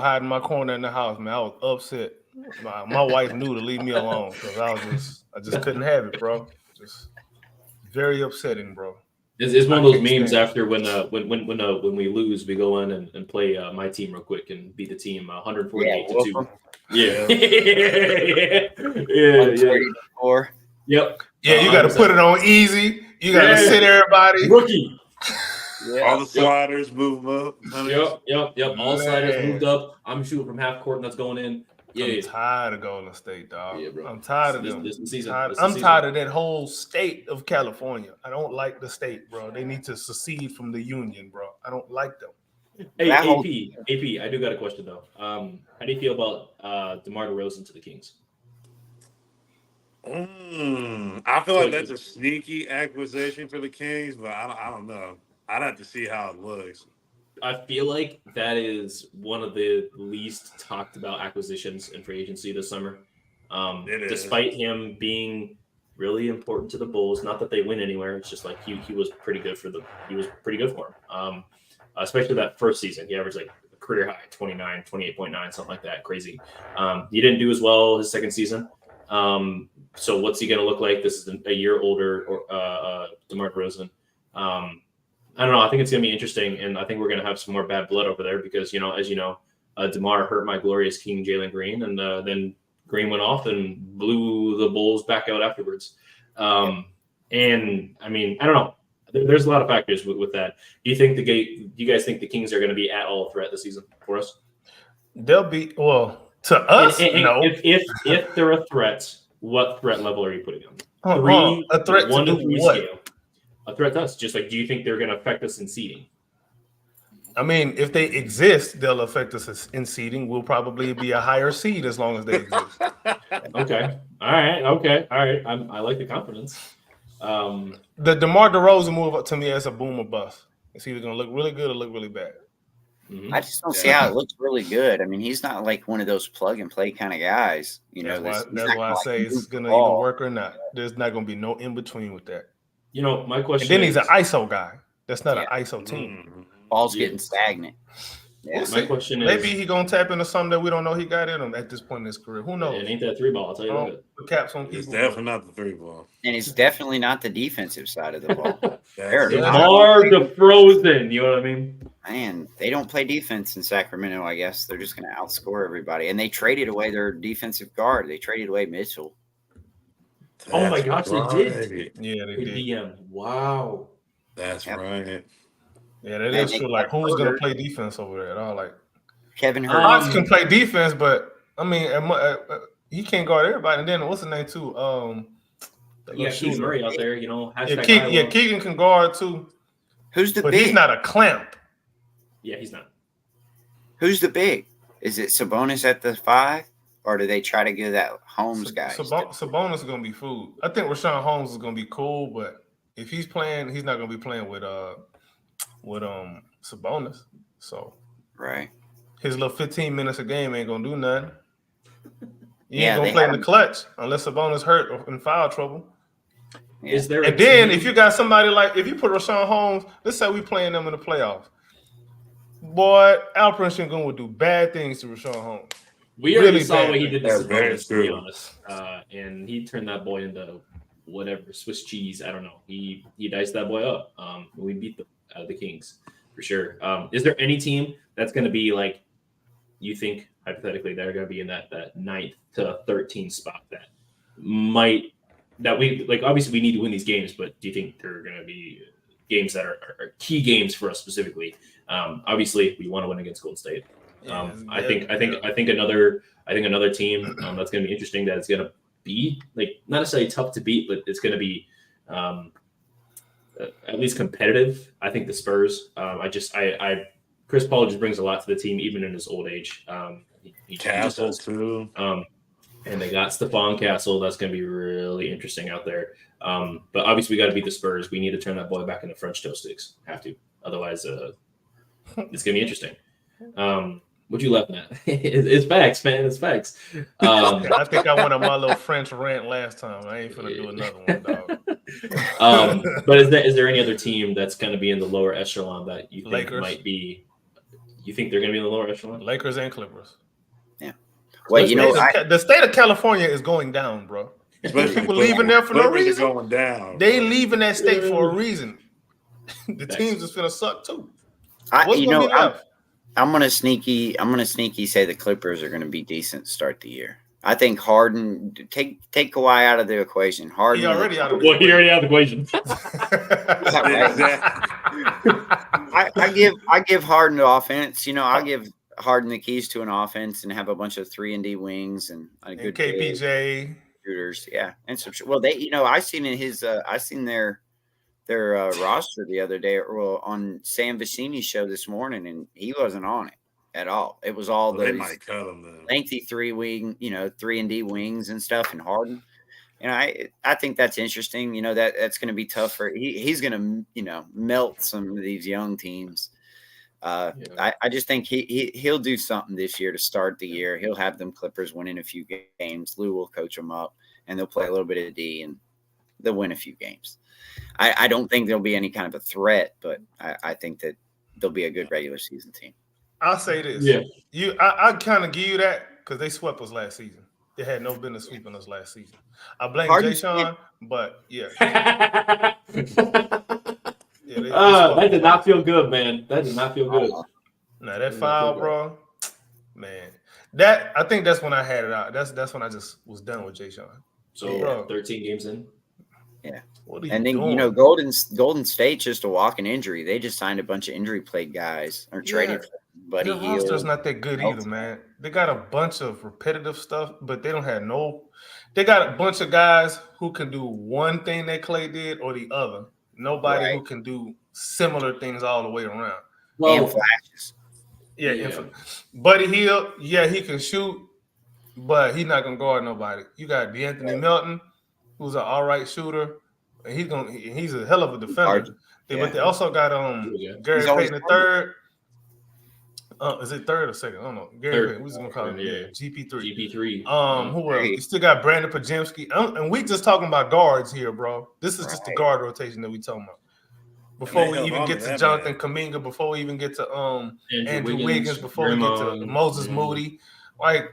hide in my corner in the house, man. I was upset. My wife knew to leave me alone because I just couldn't have it, bro. Just very upsetting, bro. It's one of those memes after when we lose, we go in and play my team real quick and beat the team 148-2. Yeah. Yeah. Yep. Yeah, you got to put it on easy. You got to sit everybody. Rookie. All the sliders move up. Yep. All Man. sliders moved up. I'm shooting from half court and that's going in. Yeah. I'm tired of Golden State, dog. Yeah, bro. I'm tired of them. This season. I'm tired of that whole state of California. I don't like the state, bro. They need to secede from the union, bro. I don't like them. Hey, AP, I do got a question though. How do you feel about DeMar DeRozan to the Kings? I feel like that's a sneaky acquisition for the Kings, but I don't know. I'd have to see how it looks. I feel like that is one of the least talked about acquisitions in free agency this summer. Despite him being really important to the Bulls, not that they win anywhere. It's just like he was pretty good for him. Especially that first season, he averaged like a career high 29, 28.9, something like that. Crazy. He didn't do as well his second season. So what's he going to look like? This is a year older, DeMar DeRozan. I don't know. I think it's going to be interesting, and I think we're going to have some more bad blood over there because, as you know, DeMar hurt my glorious king, Jalen Green, and then Green went off and blew the Bulls back out afterwards. And, I mean, I don't know. There's a lot of factors with that. Do you guys think the Kings are going to be at all a threat this season for us? They'll be, to us, no. If they're a threat, what threat level are you putting them? A threat to do what? Scale. A threat to us. Just like, do you think they're going to affect us in seeding? I mean, if they exist, they'll affect us in seeding. We'll probably be a higher seed as long as they exist. Okay. All right. I like the confidence. The DeMar DeRozan move up to me as a boom or bust. It's either going to look really good or look really bad. Mm-hmm. I just don't see how it looks really good. I mean, he's not like one of those plug and play kind of guys. That's why I say it's going to either work or not. There's not going to be no in between with that. My question. And then he's an ISO guy. That's not an ISO team. Ball's getting stagnant. Yeah. My question is, maybe he gonna tap into something that we don't know he got in him at this point in his career. Who knows? It ain't that 3 ball. I'll tell you that. The caps on people. It's definitely not the 3 ball, and it's definitely not the defensive side of the ball. DeMar DeRozan. You know what I mean? Man, they don't play defense in Sacramento. I guess they're just gonna outscore everybody. And they traded away their defensive guard. They traded away Mitchell. Oh my gosh, they did. Yeah, they did. DM. Wow. That's right. Yeah, that is true. Like, who's going to play defense over there at all? Like, Kevin Hurt. Fox can play defense, but I mean, he can't guard everybody. And then what's the name too? Keith Murray out there. Keegan can guard too. Who's the but big? He's not a clamp. Yeah, he's not. Who's the big? Is it Sabonis at the 5, or do they try to give that Holmes guy? Sabonis is going to be food. I think Rashawn Holmes is going to be cool, but if he's playing, he's not going to be playing with Sabonis. So right, his little 15 minutes a game ain't gonna do nothing. He ain't gonna play in the clutch unless Sabonis hurt or in foul trouble. Yeah. Is there? And then if you got somebody like, if you put Rashawn Holmes, let's say we playing them in the playoffs, boy, Alperen Sengun would do bad things to Rashawn Holmes. We already saw what he did to Sabonis, to be honest, and he turned that boy into whatever Swiss cheese. I don't know. He diced that boy up. We beat the Kings for sure. Is there any team that's going to be like, you think hypothetically they're going to be in that 9th to 13th spot that we like? Obviously, we need to win these games, but do you think there are going to be games that are key games for us specifically? Obviously, we want to win against Golden State. I think another team that's going to be interesting, that it's going to be like not necessarily tough to beat, but it's going to be at least competitive. I think the Spurs. Chris Paul just brings a lot to the team, even in his old age. He Castle too. And they got Stephon Castle. That's going to be really interesting out there. But obviously, we got to beat the Spurs. We need to turn that boy back into French toast sticks. Have to. Otherwise, it's going to be interesting. What you laughing at? It's facts, man. It's facts. I think I went on my little French rant last time. I ain't finna do another one, dog. But is there any other team that's going to be in the lower echelon that you think Lakers might be? You think they're going to be in the lower echelon? Lakers and Clippers. Yeah. Well, the state of California is going down, bro. People leaving there for no reason. Going down. They leaving that state for a reason. The teams is finna suck too. I'm gonna sneaky say the Clippers are gonna be decent to start the year. I think Harden, take Kawhi out of the equation. Harden, he already out of the equation. Exactly. I give Harden the offense. I'll give Harden the keys to an offense and have a bunch of 3-and-D wings and a good KPJ shooters. Yeah, and some. Well, I seen in his I seen their roster the other day, on Sam Vecini's show this morning, and he wasn't on it at all. It was all They those might cut him then. lengthy 3-and-D wings and stuff, and Harden. I think that's interesting. That's going to be tough for he's going to melt some of these young teams. I just think he'll do something this year to start the year. He'll have them Clippers winning a few games. Lou will coach them up, and they'll play a little bit of D, and they'll win a few games. I don't think there'll be any kind of a threat, but I think that they'll be a good regular season team. I'll say this. Yeah. I kind of give you that because they swept us last season. They had no business sweeping us last season. I blame Jay Sean, but yeah. That did not feel good, man. That did not feel good. Nah, that foul, bro. Man, I think that's when I had it out. That's when I just was done with Jay Sean. So 13 games in. Yeah. What are you and then doing? Golden State's just a walking injury. They just signed a bunch of injury plagued guys or traded for Buddy Their Hield. roster's not that good either, man. They got a bunch of repetitive stuff, but they don't have they got a bunch of guys who can do one thing that Clay did or the other. Nobody who can do similar things all the way around. And flashes. Yeah. Buddy Hield, he can shoot, but he's not gonna guard nobody. You got DeAnthony Melton, who's an all right shooter, and he's a hell of a defender. But they also got Gary Payton the third. Is it third or second? I don't know. Gary Payton, we're just gonna call him GP3. GP3. Who else? You still got Brandon Pajemski, and we just talking about guards here, bro. This is just the guard rotation that we talking about. Before we even get to Jonathan Kuminga, before we even get to Andrew Wiggins, before we get to Moses Moody, like.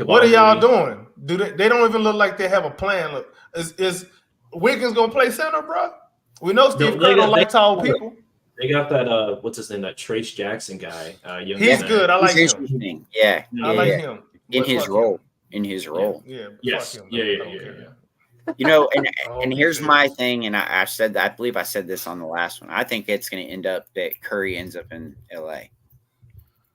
What are y'all doing? They don't even look like they have a plan? Look, is Wiggins gonna play center, bro? We know Steve Kerr don't like tall people. They got that what's his name? That Trace Jackson guy. He's good. I like him. Yeah, I like him in his role. In his role. Yeah. Yes. Yeah. And here's my thing, and I said that. I believe I said this on the last one. I think it's going to end up that Curry ends up in LA.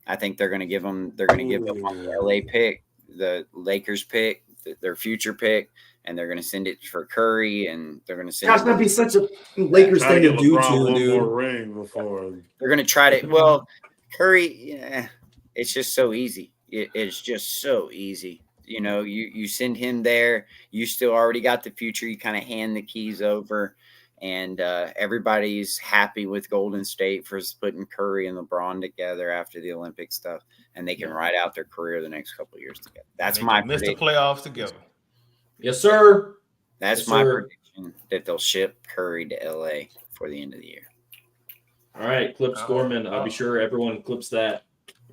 I think they're going to give him. They're going to give him the LA pick, the Lakers pick, their future pick, and they're going to send it for Curry, and they're going to send. That's going to be such a Lakers thing to do, too, dude. More ring before they're going to try to. Well, Curry, it's just so easy. It's just so easy. You send him there. You still already got the future. You kind of hand the keys over, and everybody's happy with Golden State for putting Curry and LeBron together after the Olympic stuff, and they can ride out their career the next couple of years together. That's my prediction. Miss the playoffs together. Yes, sir. That's my prediction that they'll ship Curry to LA for the end of the year. All right, Clips Gorman. I'll be sure everyone clips that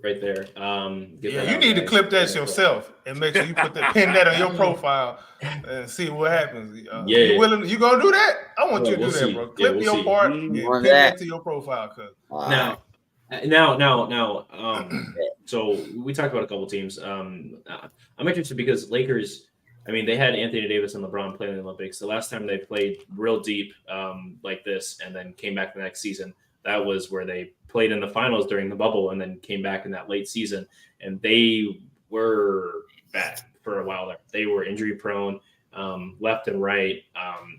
right there. You need to clip that yourself and make sure you pin that on your profile and see what happens. You willing? You gonna do that? I want you to do that, bro. Clip your part and pin that to your profile. Now. So we talked about a couple teams. I'm interested because Lakers. I mean, they had Anthony Davis and LeBron play in the Olympics. The last time they played real deep like this and then came back the next season, that was where they played in the finals during the bubble and then came back in that late season. And they were bad for a while there. They were injury prone left and right.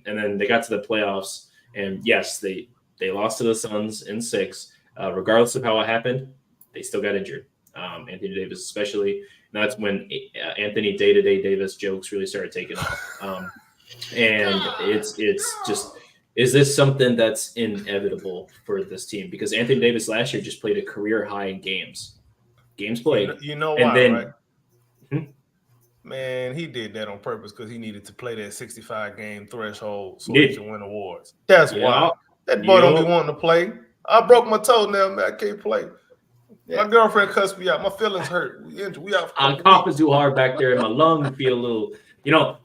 And then they got to the playoffs. And yes, they lost to the Suns in 6. Regardless of how it happened, they still got injured. Anthony Davis especially. And that's when Anthony day-to-day Davis jokes really started taking off. And it's just, is this something that's inevitable for this team? Because Anthony Davis last year just played a career high in games played. You know why, right? Man, he did that on purpose because he needed to play that 65-game threshold so he can win awards. That's why. That boy don't be wanting to play. I broke my toenail, man. I can't play. My girlfriend cussed me out. My feelings hurt. We out. I'm coughing too hard back there, and my lungs feel a little,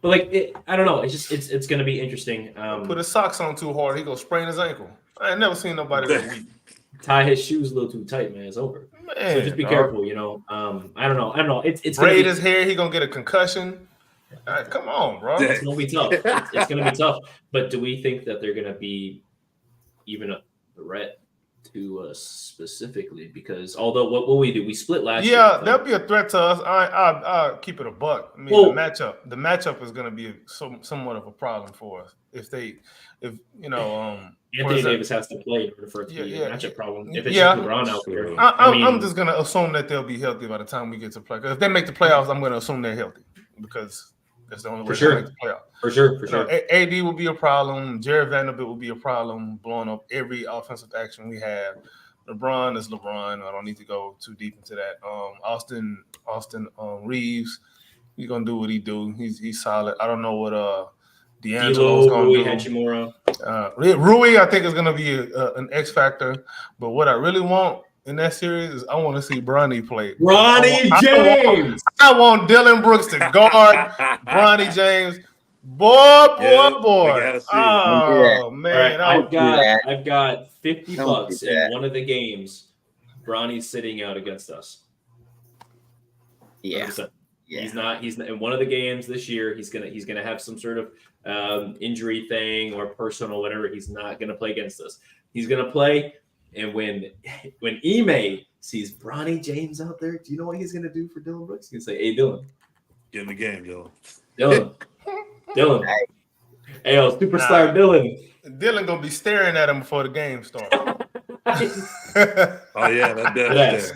But I don't know. It's going to be interesting. Put his socks on too hard, he gonna sprain his ankle. I ain't never seen nobody that weak. Tie his shoes a little too tight, man. It's over. Man, so just be careful. I don't know. It's braid his hair. He gonna get a concussion. Come on, bro. It's gonna be tough. It's gonna be tough. But do we think that they're gonna be even threat to us specifically? Because although what we do, we split last year. Yeah, that'll be a threat to us. I'll keep it a buck. I mean, Well- the matchup is going to be somewhat of a problem for us if Anthony Davis has to play in order for it to be a matchup problem. If it's Yeah. just LeBron out there, I'm just going to assume that they'll be healthy by the time we get to play. Because if they make the playoffs, I'm going to assume they're healthy because that's the only way sure. they make the playoffs. For sure. You know, AD will be a problem. Jared Vanderbilt will be a problem, blowing up every offensive action we have. LeBron is LeBron. I don't need to go too deep into that. Austin Reeves, he's gonna do what he do. He's solid. I don't know what D'Angelo's gonna Rui do. Hachimura. Rui, I think, is gonna be an X factor. But what I really want in that series is I want to see Bronny play. Ronnie James. I want Dylan Brooks to guard Bronny James. Boy. We gotta see it. Oh man, All right, do I've got $50 Don't do in that. one of the games. Bronny's sitting out against us. Yeah. 100%. Yeah. He's not in one of the games this year. He's gonna have some sort of injury thing or personal whatever. He's not gonna play against us. He's gonna play, and when Ime sees Bronny James out there, do you know what he's gonna do for Dylan Brooks? He's gonna say, "Hey, Dylan, Get in the game, yo. Dylan, hey, yo, superstar Dylan." Dylan gonna be staring at him before the game starts. Oh yeah, that's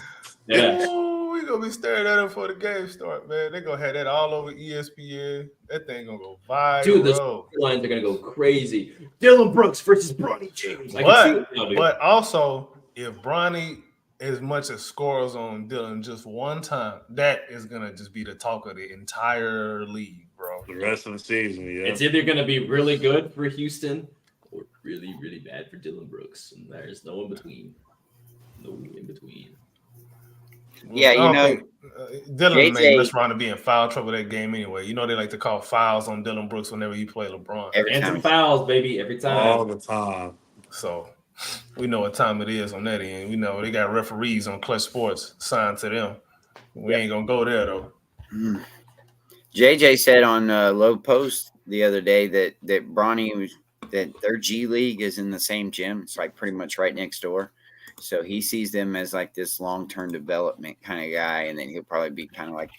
Yeah. Ooh, we gonna be staring at him before the game start, man. They gonna have that all over ESPN. That thing gonna go viral. Dude, the storylines are gonna go crazy. Dylan Brooks versus Bronny James. I can see it now, dude. But also, if Bronny as much as scores on Dylan just one time, that is gonna just be the talk of the entire league, bro. the rest of the season. Yeah, It's either gonna be really good for Houston or really, really bad for Dylan Brooks, and there's no in between. No in between. Yeah, I you don't know, think, Dylan JJ made us run to be in foul trouble that game anyway. You know they like to call fouls on Dylan Brooks whenever you play LeBron. every And time. some fouls, baby, every all time. the time. So we know what time it is on that end. We know they got referees on Clutch Sports signed to them. We ain't gonna go there though. JJ said on Low Post the other day that Bronny was that their G League is in the same gym. It's like pretty much right next door. So he sees them as like this long-term development kind of guy, and then he'll probably be kind of like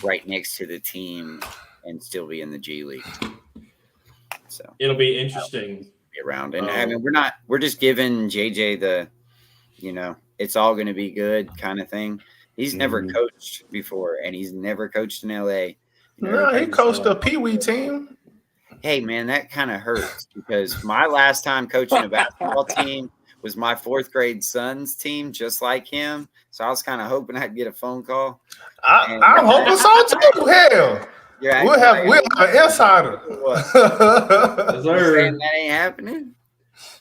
right next to the team and still be in the G League. So It'll be interesting. be around, and I mean we're just giving JJ the, it's all going to be good kind of thing. He's never coached before, and he's never coached in LA. No, he coached a Pee Wee team. Hey man, that kind of hurts because my last time coaching a basketball team was my 4th grade son's team, just like him. So I was kind of hoping I'd get a phone call. I'm hoping so too. Hell, we'll have an insider. Yes, You sir. saying that ain't happening?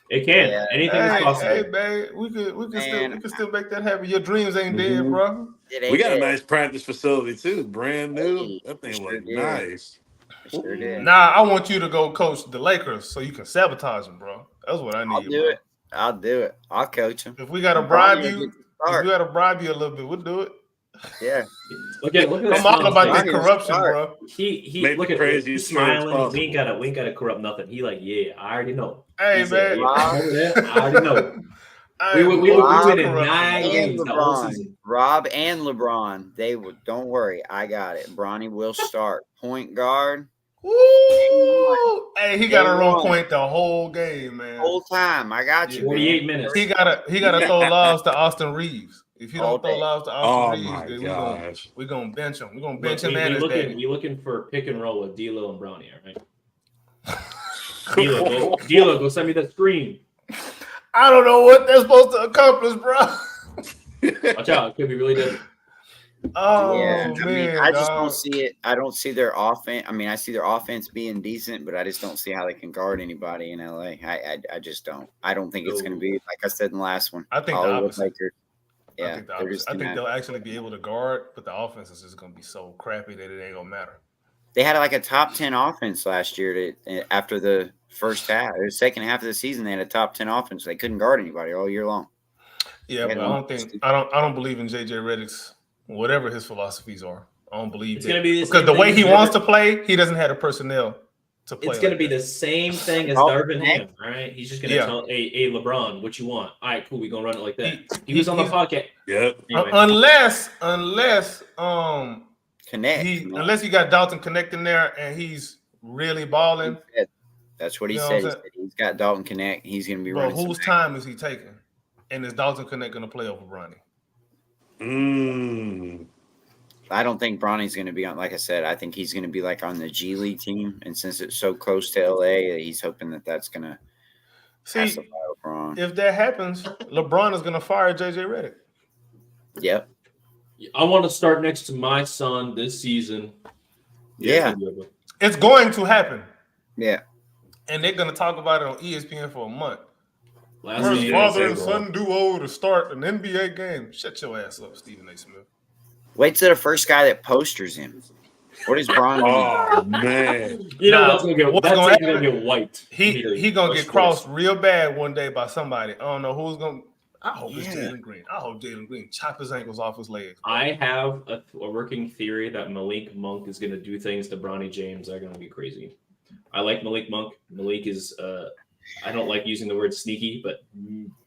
It can. Yeah. Anything is possible. Hey, man, we can still make that happen. Your dreams ain't dead, bro. It ain't We got a dead. nice practice facility too, brand new. Hey, That thing sure look did. nice. Sure did. Nah, I want you to go coach the Lakers so you can sabotage them, bro. That's what I need. I'll do it. I'll do it. I'll coach him. If we gotta bribe you, a little bit, we'll do it. Yeah. Look at I'm all about that Brian, corruption, start. bro. He Make look the at crazy he's shit as smiling. possible. We ain't gotta corrupt nothing. He like, yeah, I already know. Hey, He said, man. "Yeah, over there, I already know. I We am win all in corruption, 9 bro. games And the whole LeBron. season. Rob and LeBron. They would. Don't worry. I got it. Bronny will start. Point guard. Woo! Hey, he got to run won. point the whole game, man. Whole time. I got you. 48 man. minutes. He gotta throw lobs to Austin Reeves. If you All don't throw day. lobs to Oh Austin my Reeves, gosh. we're gonna bench him. We're gonna Look, bench him and his daddy. we looking for pick and roll with D'Lo and Bronny, all right? D'Lo, go send me that screen. I don't know what they're supposed to accomplish, bro. Watch out, it could be really different. Oh Yeah, I mean, man, I just dog. don't see it. I don't see their offense. I mean, I see their offense being decent, but I just don't see how they can guard anybody in LA. I just don't. I don't think it's going to be like I said in the last one. I think the Hollywood opposite. Lakers. I Yeah, think, the they're opposite. just I think gonna- they'll actually be able to guard, but the offense is just gonna be so crappy that it ain't gonna matter. they had like a top 10 offense last year after the first half. Or the second half of the season, they had a top 10 offense. They couldn't guard anybody all year long. Yeah, Yeah, but I don't believe in JJ Redick's whatever his philosophies are. I don't believe It's that. gonna be the because same the thing way as he never- wants to play, he doesn't have the personnel to play. It's going to be that. the same thing as Dalton Darvin Connect? Ham, all right? He's just going to tell, hey, LeBron, what you want? All right, cool, we're going to run it like that. He was on the podcast. Yep. Anyway. Unless Connect. unless you got Dalton connecting there and he's really balling. That's what he You know said. what He I'm said he's got Dalton Connect. He's going to be But running. whose time is he taking? And is Dalton Connect going to play over Bronny? I don't think Bronny's going to be on. Like I said, I think he's going to be like on the G League team. And since it's so close to LA, he's hoping that that's going to See, if that happens, LeBron is going to fire JJ Redick. Yep. I want to start next to my son this season. Yeah. It's going to happen. Yeah. And they're going to talk about it on ESPN for a month. Last game, father and son duo to start an NBA game. Shut your ass up, Stephen A. Smith. Wait till the first guy that posters him. What is Bron? Oh man! You know what's going to get wiped. He gonna get crossed real bad one day by somebody. I don't know who's gonna. I hope it's Jalen Green. I hope Jalen Green chop his ankles off his legs. I have a working theory that Malik Monk is going to do things to Bronny James that are going to be crazy. I like Malik Monk. Malik is. I don't like using the word sneaky, but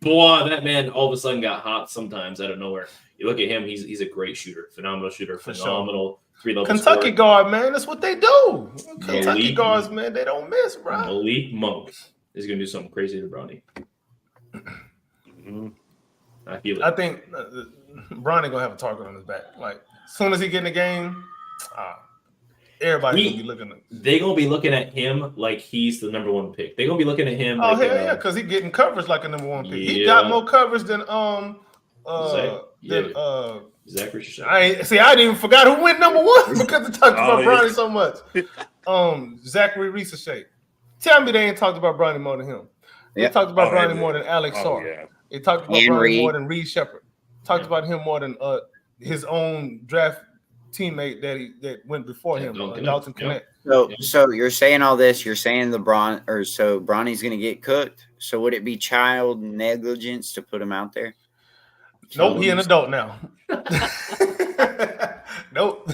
boy, that man all of a sudden got hot sometimes out of nowhere. You look at him; he's a great shooter, phenomenal shooter, phenomenal 3-level Kentucky scorer. guard, man. That's what they do. Kentucky guards, man, they don't miss, bro. Malik Monk is going to do something crazy to Bronny. I feel it. I think Bronny gonna have a target on his back. Like as soon as he get in the game, everybody's gonna be looking at. They're gonna be looking at him like he's the number one pick. They're gonna be looking at him. Oh like, hell yeah, because he's getting coverage like a number one pick. Yeah. He got more coverage than Zach Richardson. I didn't even forgot who went number one because they talked about Bronny so much. Zachary Reese. Tell me they ain't talked about Bronny more than him. They talked about Bronny more than Alex Sarr. Yeah. They talked about Bronny more than Reed Shepard. Talked about him more than his own draft teammate that went before him, Dalton Connect. So you're saying all this. You're saying Bronny's going to get cooked. So would it be child negligence to put him out there? Nope, he an adult now. Nope.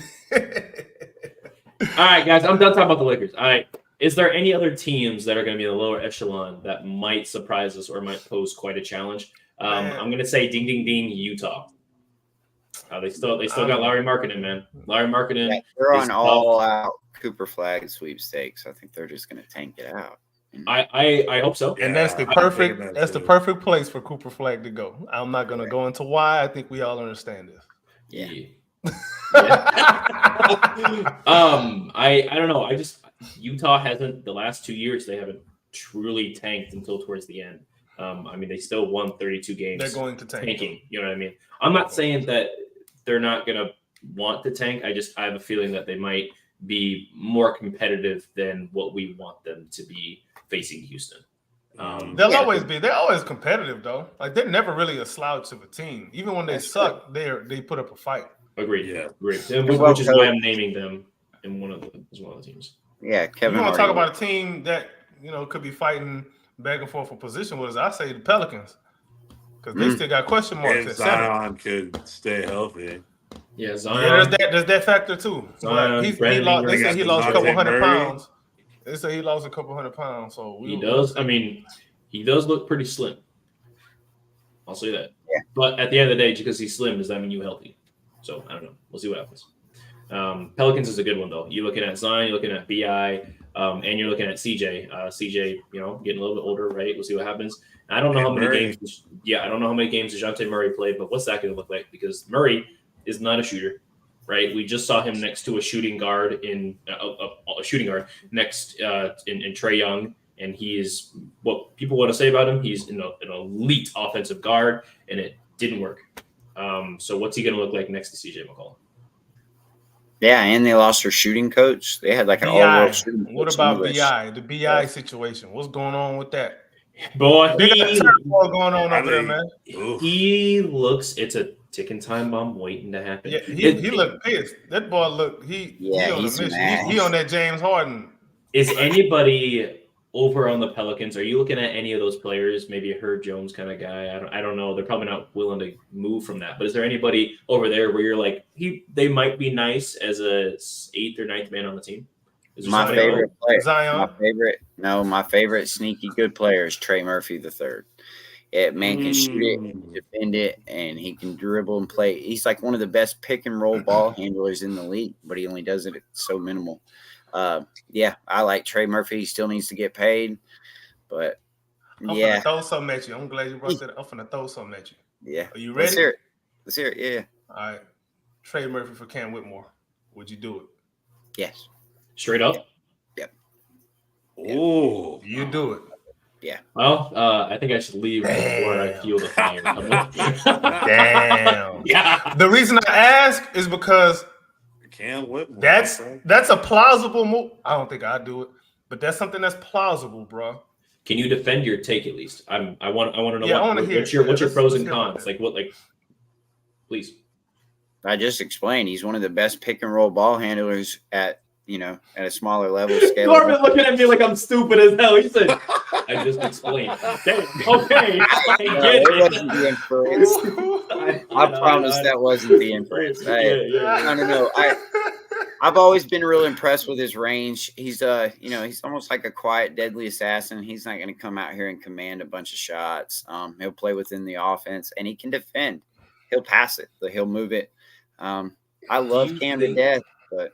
All right, guys, I'm done talking about the Lakers. All right. Is there any other teams that are going to be in the lower echelon that might surprise us or might pose quite a challenge? I'm going to say ding, ding, ding, Utah. They still got Larry Markkinen, man. Larry Markkinen. Yeah, they're on all-out Cooper Flag sweepstakes. I think they're just going to tank it out. I hope so. Yeah, and that's the perfect place for Cooper Flag to go. I'm not going to go into why. I think we all understand this. Yeah. I don't know. Utah hasn't the last 2 years. They haven't truly tanked until towards the end. They still won 32 games. They're going to tank. Tanking. You know what I mean? I'm not saying that they're not going to want to tank. I have a feeling that they might be more competitive than what we want them to be facing Houston. They'll always be. They're always competitive, though. Like they're never really a slouch of a team. Even when they suck, they put up a fight. Agreed. Yeah, agreed. Which is why I'm naming them in one of the teams. Yeah, Kevin. You want to talk about a team that could be fighting back and forth for position? Was I say the Pelicans because they still got question marks. And Zion could stay healthy. Yeah, Zion. Yeah, there's that factor too. Zion, They say he lost a couple hundred pounds. They say he lost a couple hundred pounds. So he does. He does look pretty slim. I'll say that. Yeah. But at the end of the day, just because he's slim, does that mean you healthy? So I don't know. We'll see what happens. Pelicans is a good one though. You're looking at Zion, you're looking at BI, and you're looking at CJ. CJ, getting a little bit older, right? We'll see what happens. I don't know how many games. I don't know how many games DeJounte Murray played, but what's that going to look like? Because Murray is not a shooter, right? We just saw him next to a shooting guard in a shooting guard next in Trae Young, and he is what people want to say about him. He's an elite offensive guard, and it didn't work. So what's he going to look like next to CJ McCollum? Yeah, and they lost their shooting coach. They had like an all-world shooting coach. What about BI? The BI situation. What's going on with that? Boy, they got a turmoil going on over there, man. He looks. It's a ticking time bomb waiting to happen. Yeah, he looked pissed. That boy looked. He's on a mission. He on that James Harden. Is anybody over on the Pelicans? Are you looking at any of those players? Maybe a Herb Jones kind of guy. I don't know. They're probably not willing to move from that. But is there anybody over there where you're like they might be nice as a 8th or 9th man on the team? My somebody favorite player. Zion. My favorite sneaky good player is Trey Murphy III. It man can shoot it, he can defend it, and he can dribble and play. He's like one of the best pick and roll ball handlers in the league, but he only does it so minimal. Yeah, I like Trey Murphy. He still needs to get paid, but I'm gonna throw something at you. I'm glad you brought that up. I'm gonna throw something at you. Yeah. Are you ready? Let's hear it. Yeah. All right. Trey Murphy for Cam Whitmore. Would you do it? Yes. Straight up? Yep. Oh, You do it. Yeah. Well, I think I should leave before I feel the fire. Damn. Yeah. The reason I ask is because Cam Whitmore. that's a plausible move. I don't think I'd do it, but that's something that's plausible, bro. Can you defend your take at least? I want to know what's your pros and cons. Please. I just explained he's one of the best pick and roll ball handlers at a smaller level scale. Corbin looking at me like I'm stupid as hell. He said, I just explained. Damn, okay. It wasn't the inference. I promise that wasn't the inference. No. I've always been real impressed with his range. He's he's almost like a quiet, deadly assassin. He's not going to come out here and command a bunch of shots. He'll play within the offense, and he can defend. He'll pass it, but he'll move it. I love Cam to death, but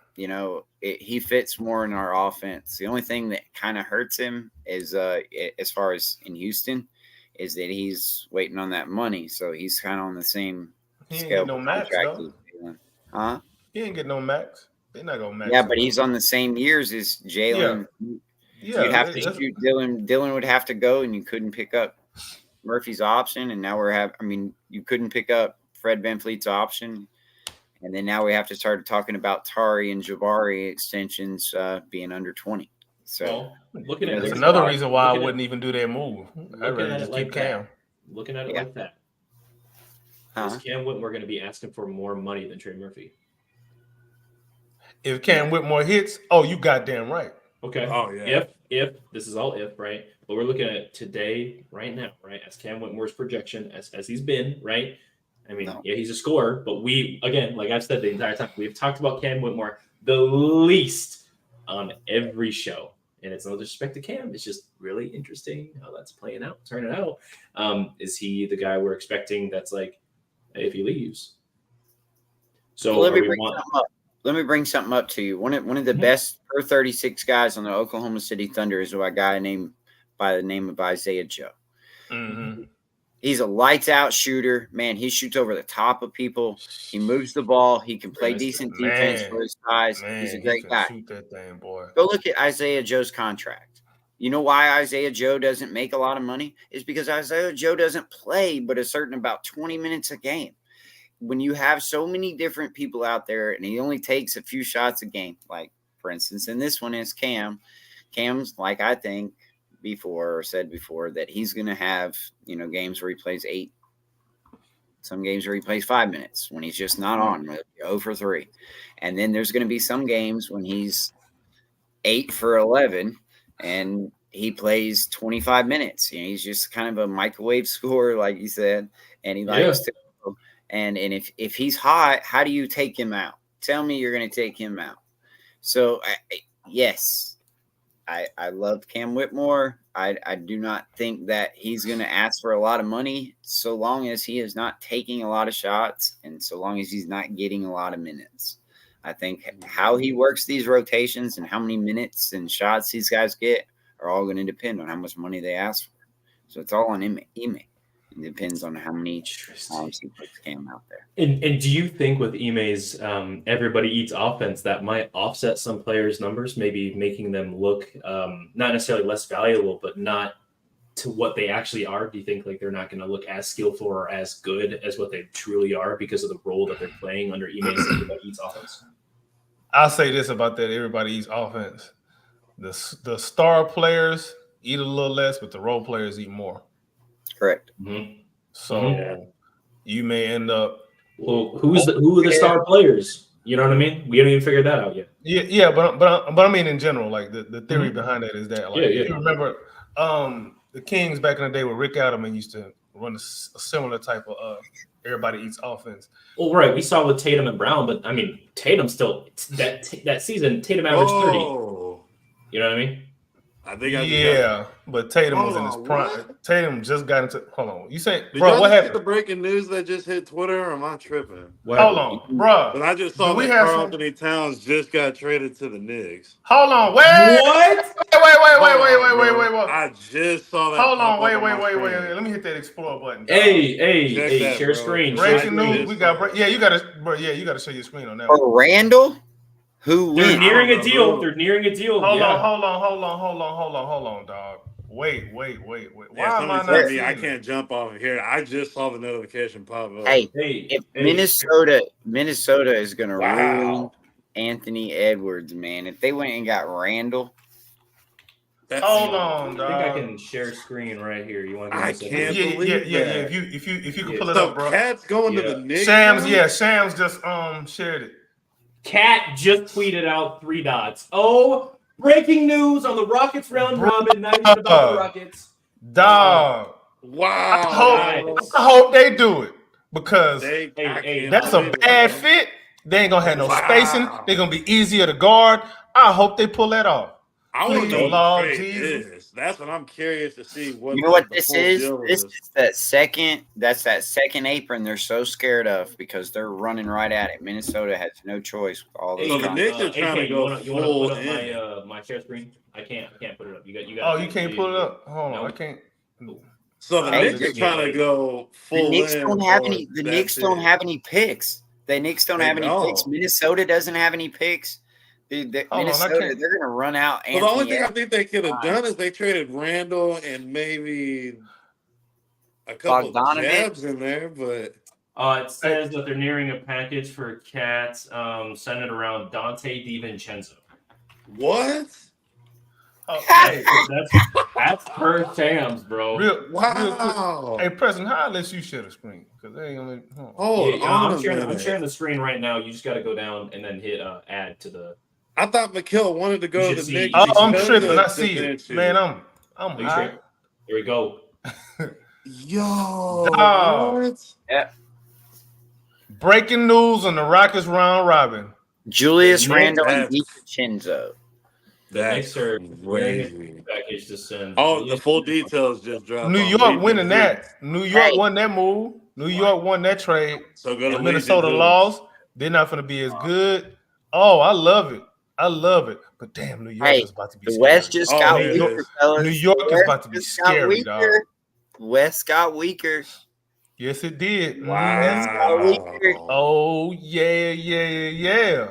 he fits more in our offense. The only thing that kind of hurts him is, as far as in Houston, is that he's waiting on that money. So he's kind of on the same scale. No max, though. Huh? He ain't get no max. They're not gonna max. Yeah, but he's on the same years as Jalen. Yeah. You'd have to shoot Dylan. Dylan would have to go, and you couldn't pick up Murphy's option. And now you couldn't pick up Fred VanVleet's option. And then now we have to start talking about Tari and Jabari extensions being under 20. So looking at that's another reason why I wouldn't even do that move. I'd rather just keep Cam. Looking at it like that. Is Cam Whitmore going to be asking for more money than Trey Murphy? If Cam Whitmore hits, you goddamn right. Okay. Oh yeah. If this is all if, right? But we're looking at today, right now, right? As Cam Whitmore's projection, as he's been, right? I mean, he's a scorer, but we, again, like I've said the entire time, we've talked about Cam Whitmore the least on every show. And it's no disrespect to Cam. It's just really interesting how that's playing out, turning out. Is he the guy we're expecting that's like, if he leaves? So let me bring something up to you. One of the best per 36 guys on the Oklahoma City Thunder is a guy named by the name of Isaiah Joe. Mm-hmm. He's a lights out shooter. Man, he shoots over the top of people. He moves the ball. He can play decent defense for his size. He's a great guy. Shoot that thing, boy. Go look at Isaiah Joe's contract. You know why Isaiah Joe doesn't make a lot of money? It's because Isaiah Joe doesn't play but a certain about 20 minutes a game. When you have so many different people out there and he only takes a few shots a game, like, for instance, in this one is Cam. Cam's, like I think, said before that he's going to have, games where he plays 8, some games where he plays 5 minutes when he's just not on, 0 for 3. And then there's going to be some games when he's 8 for 11 and he plays 25 minutes. He's just kind of a microwave scorer, like you said, and he likes to go. And if he's hot, how do you take him out? Tell me you're going to take him out. So, yes. I love Cam Whitmore. I do not think that he's going to ask for a lot of money so long as he is not taking a lot of shots and so long as he's not getting a lot of minutes. I think how he works these rotations and how many minutes and shots these guys get are all going to depend on how much money they ask for. So it's all on Ime. It depends on how many times he puts Cam out there. And do you think with Ime's everybody eats offense that might offset some players' numbers, maybe making them look not necessarily less valuable, but not to what they actually are? Do you think like they're not going to look as skillful or as good as what they truly are because of the role that they're playing under Ime's everybody eats offense? I'll say this about that: everybody eats offense. The star players eat a little less, but the role players eat more. Correct. Mm-hmm. So you may end up. Well, who are the star players? You know what I mean? We haven't even figured that out yet. Yeah, but I mean in general, like the theory behind that is that, like, you remember the Kings back in the day with Rick Adelman used to run a similar type of everybody eats offense. Well, right, we saw with Tatum and Brown, but I mean Tatum still that season Tatum averaged 30. You know what I mean? I think I just Yeah, but Tatum was in his Hold on, prime. what? Tatum just got into. Hold on, you say, Did bro? y'all What just see the happened? breaking news that just hit Twitter, or am I tripping? What Hold happened? on, bro. But I just Do saw we that have Karl some? Anthony Towns just got traded to the Knicks. Hold on, wait, What? wait. I just saw that Hold pop on, up on my screen. wait. Let me hit that explore button. Dog. Check Hey, that, share bro. screen. Breaking I news. just We got. saw it. Yeah, you gotta, bro. Yeah, you gotta show your screen on that. For One. Randall, who They're went? nearing don't a know deal. who. They're nearing a deal. Hold Yeah. on, dog. Wait. Why Yeah, am I somebody not told me I seeing it? can't jump off of here. I just saw the notification pop up. Hey, Hey, if hey. Minnesota is going to ruin Wow. Anthony Edwards, man. If they went and got Randall, Hold on, I think I dog. can share screen right here. You want to give me I a second? can't Yeah. believe that. If you can Yeah. pull it So up, bro. Cat's going to Yeah. the Knicks. Shams, now? yeah, Shams just shared it. Cat just tweeted out 3 dots. Oh, breaking news on the Rockets round robin. Not even about the Rockets. Dog. Wow. Guys. I hope they do it because I can't that's a believe it, bad bro. fit. They ain't gonna have no spacing. Wow. They're gonna be easier to guard. I hope they pull that off. I want to know Please, what the Lord trade Jesus. is. That's what I'm curious to see. What you know what the this full is? deal This is that second apron they're so scared of because they're running right at it. Minnesota has no choice with all those So the guys. Knicks are trying to AK, go you wanna full put up in. my share screen? I can't put it up. You got. Oh, you can't pull it up. Hold on, I can't. So the Hey, Knicks are trying to go The full Knicks in. don't have or any. The that's Knicks don't it. have any picks. The Knicks don't They have any picks. don't. Minnesota doesn't have any picks. Hold on, I Minnesota, can't. they're going to run out. Well, the only Anthony thing I think they could have Edwards. done is they traded Randall and maybe a couple Bogdanovich. jabs in there, but It says that they're nearing a package for Cat centered around Dante DiVincenzo. what? Oh, That's per Shams, bro. real quick. Wow. Hey, President, how I let you share the screen? Because they ain't gonna. Hold on I'm a sharing. I'm minute. sharing the screen right now. You just got to go down and then hit add to the. I thought McKill wanted to go You to should the see- Knicks. Oh, I'm because tripping. of I see the it, bench man. shit. I'm Are you high. sure? There we go. Yo, Dog. what? Yeah. Breaking news on the Rockets round robin. Julius The Knicks- Randle and that's- DiVincenzo. The Knicks are wearing crazy. a package to send. Oh, the full details just dropped. New on York Legion winning that. Hoops. New York Hey. won that move. New York won that trade. So go to And Legion Minnesota Hoops. lost. They're not going to be as good. Oh, I love it. But damn, New York is about to be The scary. West just Oh, got there it weaker, is. fellas. New York The is West about to be just got scary, dog. weaker. West got weaker. Yes, it did. Mhm. Wow. Oh, yeah.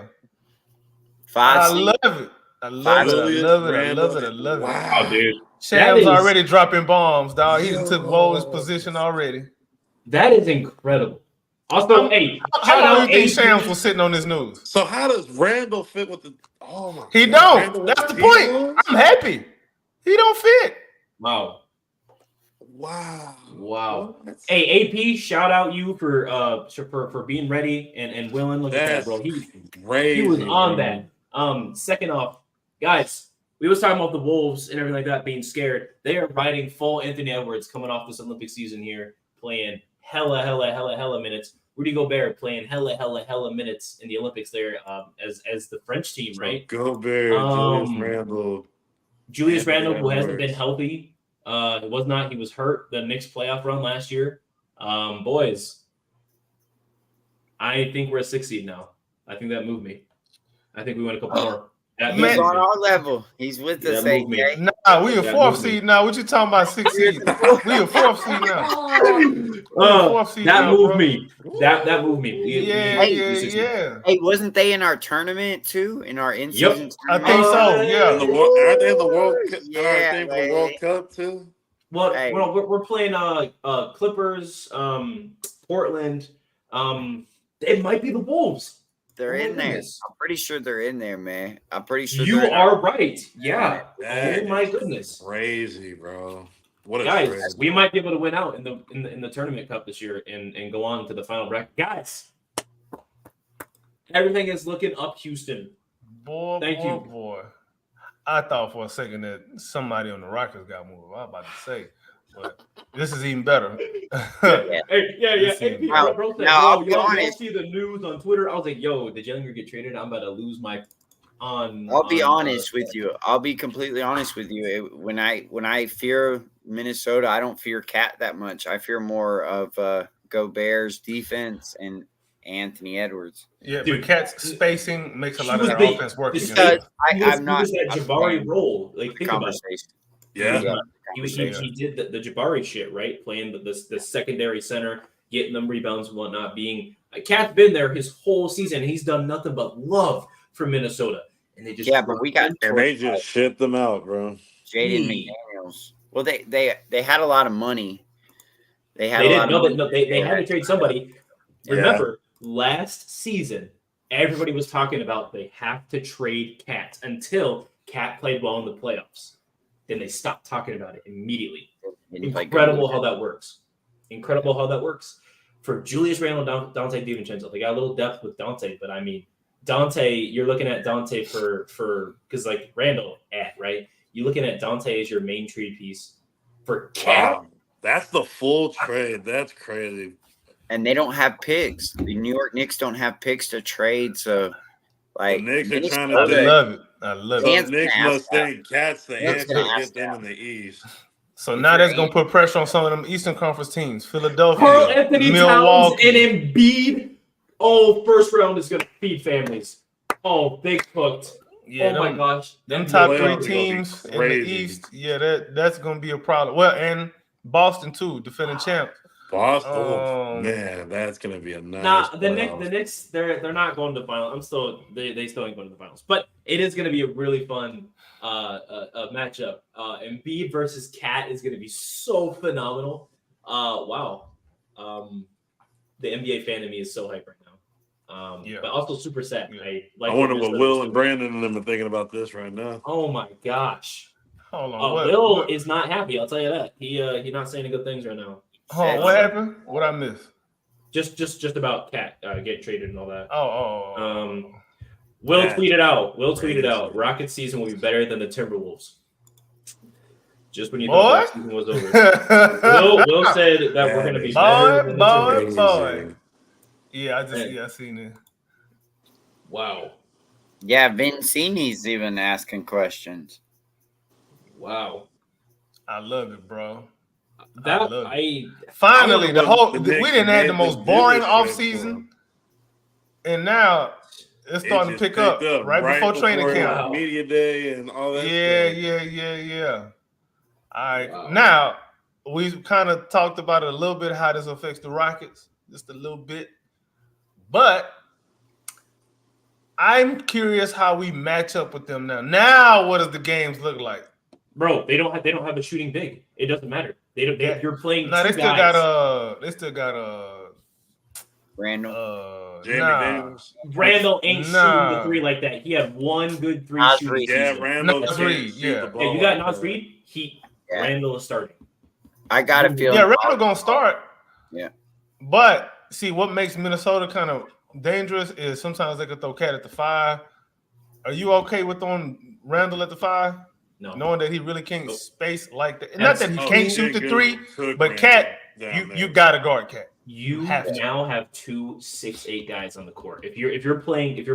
Five I seed. love it. I love it. Wow, dude. Shams That is- already dropping bombs, dog. He took Wole's position already. That is incredible. Also, hey, How shout long out do you think AP. Shams was sitting on this news? So how does Randall fit with the? Oh my. He God. don't. Randall with That's the T-Wolves? point. I'm happy. He don't fit. Wow. Wow. What? Hey, AP, shout out you for being ready and willing. Look at that, bro. He was on that. Second off, guys, we was talking about the Wolves and everything like that being scared. They are riding full Anthony Edwards coming off this Olympic season here, playing hella minutes. Rudy Gobert playing hella minutes in the Olympics there as the French team, right? Gobert, Julius Randle, who Edwards. hasn't been healthy. He was hurt the Knicks playoff run last year. Boys, I think we're a 6 seed now. I think that moved me. I think we went a couple more. That He's Man. on our level. He's with That us, moved me. AK. Nah, we a That fourth moved me. seed now. What you talking about? 6 seed? We a fourth seed now. Fourth seed That now, moved bro. me. That moved me. Yeah. Hey, wasn't they in our tournament too? In our in-season I tournament? think so. Yeah. Aren't they in the World Cup? Yeah, the World Cup too? Well, Hey. we're playing Clippers, Portland. It might be the Wolves. They're Oh my in there. goodness. I'm pretty sure they're in there, man. I'm pretty sure You they're in are right. Yeah. That Oh my is goodness. crazy, bro. What a Guys, trade. we might be able to win out in the tournament cup this year and go on to the final bracket. Guys, everything is looking up, Houston. Thank you. Boy. I thought for a second that somebody on the Rockets got moved. I was about to say, but this is even better. Yeah. This AP, is- bro said, Now, I'll be y'all honest. see the news on Twitter. I was like, yo, did Jellinger get traded? I'm about to lose my I'll be honest with you. I'll be completely honest with you. When I fear Minnesota, I don't fear Cat that much. I fear more of Gobert's defense and Anthony Edwards. Yeah, Dude, but Cat's spacing makes a lot of was their the- offense work. the against space- them. I'm not. He was that Jabari role. Like, think about it. Conversation. Yeah. He did the Jabari shit, right? Playing the secondary center, getting them rebounds and whatnot. Being Cat's been there his whole season. He's done nothing but love for Minnesota, and they just But we got And they just shipped them out, bro. Jaden McDaniels. Well, they had a lot of money. They had They had to trade somebody. Yeah. Remember, last season, everybody was talking about they have to trade Cat until Cat played well in the playoffs. Then they stopped talking about it immediately. Incredible how that works. Incredible how that works. For Julius Randle, Dante DiVincenzo, they got a little depth with Dante, but I mean, Dante, you're looking at Dante for because like Randle right? You're looking at Dante as your main trade piece for Cat. Wow. That's the full trade. That's crazy. And they don't have picks. The New York Knicks don't have picks to trade. So, like, The Knicks are trying I to think. love it. I love So it. Can't- the Knicks gonna must ask think Cat's the Knicks answer gonna to ask get them that. in the East. So now that's gonna put pressure on some of them Eastern Conference teams. Philadelphia, Carl Anthony Towns Milwaukee. and Embiid. Oh, first round is gonna feed families. Oh, they cooked. Yeah, oh my gosh. them top playoffs three gonna be teams in the crazy. East. Yeah, that's gonna be a problem. Well, and Boston too, defending champ. Boston, man, that's gonna be a nice. Nah, the playoff. Knicks, they're not going to the finals. They still ain't going to the finals. But it is going to be a really fun matchup. Embiid versus Cat is going to be so phenomenal. Wow. The NBA fan in me is so hyped right now. But also super sad. Yeah. I wonder what Will and Brandon and them are thinking about this right now. Oh my gosh. Hold on, Will is not happy. I'll tell you that. He's not saying good things right now. Hold on, what happened? What I missed? Just about Cat getting traded and all that. Will tweeted out. Rockets season will be better than the Timberwolves. Just when you thought the season was over. Will said that we're going to be better than the Timberwolves. boy. Yeah, I seen it. Wow. Yeah, Vincini's even asking questions. Wow. I love it, bro. I Finally, we Knicks didn't have the made most the boring biggest off trade season, and now it's starting to just pick up picked right before training camp. Media day and all that. Yeah. All right, Wow. now we kind of talked about it a little bit how this affects the Rockets, just a little bit, but I'm curious how we match up with them now. Now, what does the games look like? Bro, they don't have a shooting big. It doesn't matter. You're playing. No, they still got Randall. Jamie Davis. Randall ain't shooting the three like that. He had one good three Nas shooting Reed. Yeah, season. Randall. Nas can't Reed, shoot yeah. the ball Yeah, you got like Nas that. Reed. Yeah. Randall is starting. I got a feeling. Yeah, Randall gonna start. Yeah. But see, what makes Minnesota kind of dangerous is sometimes they could throw Cat at the 5. Are you okay with throwing Randall at the 5? No. Knowing that he really can't Nope. space like that. Not that he Oh, can't he shoot the did 3, good but Randall Cat, down you there. gotta guard Cat. You Have to. now have 2 6'8" guys on the court. If you're playing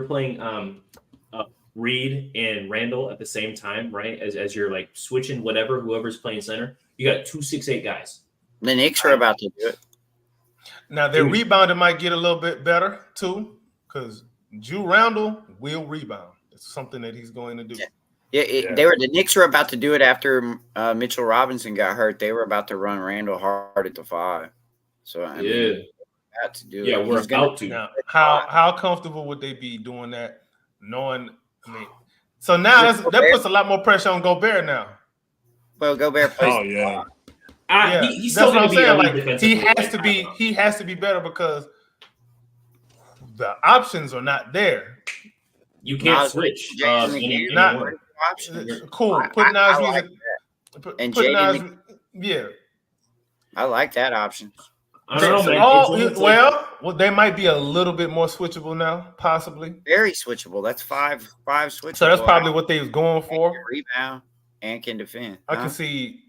Reed and Randall at the same time, right? As you're like switching whoever's playing center, you got 2 6'8" guys. The Knicks are about to do it. Now their Dude. rebounding might get a little bit better too, because Drew Randall will rebound. It's something that he's going to do. Yeah. The Knicks were about to do it after Mitchell Robinson got hurt. They were about to run Randall hard at the 5. So I mean, had to do it. We're He's gonna- about to. Now, how comfortable would they be doing that? Knowing, so now that puts a lot more pressure on Gobert now. Well, Gobert plays. Oh yeah. He's that's still what going I'm to be saying. elite Like defensively. he has to be better because the options are not there. You can't Nas Reed, switch. Jason any McDaniels, not- one. options. Cool. Put Nas I like Reed. And Put Jaden Nas. Yeah. I like that option. I don't know, man. It's like- Well, they might be a little bit more switchable now, possibly. Very switchable. That's five switchable. So that's probably what they was going And for. can rebound and can defend. I can see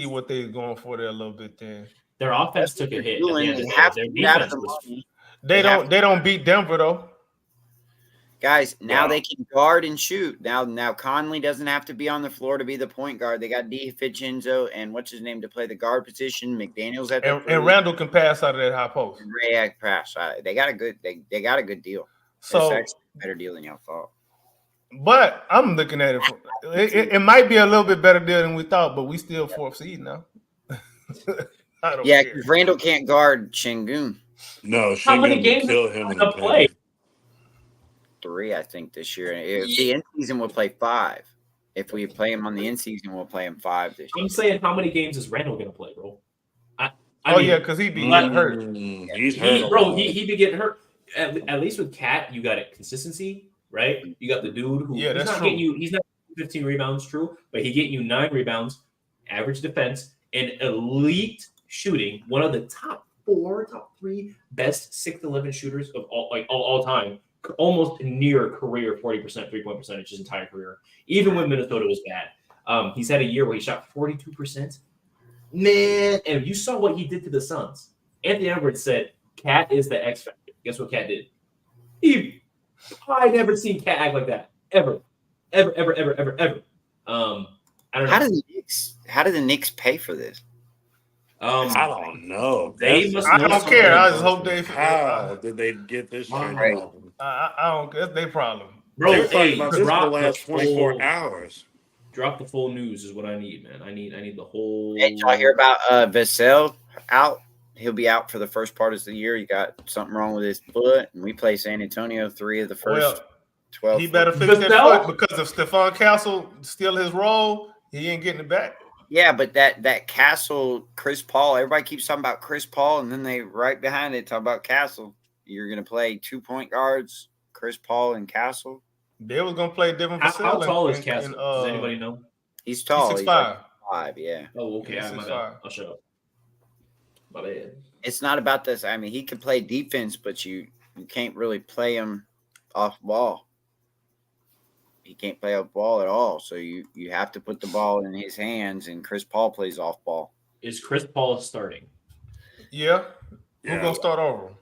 what they was going for there a little bit then. their offense took a hit. At the end of the They day. have Their to get out of defense the was money. They don't beat Denver though. Guys, now Wow. they can guard and shoot. Now Conley doesn't have to be on the floor to be the point guard. They got DiVincenzo and what's his name to play the guard position. McDaniels at the And Randall can pass out of that high post. Ray pass. They got a good they got a good deal. It's So, actually a better deal than y'all thought. but I'm looking at it. It might be a little bit better deal than we thought, but we still 4th seed now. I don't Yeah, care. because Randall can't guard Şengün. No, How many Şengün games would kill him in to the play? paint. 3, I think, this year. If the in season, we'll play 5. If we play him on the in season, we'll play him 5 this year. I'm saying, how many games is Randall going to play, bro? I Oh mean, yeah, because he be getting hurt. He's hurt. a lot. He be getting hurt. At least with Cat, you got it consistency, right? You got the dude who Yeah, he's that's not true. getting you. He's not 15 rebounds, true, but he getting you 9 rebounds, average defense, and elite shooting. One of the top 3 best 6'11" shooters of all time. Almost near career 40% 3-point percentage his entire career, even when Minnesota was bad. He's had a year where he shot 42%. Man, and you saw what he did to the Suns. Anthony Edwards said, Cat is the X factor. Guess what Cat did? I never seen Cat act like that. Ever. I don't know. How did the Knicks pay for this? I don't know. They must I know don't something. care. I just hope they. How did they get this trade? Right. I don't. That's their problem. Bro, They were talking about this for the drop last 24 full- hours. Drop the full news is what I need, man. I need the whole. Did y'all hear about Vassell out? He'll be out for the first part of the year. He got something wrong with his foot, and we play San Antonio 3 of the first Well, 12. he better fix that Vassell? foot because if Stephon Castle steal his role, he ain't getting it back. Yeah, but that Castle, Chris Paul, everybody keeps talking about Chris Paul, and then they right behind it talk about Castle. You're going to play 2 point guards, Chris Paul and Castle. They was gonna play different. How tall is Castle? Does anybody know? He's tall. He's He's 6'5". like 5, yeah. Oh, okay. Yeah, My 6'5". bad. I'll shut up. My bad. It's not about this. I mean, he can play defense, but you can't really play him off ball. He can't play off ball at all. So you have to put the ball in his hands, and Chris Paul plays off ball. Is Chris Paul starting? Yeah. Yeah. Who's gonna start over?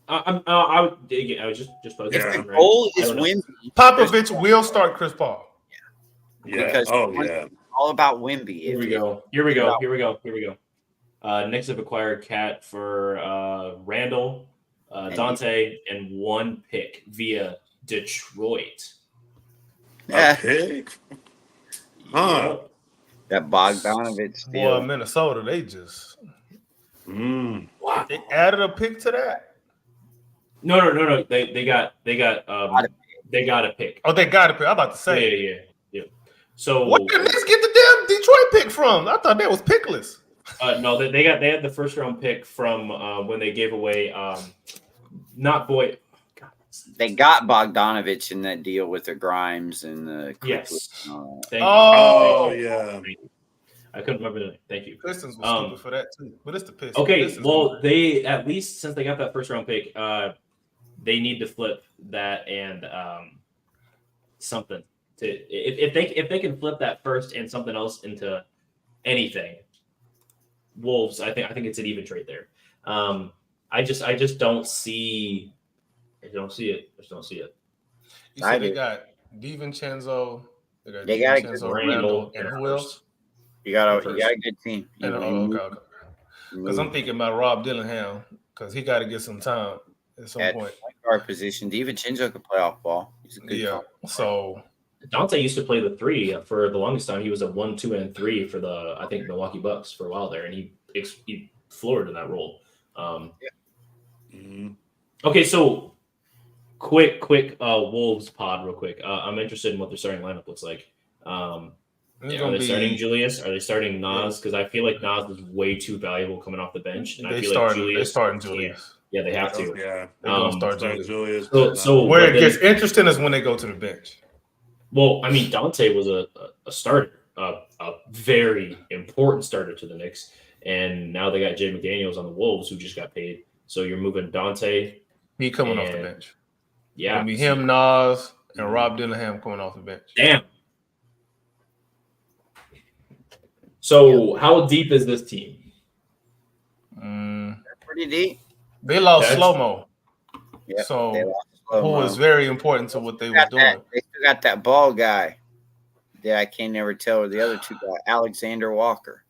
I would just pose Yeah. that The one, right? goal is I don't know. Wimby. Popovich will start Chris Paul. Yeah. Because yeah. all about Wimby. Here we If- go. Knicks have acquired Cat for Randall, Dante, and 1 pick via Detroit. Yeah, A pick? Huh. that Bogdanovich Boy, deal. Minnesota, they just Wow. they added a pick to that. No. They got a pick. Oh, they got a pick. I'm about to say. Yeah. So What did the Knicks get the damn Detroit pick from? I thought that was pickless. no, they had the first round pick from when they gave away not Boyd. God, They got Bogdanovich in that deal with the Grimes and the Yes. and all that. thank you. Oh, yeah. I couldn't remember the name. Thank you. Pistons was stupid for that too. But it's the Pistons. Okay, Pistons well, they at least since they got that first round pick, they need to flip that and something to if they can flip that first and something else into anything. Wolves, I think it's an even trade there. I just don't see. I don't see it. You said they got DiVincenzo. They got a DiVincenzo, good Randall, Randall, and who else? You got a good team. And, okay. Because I'm thinking about Rob Dillingham because he got to get some time at some at point. guard position. DiVincenzo can play off ball. He's a good Yeah. player. So Dante used to play the 3 for the longest time. He was a 1, 2, and 3 for the I think Milwaukee Bucks for a while there, and he floored in that role. Okay, so quick Wolves pod real quick. I'm interested in what their starting lineup looks like. it's Are gonna they starting be Julius? Are they starting Nas? Because I feel like Nas is way too valuable coming off the bench, and I they feel starting. like They Julius. starting Julius. Yeah, they have to. Yeah. They're gonna Um, start Start Julius. Julius. So Where but it then- gets interesting is when they go to the bench. Well, I mean, Dante was a starter, a very important starter to the Knicks, and now they got Jay McDaniels on the Wolves, who just got paid. So you're moving Dante. He coming off the And- bench. Yeah, It'll be him, Nas, and Rob Dillingham coming off the bench. Damn. So how deep is this team? Mm, Pretty deep. they lost That's- slow mo. Yeah. So They lost who is very important to what they were doing. They still got that ball guy. Yeah, I can't never tell where the other two guys. Alexander Walker.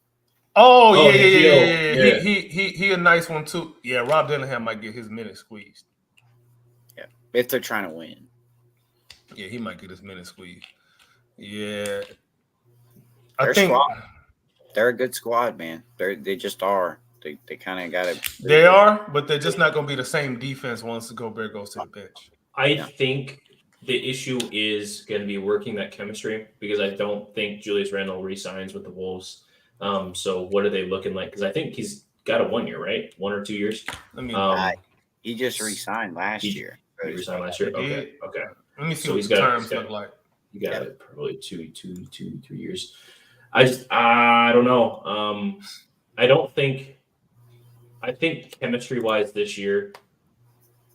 Oh, Oh, yeah. yeah. He a nice one too. Yeah, Rob Dillingham might get his minute squeezed. Yeah, if they're trying to win. Yeah, he might get his minute squeezed. Yeah, Their I think squad, they're a good squad, man. They just are. They kind of got it. they are, but they're just not going to be the same defense once Gobert goes to the bench. I think the issue is going to be working that chemistry because I don't think Julius Randle re-signs with the Wolves. So what are they looking like? Because I think he's got a 1 year, right? 1 or 2 years. I mean, he just re-signed last year. He re-signed last year. Okay. Let me see So what the terms look like. You got it probably 2, 3 years. I don't know. I think chemistry wise this year,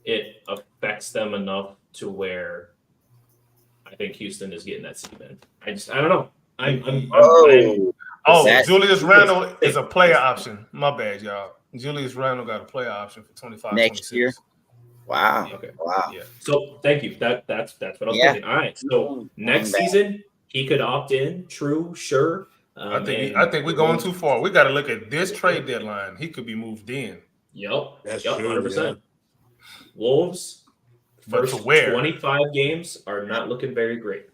it affects them enough to where I think Houston is getting that seed in. I don't know. Julius Randle is a player option. My bad, y'all. Julius Randle got a player option for 25 next 26. year. Wow. Okay. Wow. Yeah. So thank you. That's what I was thinking. All right. So next season he could opt in. True. Sure. I think we're going too far. We got to look at this trade deadline. He could be moved in. Yep. That's true. 100%. Yeah. Wolves But first to where? 25 games are not looking very great.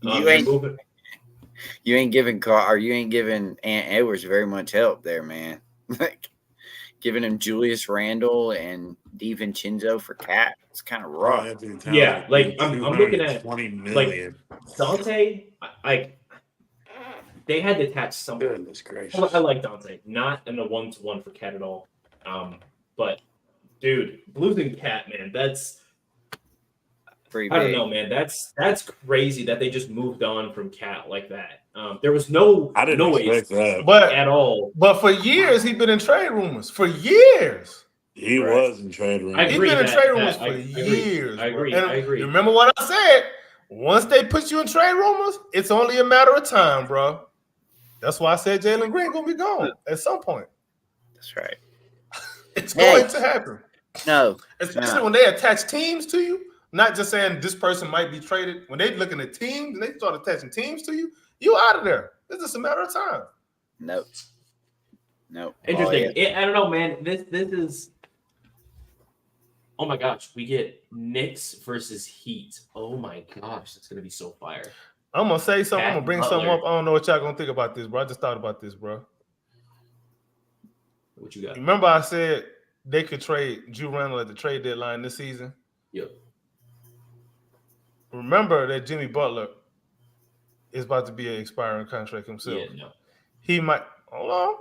You ain't giving Ant Edwards very much help there, man. Like giving him Julius Randle and DiVincenzo for Cat. It's kind of rough. Yeah, like I'm looking at 20 million. Like Dante. They had to attach something. Goodness gracious. I like Dante, not in a 1-to-1 for Cat at all. But dude, Blues and Cat, man, that's Pretty I don't big. know, man. That's crazy that they just moved on from Cat like that. There was no expect that. But at all. But for years, he's been in trade rumors. For years. He was in trade room. I He's agree been in that- trade rumors that- for years. I agree. bro. And I agree. Remember what I said? Once they put you in trade rumors, it's only a matter of time, bro. That's why I said Jalen Green gonna be gone at some point. That's right. It's going to happen. No. Especially when they attach teams to you, not just saying this person might be traded. When they looking at teams and they start attaching teams to you, you out of there. It's just a matter of time. Nope. Interesting. Oh, yeah. I don't know, man. This is. Oh my gosh, we get Knicks versus Heat. Oh my gosh, that's gonna be so fire. I'm gonna say something. I'm gonna bring something Butler. up. I don't know what y'all gonna think about this, bro. I just thought about this, bro. What you got? Remember I said they could trade Drew Randle at the trade deadline this season? Yep. Remember that Jimmy Butler is about to be an expiring contract himself. Yeah, no. He might hold on.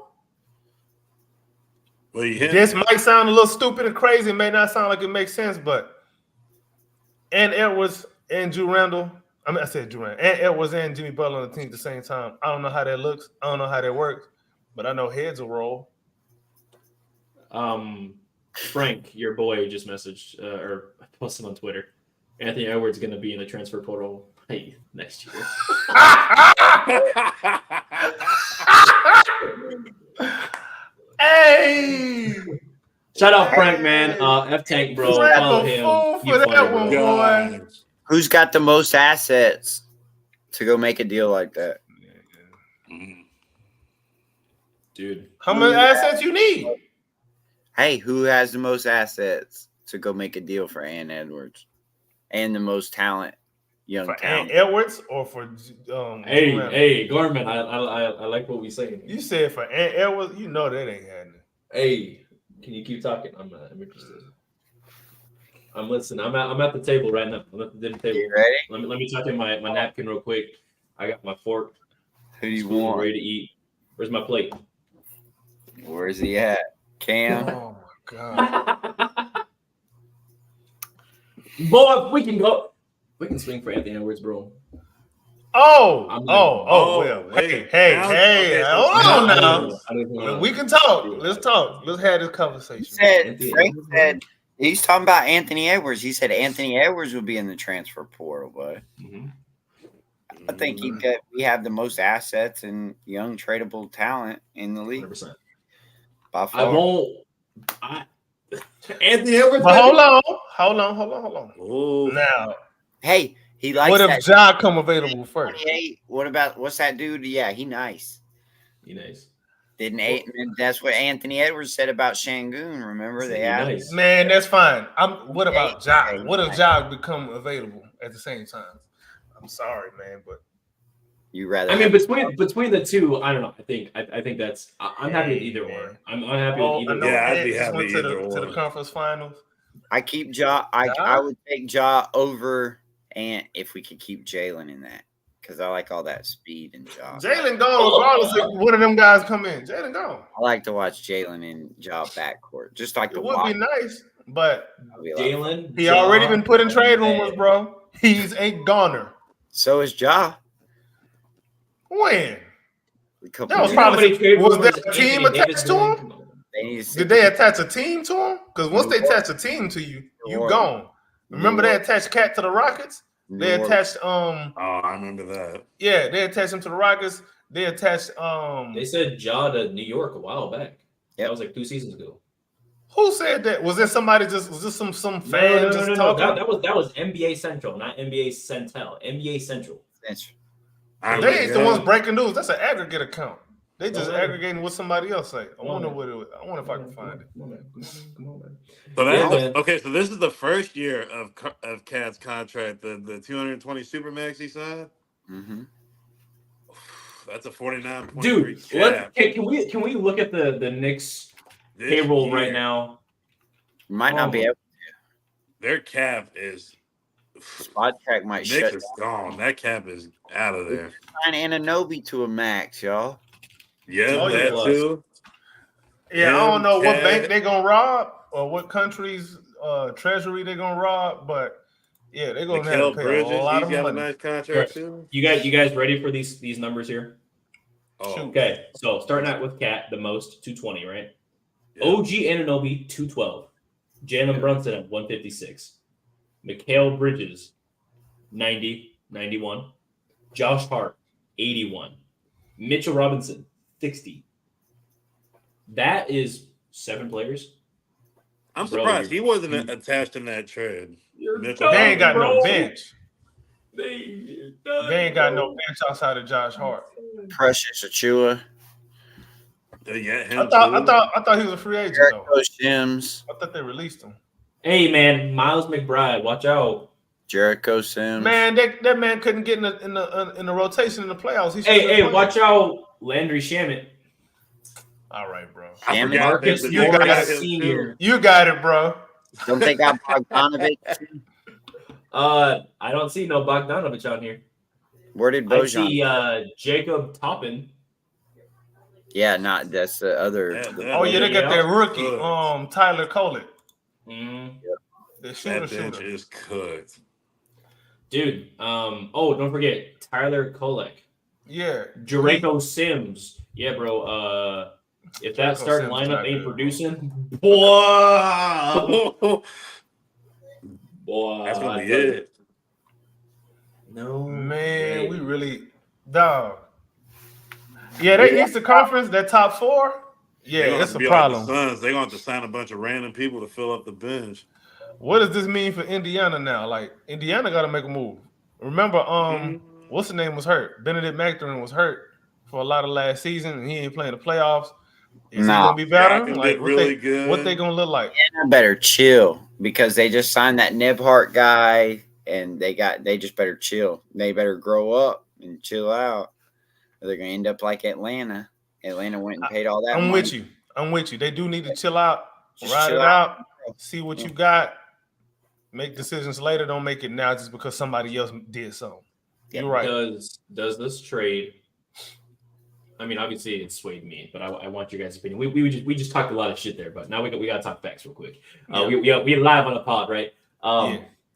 Well, you hit This might sound a little stupid and crazy. It may not sound like it makes sense, but Ant Edwards and Drew Randle. I said Drew Randle. Ant Edwards and Jimmy Butler on the team at the same time. I don't know how that looks. I don't know how that works, but I know heads will roll. Frank, your boy, just messaged or posted on Twitter. Anthony Edwards going to be in the transfer portal next year. Hey, Shout out Frank, man. F Tank, bro. Follow him. For that one, boy. Who's got the most assets to go make a deal like that? Dude. How many assets you need? Hey, who has the most assets to go make a deal for Ant Edwards and the most talent, young For talent? Ant Edwards or for Hey, Gorman, I like what we saying. You said for Ant Edwards, you know that ain't happening. Hey, can you keep talking? I'm interested. I'm listening. I'm at the table right now. I'm at the dinner table. You ready? Let me tuck in my napkin real quick. I got my fork. Who do you Spoon, want? ready to eat. Where's my plate? Where's he at? Cam? Oh my god. Boy, we can go. We can swing for Anthony Edwards, bro. Well. Hey. Hold on now. I don't know. We can talk. Let's talk. Let's have this conversation. Frank said he's talking about Anthony Edwards. He said Anthony Edwards will be in the transfer portal, but I think we have the most assets and young tradable talent in the league. 100%. By I far. won't. Anthony Edwards. But hold on. Hold on. Ooh. Now, Hey, he likes what that if Ja come available first? 28. What about what's that dude? Yeah, he nice. He nice. Didn't and that's what Anthony Edwards said about Shangoon. Remember they He asked nice. Man, that's fine. What about Ja? Okay, What if Ja become available at the same time? I'm sorry, man, but you rather. I mean, have- between the two, I don't know. I think that's. I'm happy with either man. or. I'm happy with I either. know Yeah, I'd Ant be just happy went to either the or. conference finals. I keep Ja. I would take Ja over Ant if we could keep Jalen in that because I like all that speed in Ja. Jalen gone regardless if one of them guys come in. Jalen gone. I like to watch Jalen and Ja backcourt, just like It the would be nice, but Jalen. he already been put in trade man. rumors, bro. He's a goner. So is Ja. When? A couple That was years- probably was rumors there a team Anthony attached Davis to doing? him? Come on. they need to Did they attach a team to him? Because once they New attach a team to you, you Orleans. gone. Remember New they attached Cat to the Rockets? They New attached Oh, I remember that. yeah, they attached him to the Rockets. They attached They said Ja to New York a while back. Yep. That was like 2 seasons ago. who said that? Was there somebody was this some fan No. just talking? That was NBA Central, not NBA Centel. NBA Central. Central. They ain't the ones Yeah. breaking news. That's an aggregate account. They just No, man. aggregating what somebody else say. I No, wonder man. what it was. I wonder if I can find it. Come on, man. Come on, man. So Yeah, that's man. okay. So this is the first year of Cat's contract, the 220 Supermax he signed. Mm-hmm. That's a 49.3 Dude, cap. can we look at the Knicks this payroll year. right now? Might not be Oh. able. Their cap is Spot track might Knicks shut is gone. That cap is out of there. down Ananobi to a max, y'all. Yeah, Oh, that yeah. too. Yeah, I don't know what Cat. bank they gonna rob or what country's treasury they gonna rob, but yeah, they're gonna have Mikal to pay Bridges, a lot he's of got money. a nice contract too. You guys ready for these numbers here? Oh, Shoot. Okay, so starting out with Cat, the most 220, right? yeah. OG Anunoby 212, Jalen Brunson at 156, Mikal Bridges 90, 91, Josh Hart 81, Mitchell Robinson 60. That is 7 players. I'm Bro, surprised he you're- wasn't attached in that trade. Mitchell They ain't got no Bro. bench. They They ain't got no bench outside of Josh Hart. Precious Achua, Yeah, him I thought too. he was a free agent though. Jericho Sims, I thought they released him. Hey man, Miles McBride, watch out. Jericho Sims. Man, that man couldn't get in the rotation in the playoffs. He should've been Hey, playing. watch out, Landry Shamet. All right, bro. I Damn it. forgot Marcus that you they got got Morris him, Senior. too. You got it, bro. Don't they got Bogdanovic? I don't see no Bogdanovich on here. Where did I Bojan? see Jacob Toppin. Yeah, not that's the other. Oh yeah, they got that rookie, Yeah. Tyler Colett, Mm. the shooter. That bench is cooked. Dude, don't forget Tyler Kolek. Yeah, Jericho Sims. Yeah, bro. If that Jericho starting Sims lineup not ain't good, producing, boy, That's gonna be it. No, man, way. we really dog. Yeah, that Eastern Conference, that top 4. They're gonna Yeah, have it's to a be problem. Like the Suns. They're gonna have to sign a bunch of random people to fill up the bench. What does this mean for Indiana now? Like Indiana got to make a move. Remember, what's the name was hurt? Benedict Mathurin was hurt for a lot of last season, and he ain't playing the playoffs. Is he gonna be better? Siakam Like did really what good. they gonna look like? Indiana better chill because they just signed that Nebhart guy, and they just better chill. They better grow up and chill out. Or they're gonna end up like Atlanta. Atlanta went and paid all that. I'm money. with you. They do need to chill out, Just ride chill it out, see what Yeah. you got. Make decisions later. Don't make it now just because somebody else did something. Yeah. You're right. Does this trade? I mean, obviously it swayed me, but I want your guys' opinion. We just talked a lot of shit there, but now we got to talk facts real quick. We live on a pod, right?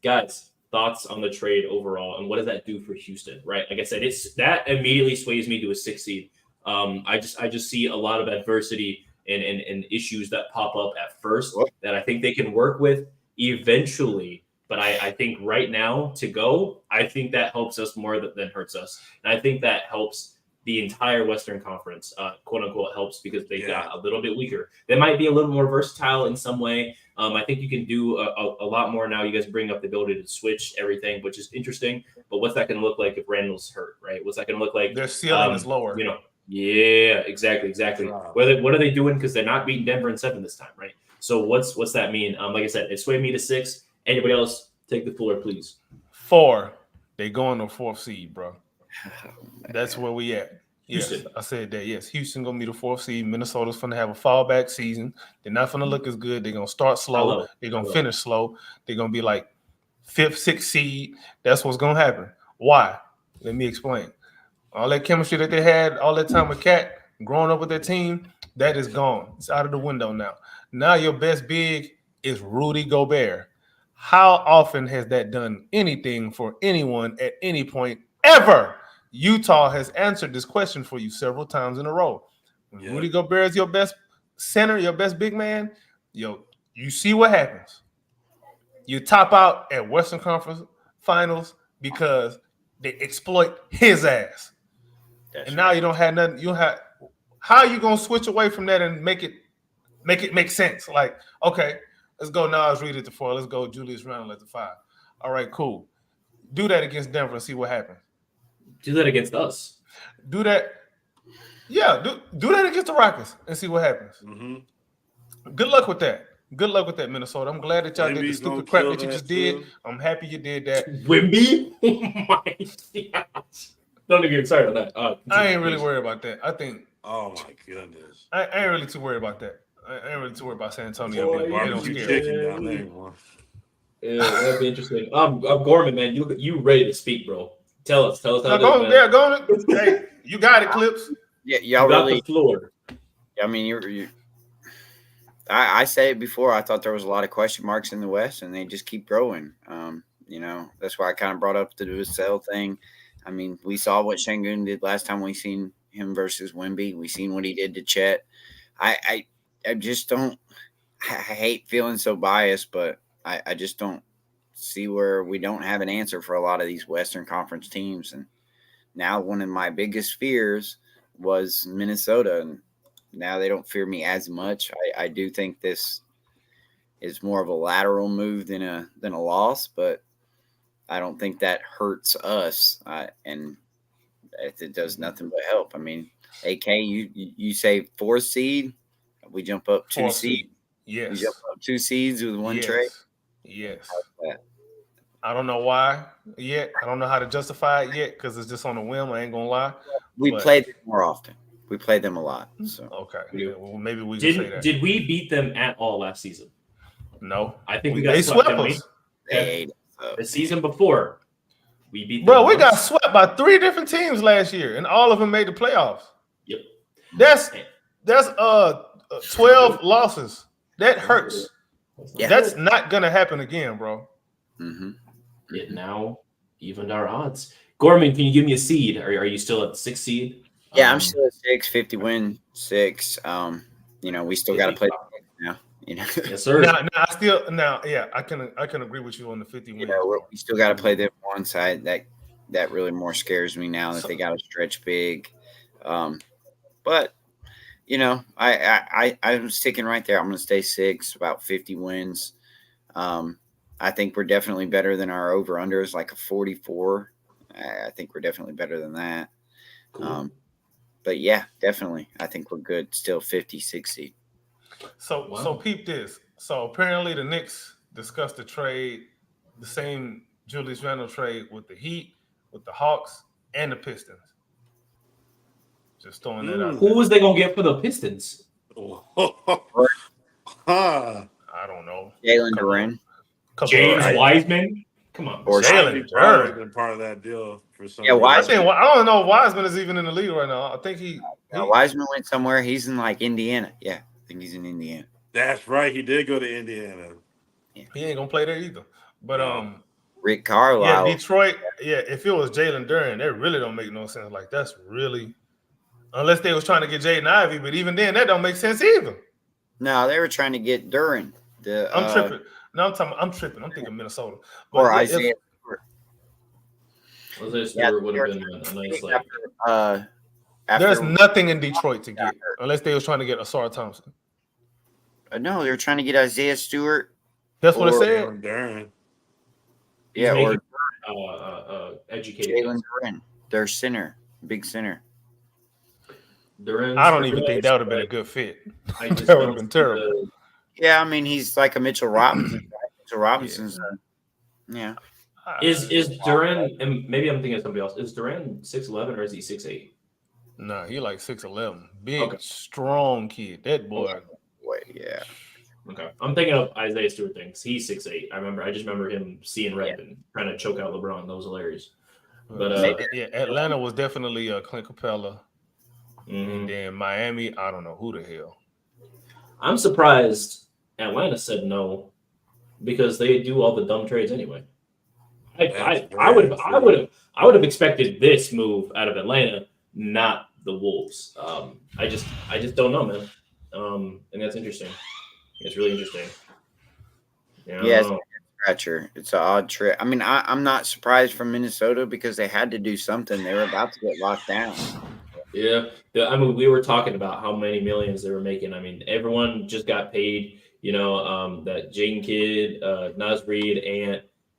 Guys, thoughts on the trade overall, and what does that do for Houston? Right, like I said, that immediately sways me to a 6 seed. I just see a lot of adversity and issues that pop up at first that I think they can work with eventually. But I think right now to go, I think that helps us more than hurts us. And I think that helps the entire Western Conference, quote unquote, helps because they got a little bit weaker. They might be a little more versatile in some way. I think you can do a lot more now. You guys bring up the ability to switch everything, which is interesting. But what's that going to look like if Randall's hurt, right? What's that going to look like? Their ceiling is lower. Yeah, exactly. What are they doing? Because they're not beating Denver in 7 this time, right? So what's that mean? Like I said, it swayed me to 6. Anybody else take the floor, please? 4. They going to 4th seed, bro. That's where we at. Yes, Houston. I said that. Yes, Houston gonna be the 4th seed. Minnesota's gonna have a fallback season. They're not gonna look as good. They're gonna start slow. They're gonna finish slow. They're gonna be like 5th, 6th seed. That's what's gonna happen. Why? Let me explain. All that chemistry that they had all that time with Cat, growing up with their team, that is gone. It's out of the window now. Now your best big is Rudy Gobert. How often has that done anything for anyone at any point ever? Utah has answered this question for you several times in a row. When Rudy Gobert is your best center, your best big man, you see what happens. You top out at Western Conference Finals because they exploit his ass. And now you don't have nothing. You have how are you gonna switch away from that and make it make sense? Like, okay, let's go Nas Reed at the 4. Let's go Julius Randle at the 5. All right, cool. Do that against Denver and see what happens. Do that against us. Do that. Yeah, do that against the Rockets and see what happens. Mm-hmm. Good luck with that. Good luck with that, Minnesota. I'm glad that y'all did the stupid crap that you just did. I'm happy you did that. Wimby? Oh my gosh. Don't even get started on that. I ain't really worried about that. I think. Oh my goodness. I ain't really too worried about that. I ain't really too worried about San Antonio. Boy, They don't Barbecue scare. chicken down there. Boy. Yeah, that'd be interesting. Gorman, man, you ready to speak, bro? Tell us how No, go, yeah, go on. Hey, you got it, Clips. Yeah, you y'all got really. the floor. I mean, you. I said it before. I thought there was a lot of question marks in the West, and they just keep growing. That's why I kind of brought up the Vassell thing. I mean, we saw what Şengün did last time we seen him versus Wemby. We seen what he did to Chet. I just don't. I hate feeling so biased, but I just don't see where we don't have an answer for a lot of these Western Conference teams. And now one of my biggest fears was Minnesota, and now they don't fear me as much. I do think this is more of a lateral move than a loss, but I don't think that hurts us, and it does nothing but help. I mean, AK, you say 4th seed, we jump up 2 seed. Yes, we jump up 2 seeds with one trade. Yes. I don't know why yet. I don't know how to justify it yet because it's just on a whim. I ain't gonna lie. We played them more often. We played them a lot. So okay, yeah, well, maybe we can say that. Did we beat them at all last season? No, I think they swept us. The season before, we beat them. Bro, we got swept by 3 different teams last year, and all of them made the playoffs. Yep. That's 12 losses. That hurts. Yeah. That's not gonna happen again, bro. Mm-hmm. It now evened our odds. Gorman, can you give me a seed? Are you still at 6th seed? Yeah, I'm still at 6, 50 win 6. We still got to play now. Yes, sir. I can agree with you on the 50 wins. We still got to play them one side. That really more scares me now that they got to stretch big. But I'm sticking right there. I'm going to stay 6, about 50 wins. I think we're definitely better than our over-unders, like a 44. I think we're definitely better than that. Cool. But yeah, definitely. I think we're good. Still 50, 60. So peep this. So apparently the Knicks discussed the trade, the same Julius Randle trade with the Heat, with the Hawks, and the Pistons. Just throwing that out. Who was they gonna get for the Pistons? I don't know. Jalen Duren. James Wiseman. Come on, or Jalen Duren been part of that deal for some. Yeah, Wiseman. I don't know. Wiseman is even in the league right now. I think he Wiseman went somewhere. He's in like Indiana. Yeah, I think he's in Indiana. That's right. He did go to Indiana. Yeah. He ain't gonna play there either. But Rick Carlisle. Yeah, Detroit. Yeah, if it was Jalen Duren, that really don't make no sense. Like that's really, unless they was trying to get Jaden Ivey, but even then that don't make sense either. No, they were trying to get Duren. I'm tripping. No, I'm tripping. I'm thinking Minnesota. But or Isaiah Stewart. Isaiah Stewart would have been a nice like. There's nothing in Detroit to get unless they was trying to get Asar Thompson. No, they're trying to get Isaiah Stewart. That's what it Or- said. Darren. He's Yeah, or making, educated. Jalen Duren, their center, big center. Duran's I don't even pretty think nice, that would have been a but good fit. I just That would have don't been see terrible. Yeah, I mean he's like a Mitchell Robinson. Mitchell Robinson's, yeah. Is Duran, and maybe I'm thinking of somebody else. Is Duran 6'11" or is he 6'8"? Nah, he like 6'11". Big, Okay. strong kid. That boy. Wait, yeah. Okay, I'm thinking of Isaiah Stewart things. He's 6'8". I just remember him seeing red and trying to choke out LeBron. That was hilarious. But yeah, Atlanta was definitely Clint Capella. mhm. And then Miami, I don't know who the hell. I'm surprised Atlanta said no because they do all the dumb trades anyway. I would have expected this move out of Atlanta, not the Wolves. I just don't know, man. And that's interesting. It's really interesting. Yeah, I Yes. don't know. Scratcher. It's an odd trip. I mean, I'm not surprised from Minnesota because they had to do something. They were about to get locked down. Yeah, I mean, we were talking about how many millions they were making. I mean, everyone just got paid. That Jaden Kidd, Nas Reed,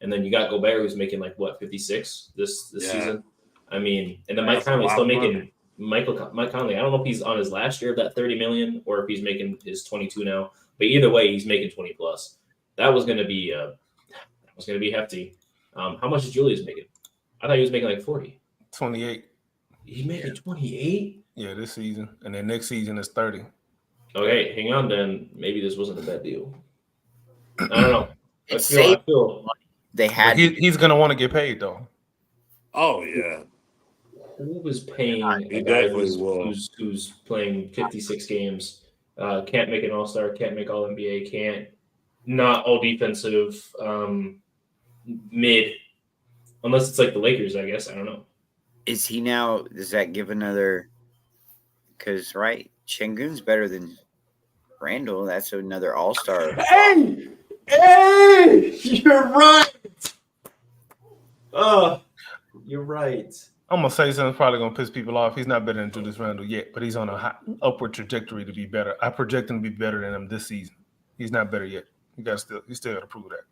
and then you got Gobert, who's making like what 56 this season. I mean, and then Mike That's a Conley's lot still of making money. Mike Conley. I don't know if he's on his last year of that 30 million or if he's making his 22 now. But either way, he's making 20 plus. That was going to be hefty. How much is Julius making? I thought he was making like 40. 28. He's making 28. Yeah, this season. And then next season is 30. Okay, hang on then. Maybe this wasn't a bad deal. I don't know. I It's feel They But had he's gonna want to get paid though. Oh yeah. who was paying He a guy definitely will. who's playing 56 games, can't make an All-Star, can't make All-NBA, can't not all defensive, mid, unless it's like the Lakers, I guess. I don't know. Is he now? Does that give another? Because right, Şengün's better than Randall. That's another All-Star. Hey, you're right. You're right. I'm gonna say something probably gonna piss people off. He's not better than Julius Randle yet, but he's on a upward trajectory to be better. I project him to be better than him this season. He's not better yet. You still gotta prove that.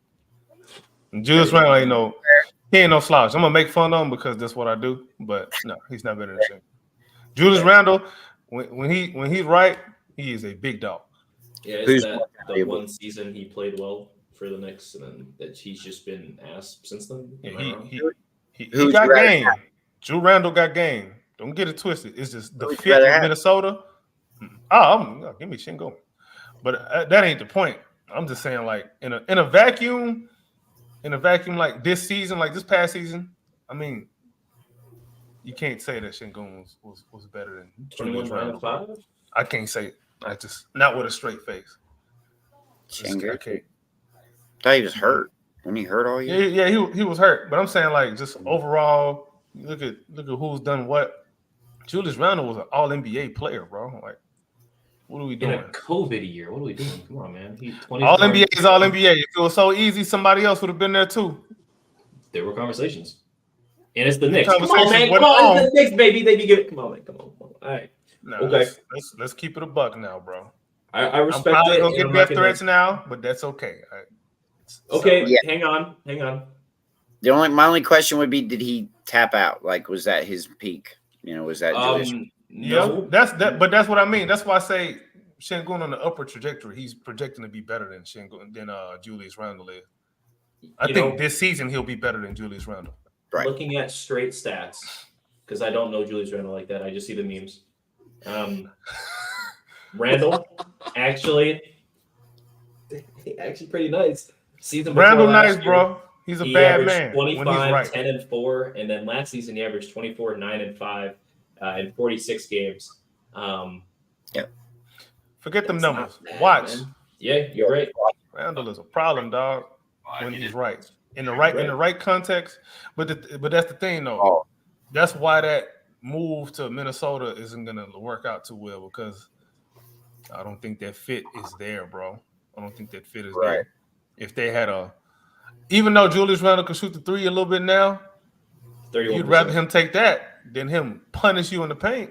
And Julius Randle ain't no slouch. I'm gonna make fun of him because that's what I do, but no, he's not better than Shane. Julius Randle, when he's right, he is a big dog. Yeah, Who's isn't that the valuable? one season he played well for the Knicks, and then that he's just been ass since then? Yeah, Am I wrong? he Who's got you rather game. Drew Randle got game. Don't get it twisted. It's just the Who'd you fit rather with have? Minnesota. Give me Shingo. But that ain't the point. I'm just saying, like in a vacuum like this season, like this past season. I mean, you can't say that Shingo was better than Julius 21 Randle. 5. I can't say it. I just not with a straight face. I Şengün. can't. Thought he was hurt. When he hurt all year. Yeah, he was hurt. But I'm saying like just overall, look at who's done what. Julius Randle was an all NBA player, bro. Like, what are we In doing? a COVID year, what are we doing? Come on, man. He 20 All NBA is all NBA. If it was so easy, somebody else would have been there too. There were conversations. And it's the Knicks. Come on, conversations man. went Come on, it's on. the Knicks, baby. They be giving. Come on, man. Come on. All right. No, Okay. let's keep it a buck now, bro. I I'm respect probably it. gonna and get I'm death not gonna- threats now, but that's okay. All right. Okay, Yeah. hang on. My only question would be, did he tap out? Like, was that his peak? Was that Julius? Yeah, No. but that's what I mean. That's why I say Şengün on the upward trajectory. He's projecting to be better than Julius Randle is. I think this season he'll be better than Julius Randle. Right. Looking at straight stats, because I don't know Julius Randle like that. I just see the memes. Randle, actually pretty nice. Season before Randle last nice, year, bro. He's a he bad averaged man 25, when he's right. 10 and 4, and then last season he averaged 24, 9 and 5 in 46 games. Forget them That's numbers. not bad, Watch. man. Yeah, you're right. Randle is a problem, dog. When he's right in the right context, but that's the thing though. Oh. That's why that move to Minnesota isn't gonna work out too well because I don't think that fit is there, bro. I don't think that fit is Right. there. If they had even though Julius Randle can shoot the three a little bit now, 31%. you'd rather him take that than him punish you in the paint.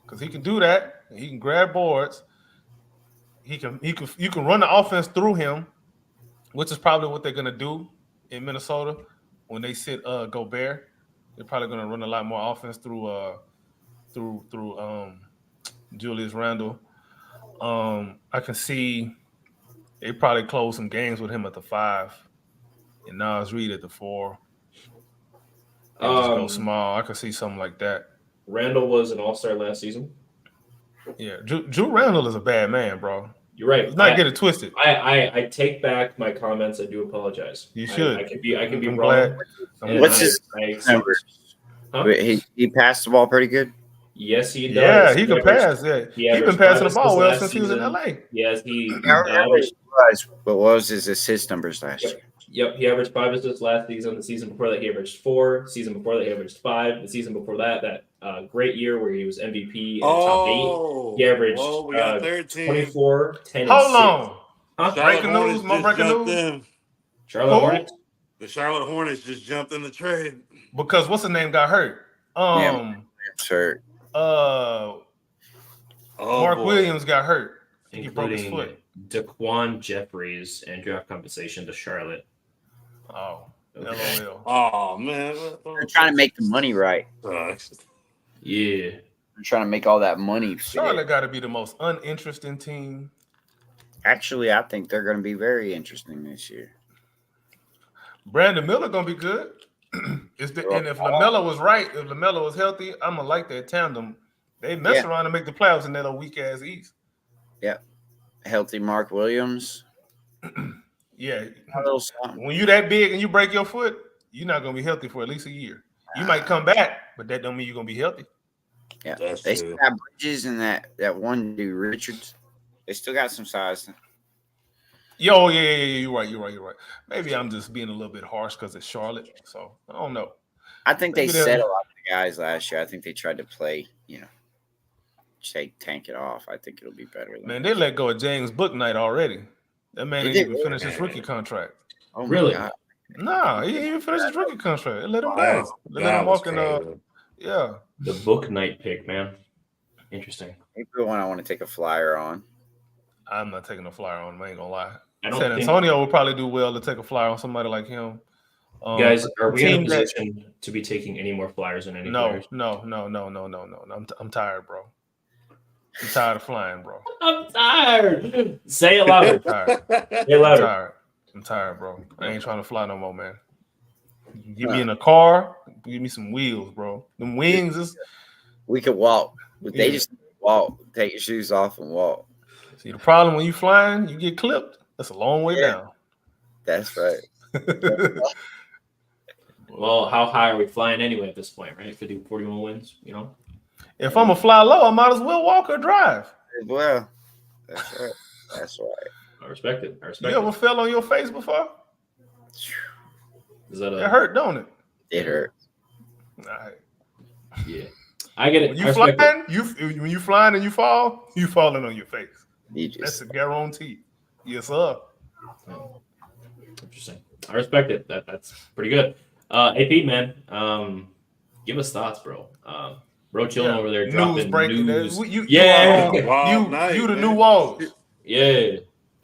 because he can do that. He can grab boards. You can run the offense through him, which is probably what they're gonna do in Minnesota when they sit Gobert. They're probably gonna run a lot more offense through Julius Randle. I can see they probably close some games with him at the 5 and Nas Reed at the 4. And just go small. I could see something like that. Randall was an all-star last season. Yeah, Drew Randall is a bad man, bro. You're right. Let's not get it twisted. I take back my comments. I do apologize. You should. I could be I'm wrong. glad. What's his numbers? Huh? He passed the ball pretty good. Yes, he does. Yeah, he can pass. Yeah, he's been passing the ball well since he was in LA. Yes, he averaged. What was his assist numbers last year? Yep, he averaged 5 assists last season. The season before that, he averaged 4. The season before that, he averaged 5. The season before that great year where he was MVP and top 8, he averaged 24, 10, and 6. Hold on. Huh? Breaking news, more breaking news. Charlotte Hornets? The Charlotte Hornets just jumped in the trade. Because what's the name got hurt? It's hurt. Mark Williams got hurt. I think he broke his foot. Daquan Jeffries and draft compensation to Charlotte. Oh, LOL. Oh man, They're trying to make the money right. Yeah, They're trying to make all that money. Charlotte got to be the most uninteresting team. Actually, I think they're going to be very interesting this year. Brandon Miller gonna be good. And if LaMelo was right, if LaMelo was healthy, I'm gonna like that tandem. They mess around and make the playoffs in that weak ass East. Yeah, healthy Mark Williams. Yeah, when you that big and you break your foot, you're not gonna be healthy for at least a year. You might come back, but that don't mean you're gonna be healthy. Yeah, they still got Bridges and that one dude Richards. They still got some size. Yeah, you're right. Maybe I'm just being a little bit harsh because it's Charlotte. So I don't know. I think they set a lot of the guys last year. I think they tried to play, tank it off. I think it'll be better. Man, they let go of James Bouknight already. That man didn't even finish his rookie contract. Oh, really? Nah, he didn't even finish his rookie contract. They let him go. They let him walk in. Yeah. The Bouknight pick, man. Interesting. Maybe the one I want to take a flyer on. I'm not taking a flyer on him. I ain't gonna lie. San Antonio will probably do well to take a flyer on somebody like him. Guys, are we in a position to be taking any more flyers on any players? No. I'm tired, bro. I'm tired of flying, bro. I'm tired. Say it louder. Say it louder. I'm tired, bro. I ain't trying to fly no more, man. Get me in a car. Give me some wheels, bro. Them wings is. We could walk. They just walk. Take your shoes off and walk. See, the problem when you flying, you get clipped. That's a long way down. That's right. Well, how high are we flying anyway at this point, right? 50, 41 wins, If I'm going to fly low, I might as well walk or drive. Well, that's right. That's right. I respect it. You ever fell on your face before? Is that it hurt, don't it? It hurt. All right. Yeah. I get it. When you flying and you fall, you falling on your face. That's a guarantee. Yes, sir. Interesting. I respect it. That's pretty good. AP man, give us thoughts, bro. Bro, chilling over there, dropping news. You the new Walls. Yeah.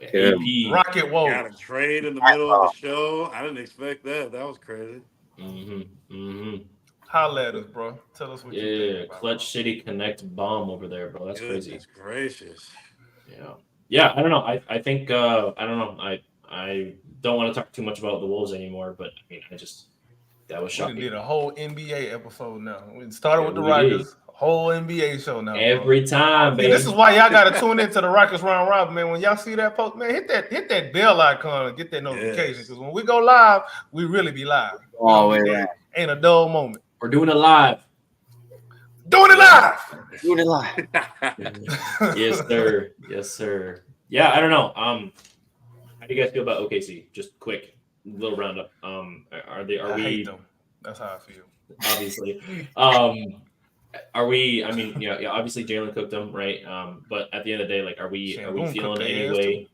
AP. Rocket Walls. Got a trade in the middle of the show. I didn't expect that. That was crazy. Holla at us, bro. Tell us what you think. Yeah, Clutch City Connect bomb over there, bro. That's crazy. That's gracious. Yeah. I don't know. I think I don't know. I don't want to talk too much about the Wolves anymore, but I mean, that was shocking. We did a whole NBA episode now. We started with the Rockets. Whole NBA show now. Every time, baby. This is why y'all got to tune into the Rockets round robin, man. When y'all see that post, man, hit that bell icon and get that notification. Because when we go live, we really be live. Ain't a dull moment. We're doing it live. Doing it live. Doing it live. Yes, sir. Yes, sir. Yeah, I don't know. How do you guys feel about OKC? Just quick little roundup. I hate them. That's how I feel. Obviously. Are we? I mean, obviously Jalen cooked them, right? But at the end of the day, like, are we feeling any way?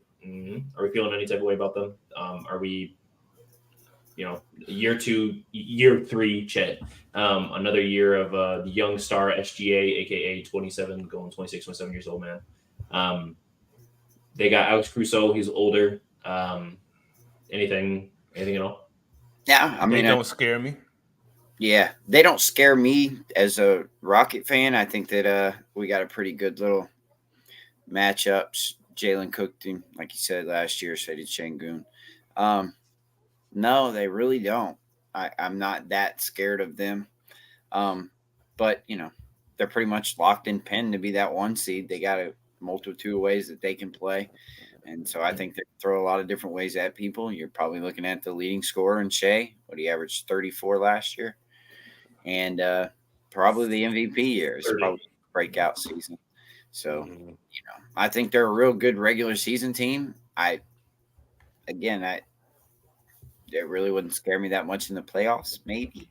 Are we feeling any type of way about them? Are we, year 2, year 3 Chet. Another year of the young star SGA, aka 27, going 26, 27 years old, man. They got Alex Crusoe. He's older. Anything at all? Yeah, I mean, they don't scare me. Yeah, they don't scare me as a Rocket fan. I think that we got a pretty good little matchups. Jalen cooked him, like you said last year, so did Şengün. No, they really don't. I'm not that scared of them. But, they're pretty much locked in pen to be that 1 seed. They got a multitude of ways that they can play. And so I think they throw a lot of different ways at people. You're probably looking at the leading scorer in Shea. What he averaged 34 last year. And probably the MVP year is probably breakout season. So, I think they're a real good regular season team. It really wouldn't scare me that much in the playoffs. Maybe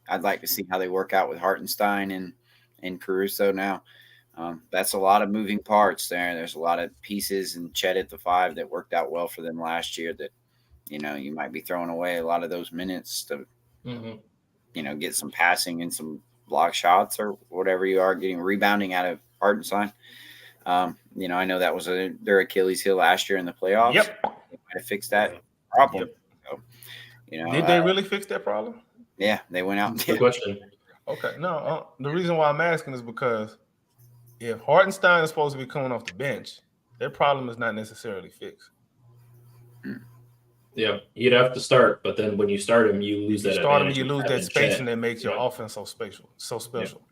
I'd like to see how they work out with Hartenstein and Caruso now. That's a lot of moving parts there. There's a lot of pieces and Chet at the 5 that worked out well for them last year that, you might be throwing away a lot of those minutes to, get some passing and some block shots or whatever you are getting rebounding out of Hartenstein. I know that was their Achilles heel last year in the playoffs. Yep. They might have fixed that problem. Yep. So, did they really fix that problem? Yeah, they went out. Good question. Okay, no. The reason why I'm asking is because if Hartenstein is supposed to be coming off the bench, their problem is not necessarily fixed. Yeah, you'd have to start, but then when you start him, you lose that. Start him, you lose that space, and that makes your offense so special.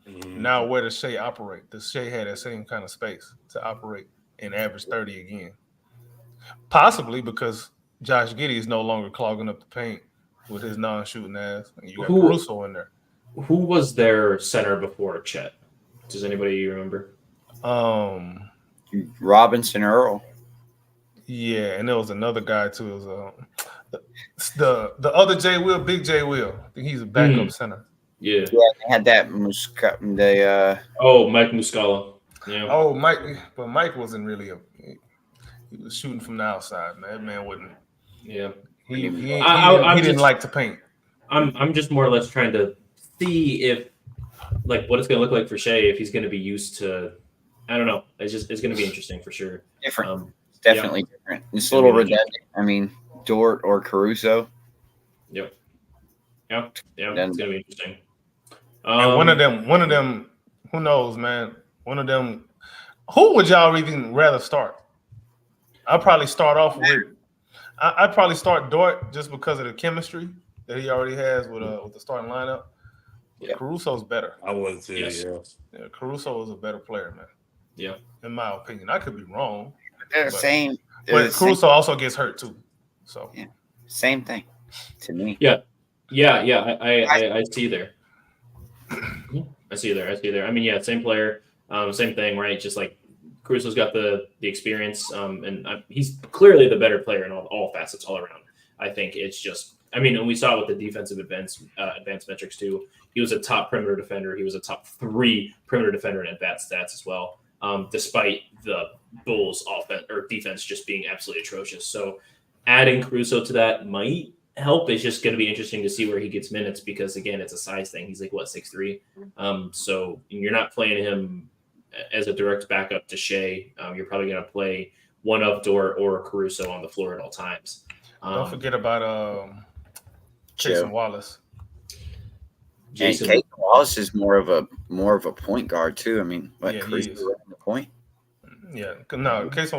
Yeah. Now, where does Shea operate? Does Shea have that same kind of space to operate and average 30 again? Possibly because Josh Giddey is no longer clogging up the paint with his non-shooting ass, and you got Caruso in there. Who was their center before Chet? Does anybody remember? Robinson Earl. Yeah, and there was another guy too. It was the other J Will, Big J Will. I think he's a backup center. Yeah, they had that. Mike Muscala. Yeah. Oh, Mike, but Mike wasn't really he was shooting from the outside, man. That man wouldn't. Yeah, he didn't like to paint. I'm just more or less trying to see if what it's going to look like for Shea if he's going to be used to. I don't know. It's going to be interesting for sure. Different. Definitely different. It's a little redundant. I mean, Dort or Caruso. Yep. Yeah. It's gonna be interesting. And one of them. Who knows, man? One of them. Who would y'all even rather start? I'd probably start off with. I'd probably start Dort just because of the chemistry that he already has with the starting lineup. Yeah. Caruso's better. I would too. Yes. Yeah, Caruso is a better player, man. Yeah. In my opinion, I could be wrong. They're the same. But Caruso also gets hurt too. So same thing to me. Yeah. I see there. I see there. I mean, yeah, same player, same thing, right? Just like Caruso's got the experience, and he's clearly the better player in all facets all around. I think it's just, and we saw it with the defensive advanced metrics too. He was a top perimeter defender. He was a top 3 perimeter defender in advanced stats as well. Despite the Bulls' offense or defense just being absolutely atrocious. So adding Caruso to that might help. It's just going to be interesting to see where he gets minutes because, again, it's a size thing. He's 6'3". So you're not playing him as a direct backup to Shea. You're probably going to play one of Dort or Caruso on the floor at all times. Don't forget about Jason Wallace. Jason Wallace is more of a point guard too. Caruso running the point. Yeah, no, Casey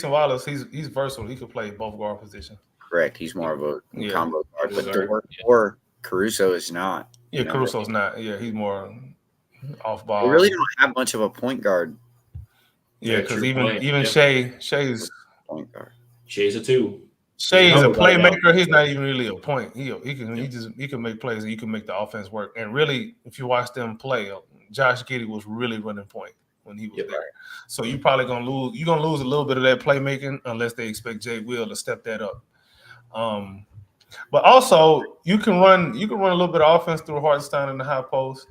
Wallace, he's versatile. He could play both guard positions. Correct. He's more of a combo guard, but Dort or Caruso is not. Yeah, Caruso's not. Yeah, he's more off ball. We really don't have much of a point guard. Yeah, because even Shea's point guard. Shea's a 2. Shea is a playmaker. He's not even really a point. He can make plays and he can make the offense work. And really, if you watch them play, Josh Giddey was really running point when he was there. Right. So you're probably gonna lose. You're gonna lose a little bit of that playmaking unless they expect Jay Will to step that up. But also you can run a little bit of offense through Hartenstein in the high post.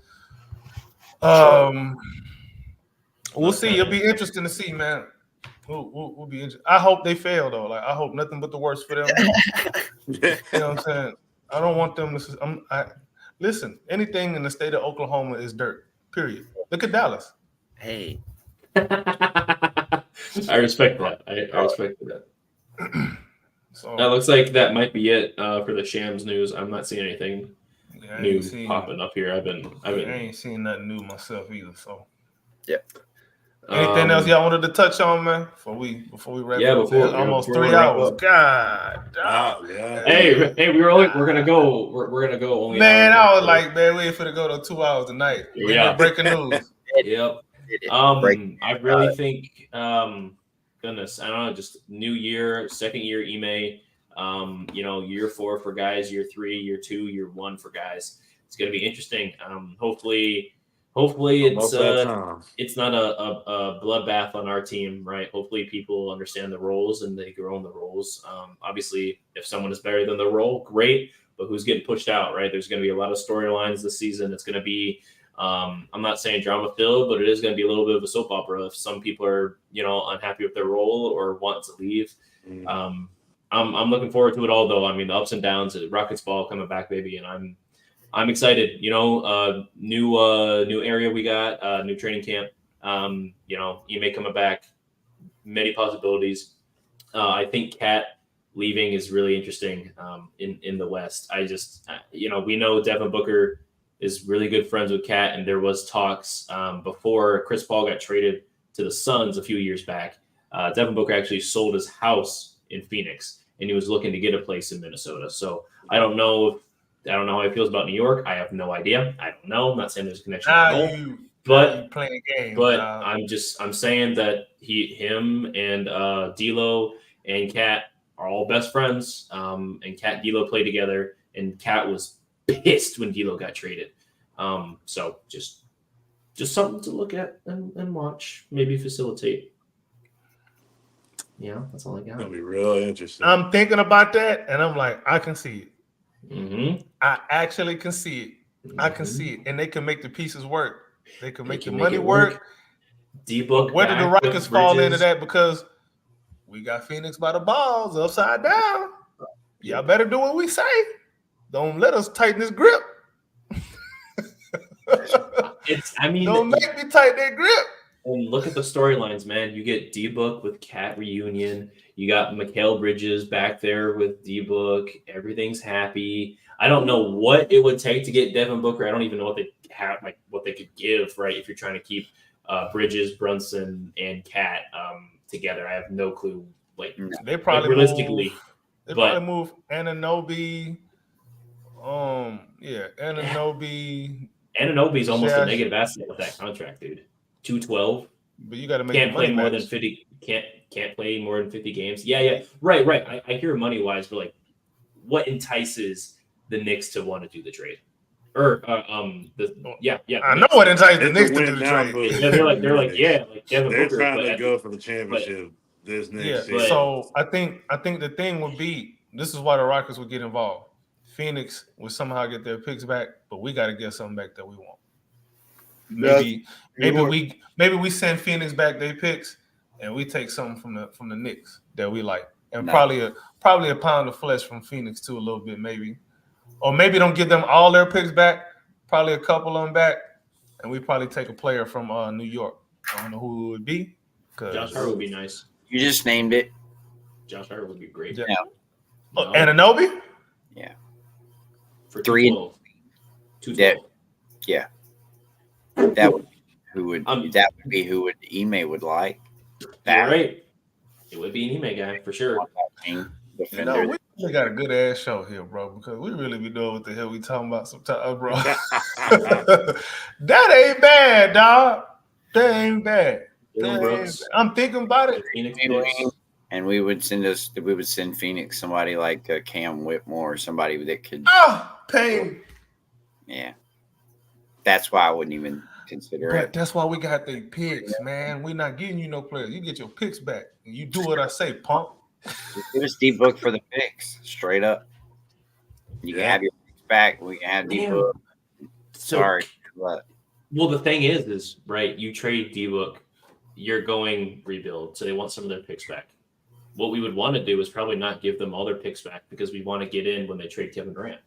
We'll see. It'll be interesting to see, man. We'll be interested. I hope they fail though. I hope nothing but the worst for them. You know what I'm saying? I don't want them to. Listen. Anything in the state of Oklahoma is dirt. Period. Look at Dallas. Hey, I respect that. I respect that. So That looks like that might be it for the Shams news. I'm not seeing anything yeah, I new ain't seen, popping up here. I've I been. ain't seen nothing new myself either. So yep. anything else y'all wanted to touch on, man? Before we wrap Yeah, up, before- almost before we 3 wrap hours. up. God, dog. Yeah. Hey, we're gonna go. We're gonna go only. Man, an hour I was and like, man, we ain't finna go to 2 hours tonight. Yeah. Breaking news. Yep. Did it. I really think, goodness, I don't know, just new year, second year Ime, year 4 for guys, year 3, year 2, year 1 for guys. It's going to be interesting. Hopefully Most of that time. it's not a bloodbath on our team, right? Hopefully people understand the roles and they grow in the roles. Obviously, if someone is better than the role, great, but who's getting pushed out, right? There's going to be a lot of storylines this season. It's going to be I'm not saying drama filled, but it is going to be a little bit of a soap opera if some people are, unhappy with their role or want to leave. I'm looking forward to it all, though. I mean, the ups and downs, Rockets ball coming back, baby, and I'm excited. New area we got, new training camp. Ime coming back, many possibilities. I think Cat leaving is really interesting in the West. I just, we know Devin Booker is really good friends with Cat, and there was talks before Chris Paul got traded to the Suns a few years back. Devin Booker actually sold his house in Phoenix, and he was looking to get a place in Minnesota. So I don't know how he feels about New York. I have no idea. I don't know. I'm not saying there's a connection at all. But playing games. I'm saying that him and D'Lo and Cat are all best friends. And Cat D'Lo play together, and Cat was pissed when D'Lo got traded. So just something to look at and watch, maybe facilitate. Yeah, that's all I got. That'll be real interesting. I'm thinking about that, and I'm like, I can see it. Mm-hmm. I actually can see it. Mm-hmm. I can see it, and they can make the pieces work. They can make the make money it work. D-Book. Where did the Rockets fall into that? Because we got Phoenix by the balls upside down. Y'all better do what we say. Don't let us tighten this grip. Don't make me tighten that grip. And look at the storylines, man. You get D-Book with Cat reunion. You got Mikal Bridges back there with D-Book. Everything's happy. I don't know what it would take to get Devin Booker. I don't even know what they have, what they could give, right? If you're trying to keep Bridges, Brunson, and Cat together, I have no clue. They probably realistically, probably move Anunoby. Anunoby. Anunoby's almost a negative asset with that contract, dude. 212. But you got to make can't play more match. than 50. Can't play more than 50 games. Yeah. Right. I hear money wise, but what entices the Knicks to want to do the trade? I know what entices the Knicks to do the trade. Yeah, they're like Devin they're Booker, trying to go for the championship this next season. So I think the thing would be, this is why the Rockets would get involved. Phoenix would somehow get their picks back, but we got to get something back that we want. Maybe we send Phoenix back their picks, and we take something from the Knicks that we like, and probably a pound of flesh from Phoenix too, a little bit maybe, or maybe don't give them all their picks back, probably a couple of them back, and we probably take a player from New York. I don't know who it would be. Josh Hart would be nice. You just named it. Josh Hart would be great. Yeah. Anunoby? Yeah. For 212. Yeah. That would be who Ime would like. You're right. It would be an Ime guy for sure. We really got a good ass show here, bro, because we really be knowing what the hell we talking about sometimes, bro. That ain't bad, dog. That ain't bad. I'm thinking about it. And we would send Phoenix somebody like Cam Whitmore or somebody that could. Pain. Yeah, that's why I wouldn't even consider it. That's why we got the picks, man. We're not getting you no players. You get your picks back, and you do what I say, punk. Give us D-Book for the picks, straight up. You can have your picks back. We can have D-Book. Sorry, but well, the thing is right. You trade D-Book, you're going rebuild, so they want some of their picks back. What we would want to do is probably not give them all their picks back because we want to get in when they trade Kevin Durant.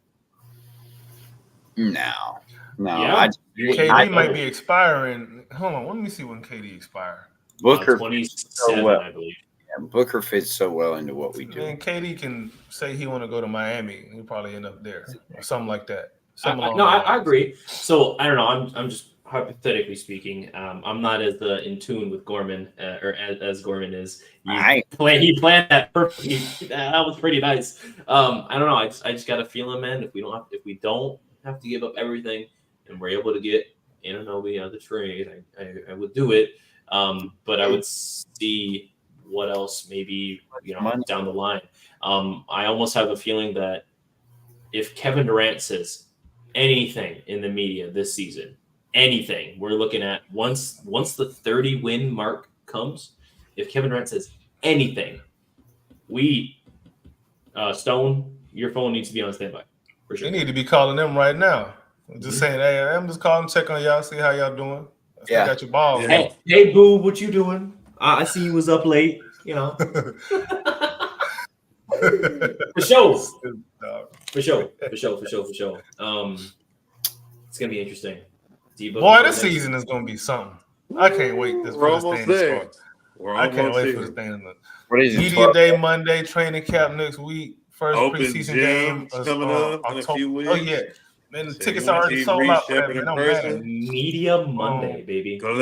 No. Yeah. KD might be expiring. Hold on, let me see when KD expire. Booker 27, so well. I believe. Yeah, Booker fits so well into what we do. Man, KD can say he want to go to Miami. He'll probably end up there or something like that. I agree. So I don't know. I'm just hypothetically speaking. I'm not as in tune with Gorman or as Gorman is. He planned that perfectly. That was pretty nice. I don't know. I just got a feeling, man. If we don't have to give up everything, and we're able to get Anunoby out of the trade, I would do it. But I would see what else maybe down the line. I almost have a feeling that if Kevin Durant says anything in the media this season, anything, we're looking at once the 30 win mark comes, if Kevin Durant says anything, Stone, your phone needs to be on standby for sure. You need to be calling them right now. Just saying, hey, I'm just calling, check on y'all, see how y'all doing. I still got your balls. Yeah. Hey, boo, what you doing? I see you was up late, For sure. For sure. It's gonna be interesting. Boy, this season is gonna be something. I can't wait for this thing to start. I can't wait for this thing to Media Day Monday, training camp next week, first preseason game coming up in a few weeks. Oh yeah. Man, the tickets are already sold out for that, man. I'm mad. Media Monday, baby. Go to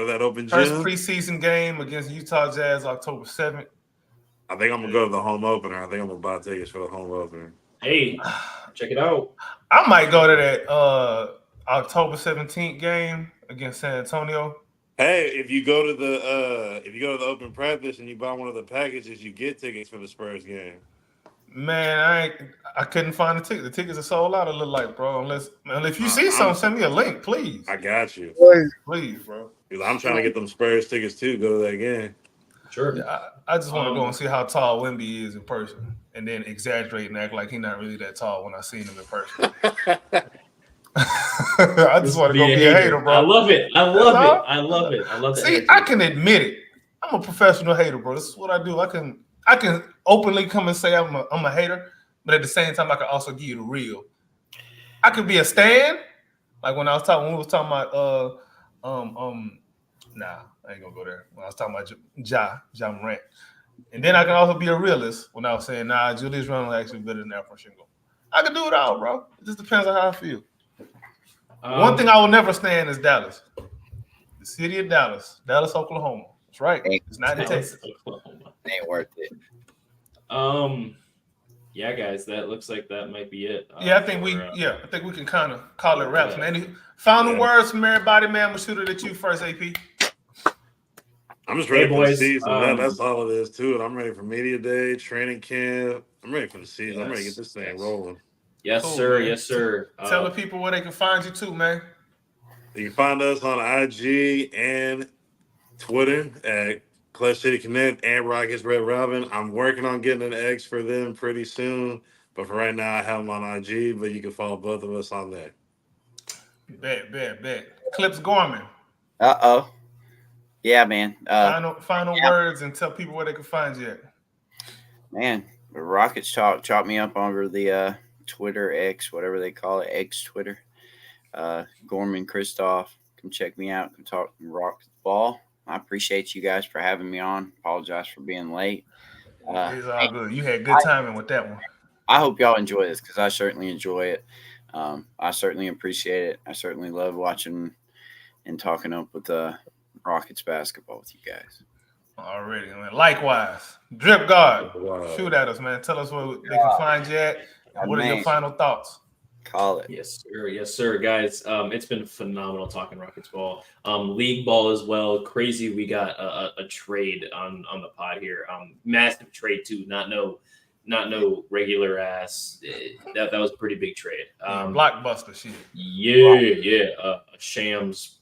that open first gym. First preseason game against Utah Jazz, October 7th. I think I'm gonna go to the home opener. I think I'm gonna buy tickets for the home opener. Hey, check it out. I might go to that October 17th game against San Antonio. Hey, if you go to the open practice and you buy one of the packages, you get tickets for the Spurs game. Man, I couldn't find the ticket. The tickets are sold out. It look like, bro. Unless if you see something, send me a link, please. I got you. Please, bro. I'm trying to get them Spurs tickets too. Go to that game. Sure. Yeah, I just want to go and see how tall Wemby is in person, and then exaggerate and act like he's not really that tall when I seen him in person. I just want to go be a hater, bro. I love it. I love it. See, I can admit it. I'm a professional hater, bro. This is what I do. I can openly come and say I'm a hater, but at the same time, I can also give you the real. I could be a stan, like when we was talking about nah, I ain't gonna go there. When I was talking about Ja Morant. And then I can also be a realist when I was saying, nah, Julius Randle actually better than Alfred Shingo. I can do it all, bro. It just depends on how I feel. One thing I will never stand is Dallas. The city of Dallas, Oklahoma. That's right. It's not in Texas. Ain't worth it. Yeah, guys, that looks like that might be it. I think we can kind of call it wraps, man. Any final words from everybody, man? I'm gonna shoot it at you first, AP. I'm just ready for the season. That's all it is to it. I'm ready for media day, training camp. I'm ready for the season. I'm ready to get this thing rolling. Yes, cool, sir. Man. Yes, sir. Tell the people where they can find you too, man. You can find us on IG and Twitter at Clutch City Connect and Rockets Red Robin. I'm working on getting an X for them pretty soon, but for right now, I have them on IG. But you can follow both of us on there. Bet. Clips Gorman. Yeah, man. Final words and tell people where they can find you at. Man, the Rockets chop me up over the Twitter X, whatever they call it, X Twitter. Gorman Kristoff, come check me out. Come talk rock the ball. I appreciate you guys for having me on. Apologize for being late. It's all good. You had good timing with that one. I hope y'all enjoy this because I certainly enjoy it. I certainly appreciate it. I certainly love watching and talking up with Rockets basketball with you guys. Already, man. Likewise. Drip Guard. Shoot at us, man. Tell us where they can find you at. What are your final thoughts? Call it. Yes, sir, guys. It's been phenomenal talking Rockets ball, league ball as well. Crazy, we got a trade on the pod here. Massive trade too. Not no regular ass. That was a pretty big trade. Blockbuster shit. Yeah. A Shams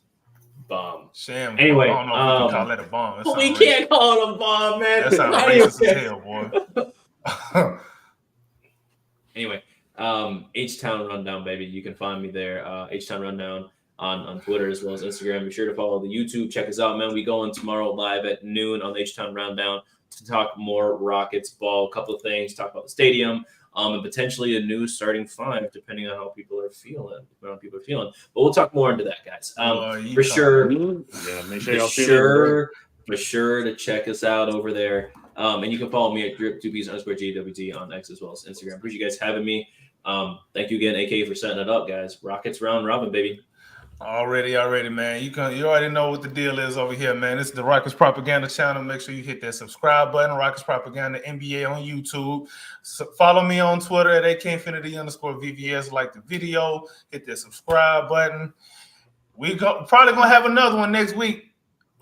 bomb. Shams. Anyway, I don't know if we can call that a bomb. We can't call it a bomb, man. That sounds racist as hell, boy. Anyway. H-Town Rundown, baby. You can find me there. H-Town Rundown on Twitter as well as Instagram. Be sure to follow the YouTube. Check us out, man. We going tomorrow live at noon on the H-Town Rundown, to talk more Rockets ball, a couple of things, talk about the stadium, and potentially a new starting five, depending on how people are feeling. But we'll talk more into that, guys. For sure. Yeah, make sure y'all For sure to check us out over there. And you can follow me at drip2bs_GWD on X as well as Instagram. Appreciate you guys having me. Thank you again, AK, for setting it up, guys. Rockets round robin, baby. Already, man. You already know what the deal is over here, man. This is the Rockets Propaganda channel. Make sure you hit that subscribe button. Rockets Propaganda NBA on YouTube. So follow me on Twitter at AKinfinity_VVS. Like the video, hit that subscribe button. Probably gonna have another one next week.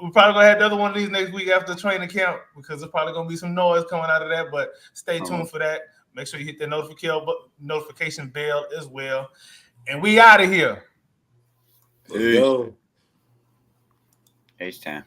We're probably gonna have another one of these next week after the training camp because there's probably gonna be some noise coming out of that. But stay tuned for that. Make sure you hit that notification bell as well. And we out of here. Let's go. H-Town.